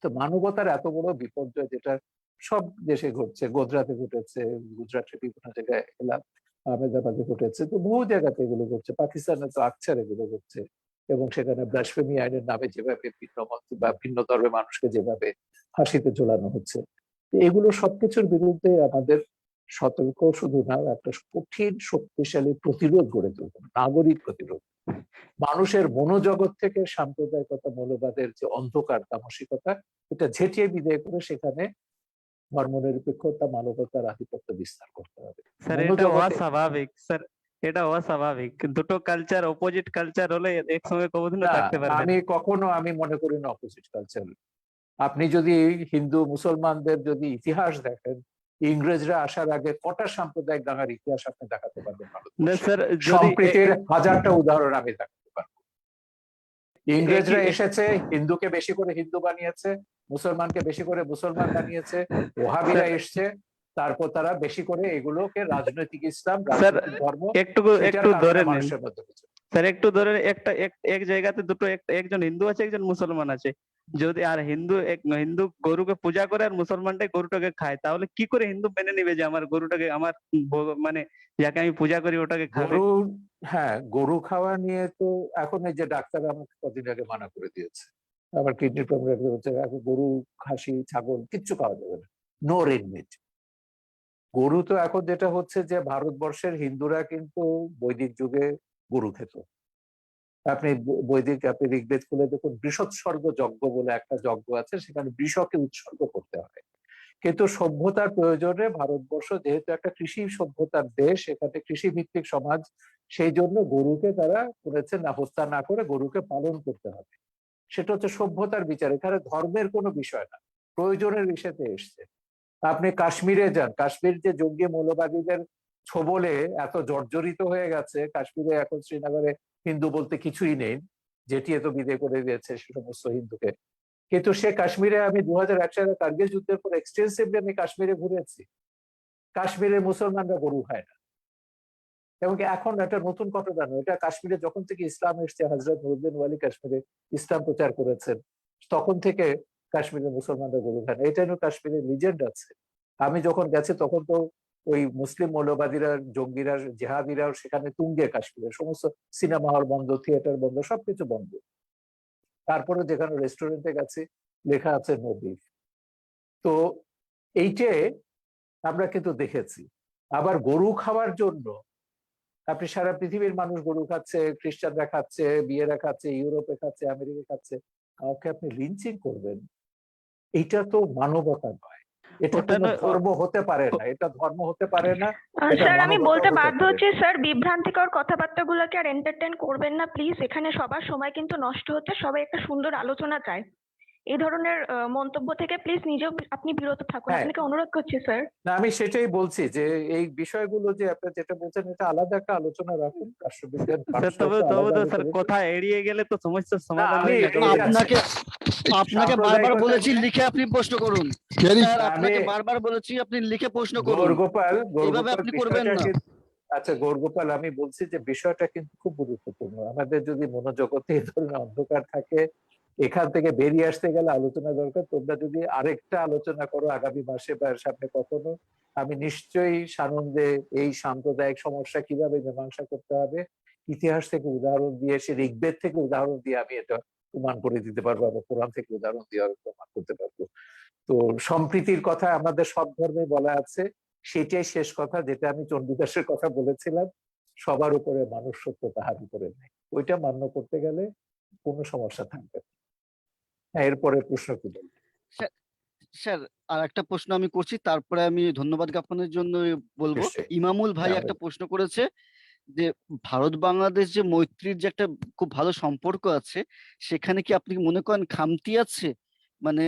তো মানবতার এত বড় বিপর্যয় যেটা সব দেশে ঘটছে, গোজরাতে ঘটেছে, গুজরাটের বিভিন্ন জায়গায় এলাম, আহমেদাবাদে ঘটেছে, তো বহু জায়গাতে এগুলো ঘটছে, পাকিস্তানে তো আকছার এগুলো ঘটছে, এবং সেখানে ব্লাসফেমি আইনের নামে যেভাবে ভিন্ন মত বা ভিন্ন ধর্মের মানুষকে যেভাবে ফাঁসিতে ঝোলানো হচ্ছে, তো এগুলো সবকিছুর বিরুদ্ধে আমাদের সতর্ক শুধু না, একটা কঠিন শক্তিশালী প্রতিরোধ গড়ে তুলতে হবে, নাগরিক প্রতিরোধ। মানুষের মনোজগৎ থেকে সাম্প্রদায়িকতা, মৌলবাদের যে অন্ধকার তামসিকতা, এটা ঝেঁটিয়ে বিদায় করে সেখানে ধর্মনিরপেক্ষতা, মানবতার আধিপত্য বিস্তার করতে হবে। স্যার এটা অস্বাভাবিক, স্যার এটা অস্বাভাবিক, দুটো কালচার অপোজিট কালচার হলে একসঙ্গে কোনোদিনও না, থাকতে পারবে না। আমি মনে করি না অপোজিট কালচার। আপনি যদি হিন্দু মুসলমানদের যদি ইতিহাস দেখেন, ইংরেজরা আসার আগে কটা সাম্প্রদায়িক দাঙ্গার ইতিহাস আপনি দেখাতে পারবেন? না স্যার, যদি সম্প্রীতির হাজারটা উদাহরণ আমি দেখাতে পারবো। ইংরেজরা একই- এসেছে, হিন্দুকে বেশি করে হিন্দু বানিয়েছে, মুসলমানকে বেশি করে মুসলমান বানিয়েছে, ওহাবিরা এসছে, তারপর তারা বেশি করে এগুলোকে রাজনৈতিক ইসলাম, স্যার রাজনৈতিক ধর্ম, একটু সেটার কারণে ধরে নিন মানুষের মধ্যে কিছু। স্যার, একটু ধরে এক জায়গাতে দুটো একজন হিন্দু আছে, একজন মুসলমান আছে, যদি আর হিন্দু গরুকে পূজা করে আর মুসলমানটাই গরুটাকে খায়, তাহলে কি করে হিন্দু মেনে নিবে যে আমার গরুটাকে, আমার মানে যাকে আমি পূজা করি ওটাকে খাবে? গরু, হ্যাঁ, গরু খাওয়া নিয়ে তো এখন এই যে ডাক্তার আমাকে কদিন আগে মানা করে দিয়েছে, আমার কিডনির প্রবলেম হচ্ছে, এখন গরু, খাসি, ছাগল কিচ্ছু খাওয়া যাবে না, নো রেড মিট। গরু তো এখন যেটা হচ্ছে যে ভারতবর্ষের হিন্দুরা কিন্তু বৈদিক যুগে গরু খেত। আপনি আপনি ঋগ্বেদ খুলে দেখুন, বৃষৎসর্গ যজ্ঞ বলে একটা যজ্ঞ আছে, সেখানে বৃষকে উৎসর্গ করতে হয়। কিন্তু সভ্যতার প্রয়োজনে ভারতবর্ষ যেহেতু একটা কৃষি সভ্যতার দেশ, এখানে কৃষি ভিত্তিক সমাজ, সেই জন্য গরুকে তারা করেছে না, হত্যা না করে গরুকে পালন করতে হবে। সেটা হচ্ছে সভ্যতার বিচার, এখানে ধর্মের কোনো বিষয় না, প্রয়োজনের বিষয়তে এসছে। আপনি কাশ্মীরে যান, কাশ্মীর যে জঙ্গি মৌলবাদীদের ছোবলে এত জর্জরিত হয়ে গেছে, কাশ্মীরে এখন শ্রীনগরে হিন্দু বলতে কিছুই নেই, যেটি এত বিদে করে দিয়েছে সে সমস্ত হিন্দুকে। কিন্তু সে কাশ্মীরে, আমি 2001 সালে কার্গিল যুদ্ধের পর এক্সটেন্সিভলি আমি কাশ্মীরে ঘুরেছি, কাশ্মীরের মুসলমানরা গরু খায় না। এবং এখন একটা নতুন ঘটনা নয়, এটা কাশ্মীরে যখন থেকে ইসলাম এসছে, হজরত নুরুদ্দিন ওয়ালি কাশ্মীরে ইসলাম প্রচার করেছেন, তখন থেকে কাশ্মীরের মুসলমানরা গরু খায় না। এটা নিয়ে কাশ্মীরের লিজেন্ড আছে। আমি যখন গেছি তখন তো ওই মুসলিম মৌলবাদীরা, জঙ্গিরা, জেহাদিরাও সেখানে তুঙ্গে, কাশ্মীরে সমস্ত সিনেমা হল বন্ধ, থিয়েটার বন্ধ, সবকিছু বন্ধ। তারপরে যেখানে রেস্টুরেন্টে গেছি লেখা আছে নো বিফ। তো এইটে আমরা কিন্তু দেখেছি। আবার গরু খাওয়ার জন্য আপনি সারা পৃথিবীর মানুষ গরু খাচ্ছে, খ্রিস্টানরা খাচ্ছে, বিয়েরা খাচ্ছে, ইউরোপে খাচ্ছে, আমেরিকা খাচ্ছে, কাউকে আপনি লিঞ্চিং করবেন? এটা তো মানবতা নয়, এটা ওটা কোনো নয়, ধর্ম হতে পারে না, এটা ধর্ম হতে পারে না, এটা স্যার আমি মানবতাও বলতে হতে বাধ্য পারে হচ্ছি, না। স্যার বিভ্রান্তিকর কথাবার্তাগুলোকে আর এন্টারটেইন করবেন না প্লিজ। এখানে সবার সময় কিন্তু নষ্ট হচ্ছে, সবাই একটা সুন্দর আলোচনা চায়। এই ধরনের মন্তব্য থেকে প্লিজ নিজেও আপনি বিরত থাকুন, হ্যাঁ। আপনাকে অনুরোধ করছি স্যার। না, আমি সেটাই বলছি যে এই বিষয়গুলো যে আপনি যেটা বলছেন, এটা আলাদা একটা আলোচনা রাখুন, রাষ্ট্রবিজ্ঞান স্যার তবে পাঠচক্র তবে আলাদা তো স্যার আলোচনা। কথা এড়িয়ে গেলে তো সমস্যার সমাধান আমি হয় না। এই আছে। আপনাকে আপনাকে বারবার সাম্প্রদায়িকতা বলেছি নিয়ে- লিখে আপনি প্রশ্ন করুন। স্যার আপনাকে বারবার বলেছি আপনি লিখে প্রশ্ন করুন, গৌরগোপাল, এইভাবে আপনি করবেন বিষয়টা না। কিন্তু, আচ্ছা গৌরগোপাল, আমি বলছি যে বিষয়টা কিন্তু খুব গুরুত্বপূর্ণ। আমাদের যদি মনোজগতে এই ধরনের অন্ধকার থাকে, এখান থেকে বেরিয়ে আসতে গেলে আলোচনা দরকার। তোমরা যদি আরেকটা আলোচনা করো আগামী মাসে বা সামনে কখনো, আমি নিশ্চয়ই সানন্দে এই সাম্প্রদায়িক সমস্যা কিভাবে মীমাংসা করতে হবে ইতিহাস থেকে উদাহরণ দিয়ে, সে ঋগ্বেদ থেকে উদাহরণ দিয়ে আমি এটা প্রমাণ করে দিতে পারবো, বা কোরআন থেকে উদাহরণ দিয়ে আমি প্রমাণ করতে পারবো। তো সম্প্রীতির কথা আমাদের সব ধর্মে বলা আছে, সেটাই শেষ কথা, যেটা আমি চণ্ডীদাসের কথা বলেছিলাম, সবার উপরে মানুষ সত্য, তাহার উপরে নেই। ওইটা মান্য করতে গেলে কোনো সমস্যা থাকবে না। হ্যাঁ, এরপরে প্রশ্ন কি বলবো? স্যার আর একটা প্রশ্ন আমি করছি, তারপরে আমি ধন্যবাদ জ্ঞাপনের জন্য বলবো। নিশ্চয়ই। ইমামুল ভাই হ্যাঁ, একটা প্রশ্ন করেছে যে ভারত বাংলাদেশ যে মৈত্রীর যে একটা খুব ভালো সম্পর্ক আছে, সেখানে কি আপনি মনে করেন খামতি আছে? মানে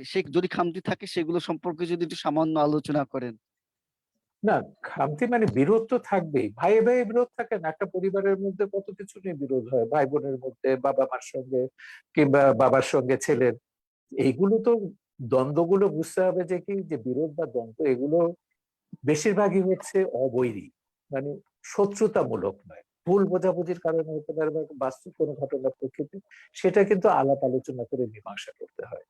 সে যদি খামতি থাকে সেগুলো সম্পর্কে যদি একটু সামান্য আলোচনা করেন। না, খামতি মানে বিরোধ তো থাকবেই, ভাই ভাই বিরোধ থাকে না? একটা পরিবারের মধ্যে কত কিছু নিয়ে বিরোধ হয়, ভাই বোনের মধ্যে, বাবা মার সঙ্গে, কিংবা বাবার সঙ্গে ছেলের। এইগুলো তো, দ্বন্দ্বগুলো বুঝতে হবে যে কি, যে বিরোধ বা দ্বন্দ্ব এগুলো বেশিরভাগই হচ্ছে অবৈরী, মানে শত্রুতামূলক নয়, ভুল বোঝাবুঝির কারণে হতে পারে, বা বাস্তব কোনো ঘটনার প্রেক্ষিতে, সেটা কিন্তু আলাপ আলোচনা করে মীমাংসা করতে হয়।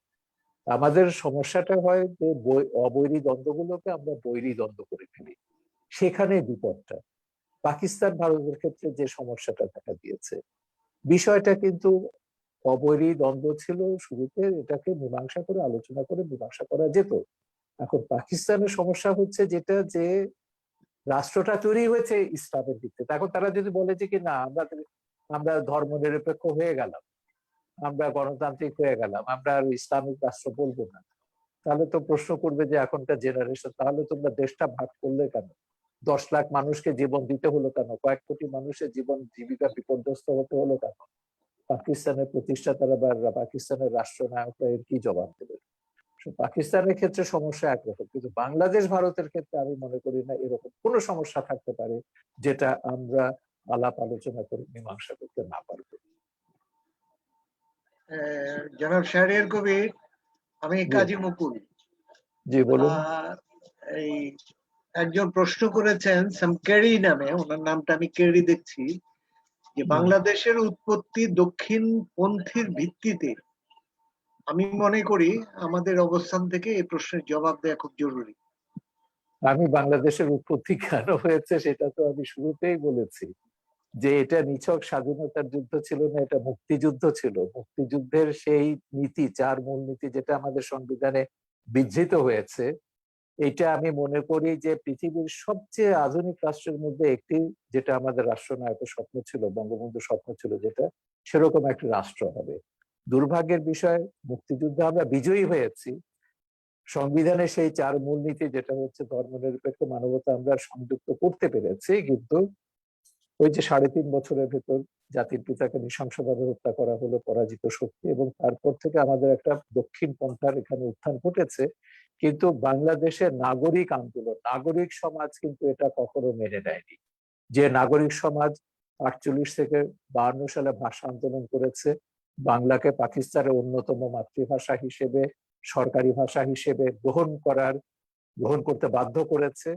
আমাদের সমস্যাটা হয় যে অবৈরী দ্বন্দ্বগুলোকে আমরা বৈরী দ্বন্দ্ব করে ফেলি, সেখানে বিপদটা। পাকিস্তান ভারতের ক্ষেত্রে যে সমস্যাটা দেখা দিয়েছে, বিষয়টা কিন্তু অবৈরী দ্বন্দ্ব ছিল শুরুতে, এটাকে মীমাংসা করে, আলোচনা করে মীমাংসা করা যেত। এখন পাকিস্তানের সমস্যা হচ্ছে যেটা, যে রাষ্ট্রটা তৈরি হয়েছে ইসলামের দিক থেকে। এখন তারা যদি বলে যে কি না, আমরা ধর্ম নিরপেক্ষ হয়ে গেলাম, আমরা গণতান্ত্রিক হয়ে গেলাম, আমরা আর ইসলামিক রাষ্ট্র বলবো না, তাহলে তো প্রশ্ন করবে যে এখনকার জেনারেশন, তাহলে তোমরা দেশটা ভাগ করলে কেন? 10 লাখ মানুষকে জীবন দিতে হলো কেন? কয়েক কোটি মানুষের জীবন জীবিকা বিপর্যস্ত হতে হলো কেন? পাকিস্তানের প্রতিষ্ঠাতারা বা পাকিস্তানের রাষ্ট্রনায়করা এর কি জবাব দেবে? পাকিস্তানের ক্ষেত্রে সমস্যা একরকম, কিন্তু বাংলাদেশ ভারতের ক্ষেত্রে আমি মনে করি না এরকম কোনো সমস্যা থাকতে পারে যেটা আমরা আলাপ আলোচনা করে মীমাংসা করতে না পারবো। জনাব শাহরিয়ার কবির, আমি কাজী মুকুল। জি বলুন। এই একজন প্রশ্ন করেছেন সাম কেরি নামে, ওনার নামটা আমি কেরি দেখছি, যে বাংলাদেশের উৎপত্তি দক্ষিণপন্থীর ভিত্তিতে। আমি মনে করি আমাদের অবস্থান থেকে এই প্রশ্নের জবাব দেওয়া খুব জরুরি। আমি বাংলাদেশের উৎপত্তি কেন হয়েছে সেটা তো আমি শুরুতেই বলেছি, যে এটা নিছক স্বাধীনতার যুদ্ধ ছিল না, এটা মুক্তিযুদ্ধ ছিল। মুক্তিযুদ্ধের সেই নীতি, 4 মূলনীতি যেটা আমাদের সংবিধানে বিধৃত হয়েছে, এটা আমি মনে করি যে পৃথিবীর সবচেয়ে আধুনিক রাষ্ট্রের মধ্যে একটি, যেটা আমাদের রাষ্ট্রনায়কের স্বপ্ন ছিল, বঙ্গবন্ধুর স্বপ্ন ছিল যেটা, সেরকম একটা রাষ্ট্র হবে। দুর্ভাগ্যের বিষয়, মুক্তিযুদ্ধে আমরা বিজয়ী হয়েছি, সংবিধানে সেই 4 মূলনীতি যেটা হচ্ছে ধর্মনিরপেক্ষ, মানবতা, আমরা সংযুক্ত করতে পেরেছি, কিন্তু ওই যে 3.5 বছরের ভেতর জাতির পিতাকে নৃশংসভাবে হত্যা করা হলো, পরাজিত শক্তি, এবং তারপর থেকে আমাদের একটা দক্ষিণ পন্থার এখানে উত্থান ঘটেছে। কিন্তু বাংলাদেশের নাগরিক আন্দোলন, নাগরিক সমাজ কিন্তু এটা কখনো মেনে নেয়নি। যে নাগরিক সমাজ 48 থেকে 52 সালে ভাষা আন্দোলন করেছে, বাংলাকে পাকিস্তানের অন্যতম মাতৃভাষা হিসেবে, সরকারি ভাষা হিসেবে গ্রহণ করতে বাধ্য করেছে,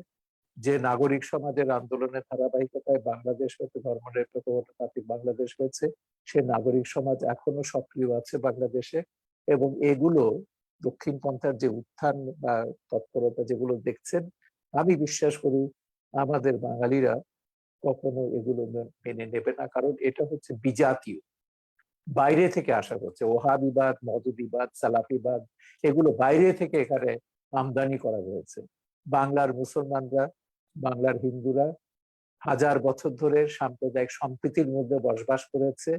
যে নাগরিক সমাজের আন্দোলনের ধারাবাহিকতায় বাংলাদেশ হয়েছে, ধর্মনিরপেক্ষ গণতান্ত্রিক বাংলাদেশ হয়েছে, সে নাগরিক সমাজ এখনো সক্রিয় আছে বাংলাদেশে। এবং এগুলো দক্ষিণপন্থার যে উত্থান বা তৎপরতা যেগুলো দেখছেন, আমি বিশ্বাস করি আমাদের বাঙালিরা কখনো এগুলো মেনে নেবে না, কারণ এটা হচ্ছে বিজাতীয়, বাইরে থেকে আসা হচ্ছে। ওহাবিবাদ, মদুদিবাদ, সালাফিবাদ, এগুলো বাইরে থেকে এখানে আমদানি করা হয়েছে। বাংলার মুসলমানরা, বাংলার হিন্দুরা 1000 বছর ধরে সাম্প্রদায়িক সম্প্রীতির মধ্যে বসবাস করেছে।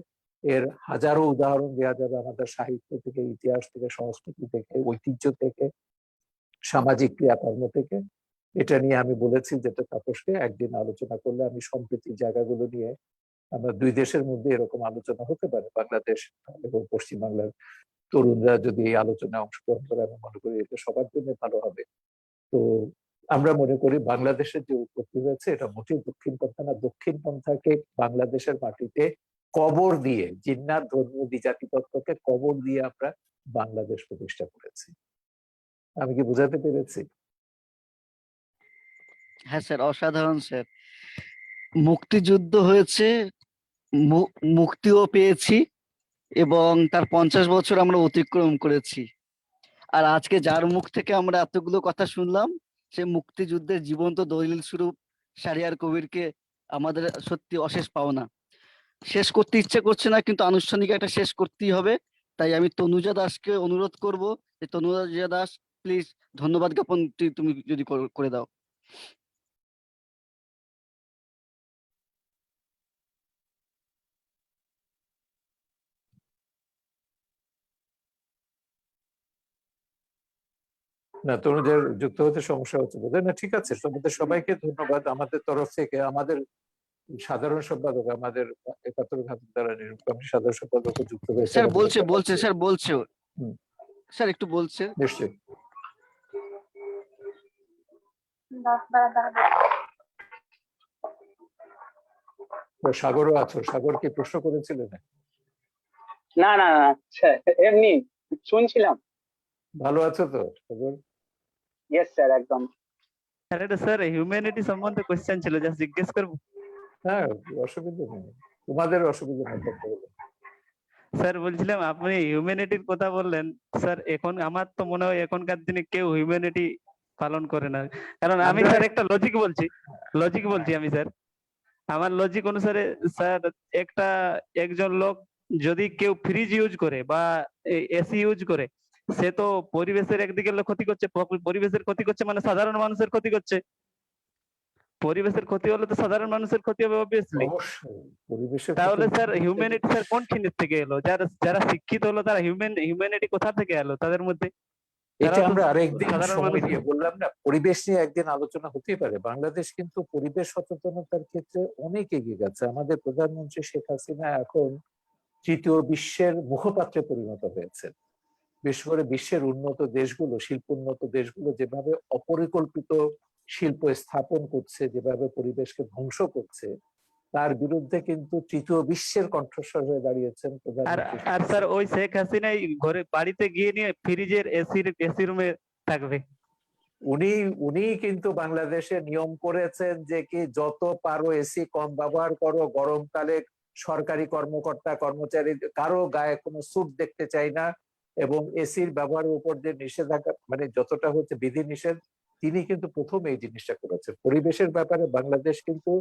এর হাজারো উদাহরণ দেওয়া যাবে আমাদের সাহিত্য থেকে, ইতিহাস থেকে, সংস্কৃতি থেকে, ঐতিহ্য থেকে, সামাজিক ক্রিয়াকর্ম থেকে। এটা নিয়ে আমি বলেছি, যেটা তাপসকে একদিন আলোচনা করলে আমি সম্প্রীতির জায়গাগুলো নিয়ে, আমরা 2 দেশের মধ্যে এরকম আলোচনা হতে পারে, বাংলাদেশ এবং পশ্চিমবাংলার তরুণরা যদি এই আলোচনায় অংশগ্রহণ করে, আমি মনে করি এটা সবার জন্য ভালো হবে। তো আমরা মনে করি বাংলাদেশের যে উৎপত্তি হয়েছে এটা মোটেই দক্ষিণপন্থা না। দক্ষিণপন্থাকে বাংলাদেশের মাটিতে কবর দিয়ে, জিন্নাত ধর্মীয় দ্বিজাতি তত্ত্বকে কবর দিয়ে আমরা বাংলাদেশ প্রতিষ্ঠা করেছি। আমি কি বোঝাতে পেরেছি? হ্যাঁ স্যার, অসাধারণ স্যার। মুক্তিযুদ্ধ হয়েছে, মুক্তিও পেয়েছি, এবং তার 50 বছর আমরা অতিক্রম করেছি। আর আজকে যার মুখ থেকে আমরা এতগুলো কথা শুনলাম, সে মুক্তিযুদ্ধের জীবন্ত দলিল স্বরূপ শাহরিয়ার কবিরকে আমাদের সত্যি অশেষ পাওনা। শেষ করতে ইচ্ছে করছে না, কিন্তু আনুষ্ঠানিক একটা শেষ করতেই হবে। তাই আমি তনুজা দাসকে অনুরোধ করব যে তনুজা দাস, প্লিজ ধন্যবাদ জ্ঞাপনটি তুমি যদি করে দাও। না, তরুণদের যুক্ত হতে সমস্যা হচ্ছে বোধহয়। না, ঠিক আছে, তোমাদের সবাইকে ধন্যবাদ আমাদের তরফ থেকে। আমাদের সাধারণ সম্পাদক, আমাদের 71 ঘাতক দ্বারা নিরূপণ সাধারণ সম্পাদক যুক্ত হয়েছে। স্যার বলছে স্যার বলছে। হুম। স্যার একটু বলছে। নিশ্চয়ই। তো সাগরও আছো, সাগর কি প্রশ্ন করেছিলে না? না না না স্যার, এমনি শুনছিলাম। ভালো আছো তো সাগর? ইয়েস স্যার, একদম। স্যার এটা স্যার হিউম্যানিটি সম্বন্ধে কোশ্চেন ছিল, জাস্ট জিজ্ঞেস করবো। হ্যাঁ, অসুবিধা নেই, তোমাদের অসুবিধা নেই, করতে বলো। স্যার বলছিলাম আপনি হিউম্যানিটির কথা বললেন, স্যার এখন আমার তো মনে হয় এখনকার দিনে কেউ হিউম্যানিটি পালন করে না। কারণ আমি স্যার একটা লজিক বলছি আমি স্যার, আমার লজিক অনুসারে স্যার একজন লোক যদি কেউ ফ্রিজ ইউজ করে বা এসি ইউজ করে, সে তো পরিবেশের একদিকে ক্ষতি করছে, পরিবেশের ক্ষতি করছে মানে সাধারণ মানুষের ক্ষতি করছে। পরিবেশের ক্ষতি হলে তো সাধারণ মানুষের ক্ষতি হবে অবভিয়াসলি। অবশ্যই পরিবেশের তাহলে ক্ষতি- স্যার হিউম্যানিটি স্যার কোন শ্রেণীর থেকে এলো? যারা শিক্ষিত হলো তারা হিউম্যানিটি কোথা থেকে এলো তাদের মধ্যে? এটা তারা তো আমরা আরেকদিন সাধারণ সময় মানুষ। নিয়ে বললাম না, পরিবেশ নিয়ে একদিন আলোচনা হতেই পারে। বাংলাদেশ কিন্তু পরিবেশ সচেতনতার ক্ষেত্রে অনেক এগিয়ে গেছে। আমাদের প্রধানমন্ত্রী শেখ হাসিনা এখন তৃতীয় বিশ্বের মুখপাত্রে পরিণত হয়েছে। বিশেষ করে বিশ্বের উন্নত দেশগুলো, শিল্পোন্নত দেশগুলো যেভাবে অপরিকল্পিত শিল্প স্থাপন করছে, যেভাবে পরিবেশকে ধ্বংস করছে, তার বিরুদ্ধে কিন্তু তৃতীয় বিশ্বের কণ্ঠস্বর হয়ে দাঁড়িয়েছেন আর প্রধানমন্ত্রী শেখ আর স্যার হাসিনা। ওই শেখ হাসিনাই ঘরে বাড়িতে গিয়ে নিয়ে ফ্রিজের এসি রুমে থাকবে। উনি উনি কিন্তু বাংলাদেশে নিয়ম করেছেন যে কি যত পারো এসি কম ব্যবহার করো, গরমকালে সরকারি কর্মকর্তা কর্মচারী কারো গায়ে কোনো স্যুট দেখতে চাই না, এবং এসির ব্যবহারের উপর যে নিষেধাজ্ঞা মানে যতটা হচ্ছে বিধি নিষেধ, তিনি কিন্তু প্রথম এই জিনিসটা করেছেন। পরিবেশের ব্যাপারে বাংলাদেশ কিন্তু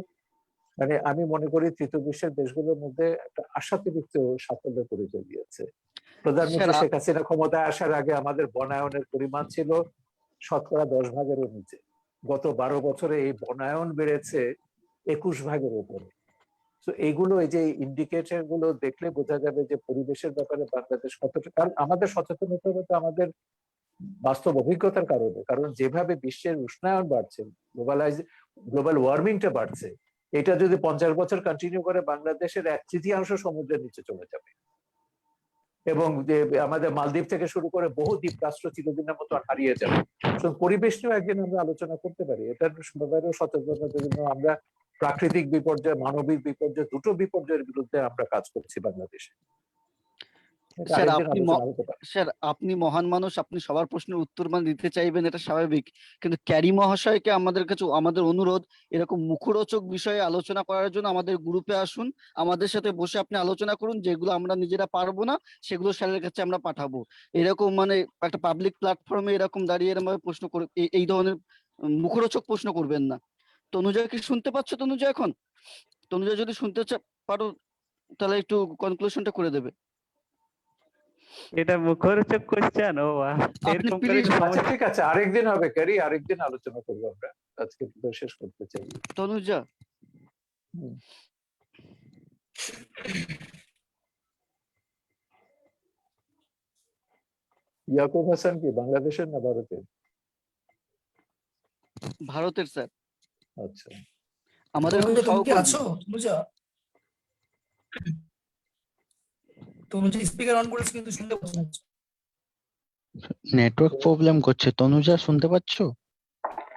মানে আমি মনে করি তৃতীয় বিশ্বের দেশগুলোর মধ্যে একটা আশাতিরিক্ত সাফল্যের পরিচয় দিয়েছে। প্রধানমন্ত্রী স্যার শেখ হাসিনা ক্ষমতায় আসার আগে আমাদের বনায়নের পরিমাণ ছিল 10% নিচে। গত 12 বছরে এই বনায়ন বেড়েছে 21% উপরে। তো এইগুলো, এই যে ইন্ডিকেটর গুলো দেখলে বোঝা যাবে যে পরিবেশের ব্যাপারে বাংলাদেশ কতটা, কারণ আমাদের সচেতন হতে হবে তো আমাদের বাস্তব অভিজ্ঞতার কারণে। কারণ যেভাবে বিশ্বের উষ্ণায়ন বাড়ছে, গ্লোবাল ওয়ার্মিংটা বাড়ছে, এটা যদি 50 বছর কন্টিনিউ করে বাংলাদেশের 1/3 সমুদ্রের নিচে চলে যাবে। এবং যে আমাদের মালদ্বীপ থেকে শুরু করে বহু দ্বীপ রাষ্ট্র চিরদিনের মতো হারিয়ে যাবে। পরিবেশ নিয়েও একদিন আমরা আলোচনা করতে পারি। এটার ব্যাপারেও সচেতনতার জন্য আমরা প্রাকৃতিক বিপর্যয়, মানবিক বিপর্যয়, দুটো বিপর্যয়ের বিরুদ্ধে আমরা কাজ করছি বাংলাদেশে। এটা স্যার আরেকদিন আলোচনা হতে পারে। স্যার আপনি মহান মানুষ, আপনি সবার প্রশ্নের উত্তর দিতে চাইবেন, এটা স্বাভাবিক। কিন্তু ক্যারি মহাশয়কে আমাদের কাছে আমাদের অনুরোধ, এরকম মুখরোচক বিষয়ে আলোচনা করার জন্য আমাদের গ্রুপে আসুন, আমাদের সাথে বসে আপনি আলোচনা করুন। যেগুলো আমরা নিজেরা পারবো না সেগুলো স্যারের কাছে আমরা পাঠাবো। এরকম মানে একটা পাবলিক প্ল্যাটফর্মে এরকম দাঁড়িয়ে এরকম ভাবে প্রশ্ন করে এই ধরনের মুখরোচক প্রশ্ন করবেন না। তনুজা কি শুনতে পাচ্ছ? তনুজা এখন, তনুজা যদি শুনতে পারো তাহলে একটু কনক্লুশনটা করে দেবে। এটা মুখরোচক কোশ্চেন। ও আপনি এরকম করে প্লিজ। আচ্ছা ঠিক আছে, আরেকদিন হবে ক্যারি, আরেকদিন আলোচনা করবো আমরা। আজকে তো শেষ করতে চাই। তনুজা ইয়াকুব হাসান কি বাংলাদেশের না ভারতের? ভারতের স্যার, আচ্ছা, আমাদের খুব তনুজা, তুমি কি সহকর্মী। আছো? তনুজা, তনুজা স্পিকার অন করেছে কিন্তু শুনতে পাচ্ছ না। নেটওয়ার্ক প্রবলেম করছে। তনুজা শুনতে পাচ্ছো?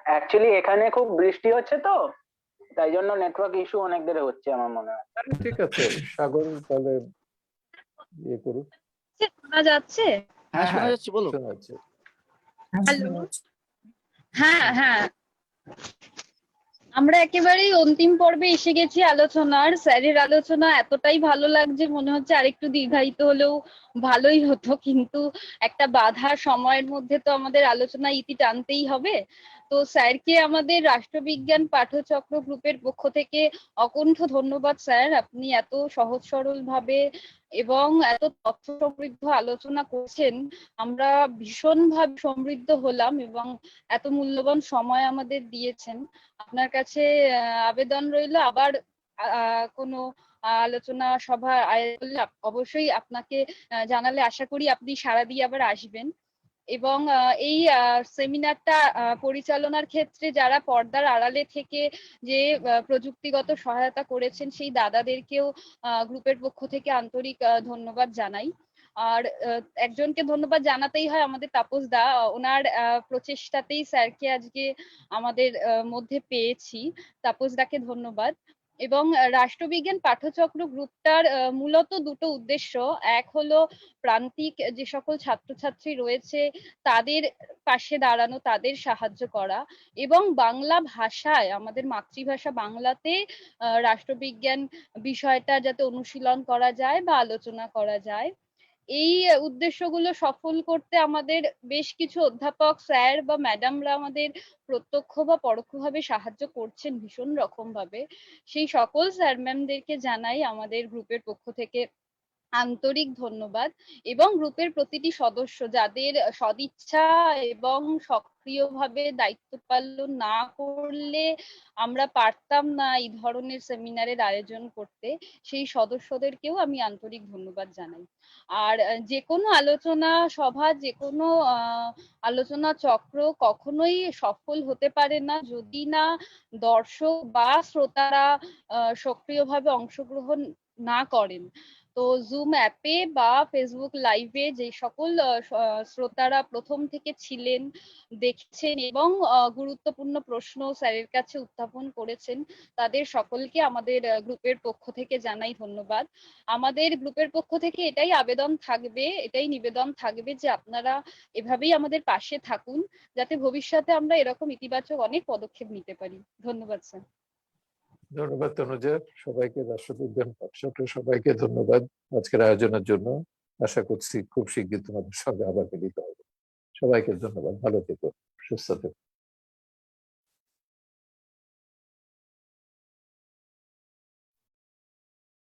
অ্যাকচুয়ালি এখানে খুব বৃষ্টি হচ্ছে তো, তাই জন্য নেটওয়ার্ক ইস্যু অনেক দেরি হচ্ছে আমার মনে হয়। ঠিক আছে সাগর, তাহলে ইয়ে করুক। শোনা যাচ্ছে? হ্যাঁ শোনা যাচ্ছে, বলো। শোনা যাচ্ছে। হ্যালো। হ্যাঁ হ্যাঁ, আমরা একেবারেই অন্তিম পর্বে এসে গেছি আলোচনার। স্যারের আলোচনা এতটাই ভালো লাগছে, মনে হচ্ছে আরেকটু দীর্ঘায়িত হলেও ভালোই হতো, কিন্তু একটা বাধা সময়ের মধ্যে তো আমাদের আলোচনা ইতি টানতেই হবে। তো স্যারকে আমাদের রাষ্ট্রবিজ্ঞান পাঠচক্র গ্রুপের পক্ষ থেকে অকুণ্ঠ ধন্যবাদ স্যার। আপনি এত সহজ সরল ভাবে এবং এত তথ্য সমৃদ্ধ আলোচনা করছেন, আমরা ভীষণভাবে সমৃদ্ধ হলাম এবং এত মূল্যবান সময় আমাদের দিয়েছেন। আপনার কাছে আবেদন রইল, আবার কোনো আলোচনা সভা আয়োজন করলে অবশ্যই আপনাকে জানালে আশা করি আপনি সাড়া দিয়ে আবার আসবেন। এবং এই সেমিনারটা পরিচালনার ক্ষেত্রে যারা পর্দার আড়ালে থেকে যে প্রযুক্তিগত সহায়তা করেছেন সেই দাদাদেরকেও গ্রুপের পক্ষ থেকে আন্তরিক ধন্যবাদ জানাই। আর একজনকে ধন্যবাদ জানাতেই হয়, আমাদের তাপস দা। ওনার প্রচেষ্টাতেই স্যারকে আজকে আমাদের মধ্যে পেয়েছি। তাপস দাকে ধন্যবাদ। এবং রাষ্ট্রবিজ্ঞান পাঠচক্র গ্রুপটার মূলত দুটো উদ্দেশ্য। এক হলো প্রান্তিক যে সকল ছাত্রছাত্রী রয়েছে তাদের পাশে দাঁড়ানো, তাদের সাহায্য করা, এবং বাংলা ভাষায়, আমাদের মাতৃভাষা বাংলাতে রাষ্ট্রবিজ্ঞান বিষয়টা যাতে অনুশীলন করা যায় বা আলোচনা করা যায়। এই উদ্দেশ্যগুলো সফল করতে আমাদের বেশ কিছু অধ্যাপক স্যার বা ম্যাডামরা আমাদের প্রত্যক্ষ বা পরোক্ষভাবে সাহায্য করছেন ভীষণ রকম ভাবে। সেই সকল স্যার ম্যামদেরকে জানাই আমাদের গ্রুপের পক্ষ থেকে আন্তরিক ধন্যবাদ। এবং গ্রুপের প্রতিটি সদস্য যাদের সদিচ্ছা এবং সক্রিয়ভাবে দায়িত্ব পালন না করলে আমরা পারতাম না এই ধরনের সেমিনারের আয়োজন করতে, সেই সদস্যদেরকেও আমি আন্তরিক ধন্যবাদ জানাই। আর যে কোনো আলোচনা সভা, যে কোনো আলোচনা চক্র কখনোই সফল হতে পারে না যদি না দর্শক বা শ্রোতারা সক্রিয়ভাবে অংশগ্রহণ না করেন। তো জুম অ্যাপে বা ফেসবুক লাইভে যে সকল শ্রোতারা প্রথম থেকে ছিলেন, দেখছেন এবং গুরুত্বপূর্ণ প্রশ্ন স্যারের কাছে উত্থাপন করেছেন, তাদের সকলকে আমাদের গ্রুপের পক্ষ থেকে জানাই ধন্যবাদ। আমাদের গ্রুপের পক্ষ থেকে এটাই আবেদন থাকবে, এটাই নিবেদন থাকবে যে আপনারা এভাবেই আমাদের পাশে থাকুন, যাতে ভবিষ্যতে আমরা এরকম ইতিবাচক অনেক পদক্ষেপ নিতে পারি। ধন্যবাদ স্যার। ধন্যবাদ তনুজা। সবাইকে, রাষ্ট্রবিজ্ঞান পাঠচক্রের সবাইকে ধন্যবাদ আজকের আয়োজনের জন্য। আশা করছি খুব শিগগির তোমাদের সঙ্গে আবার মিলিত হবে। সবাইকে ধন্যবাদ। ভালো থেকো, সুস্থ থেকো।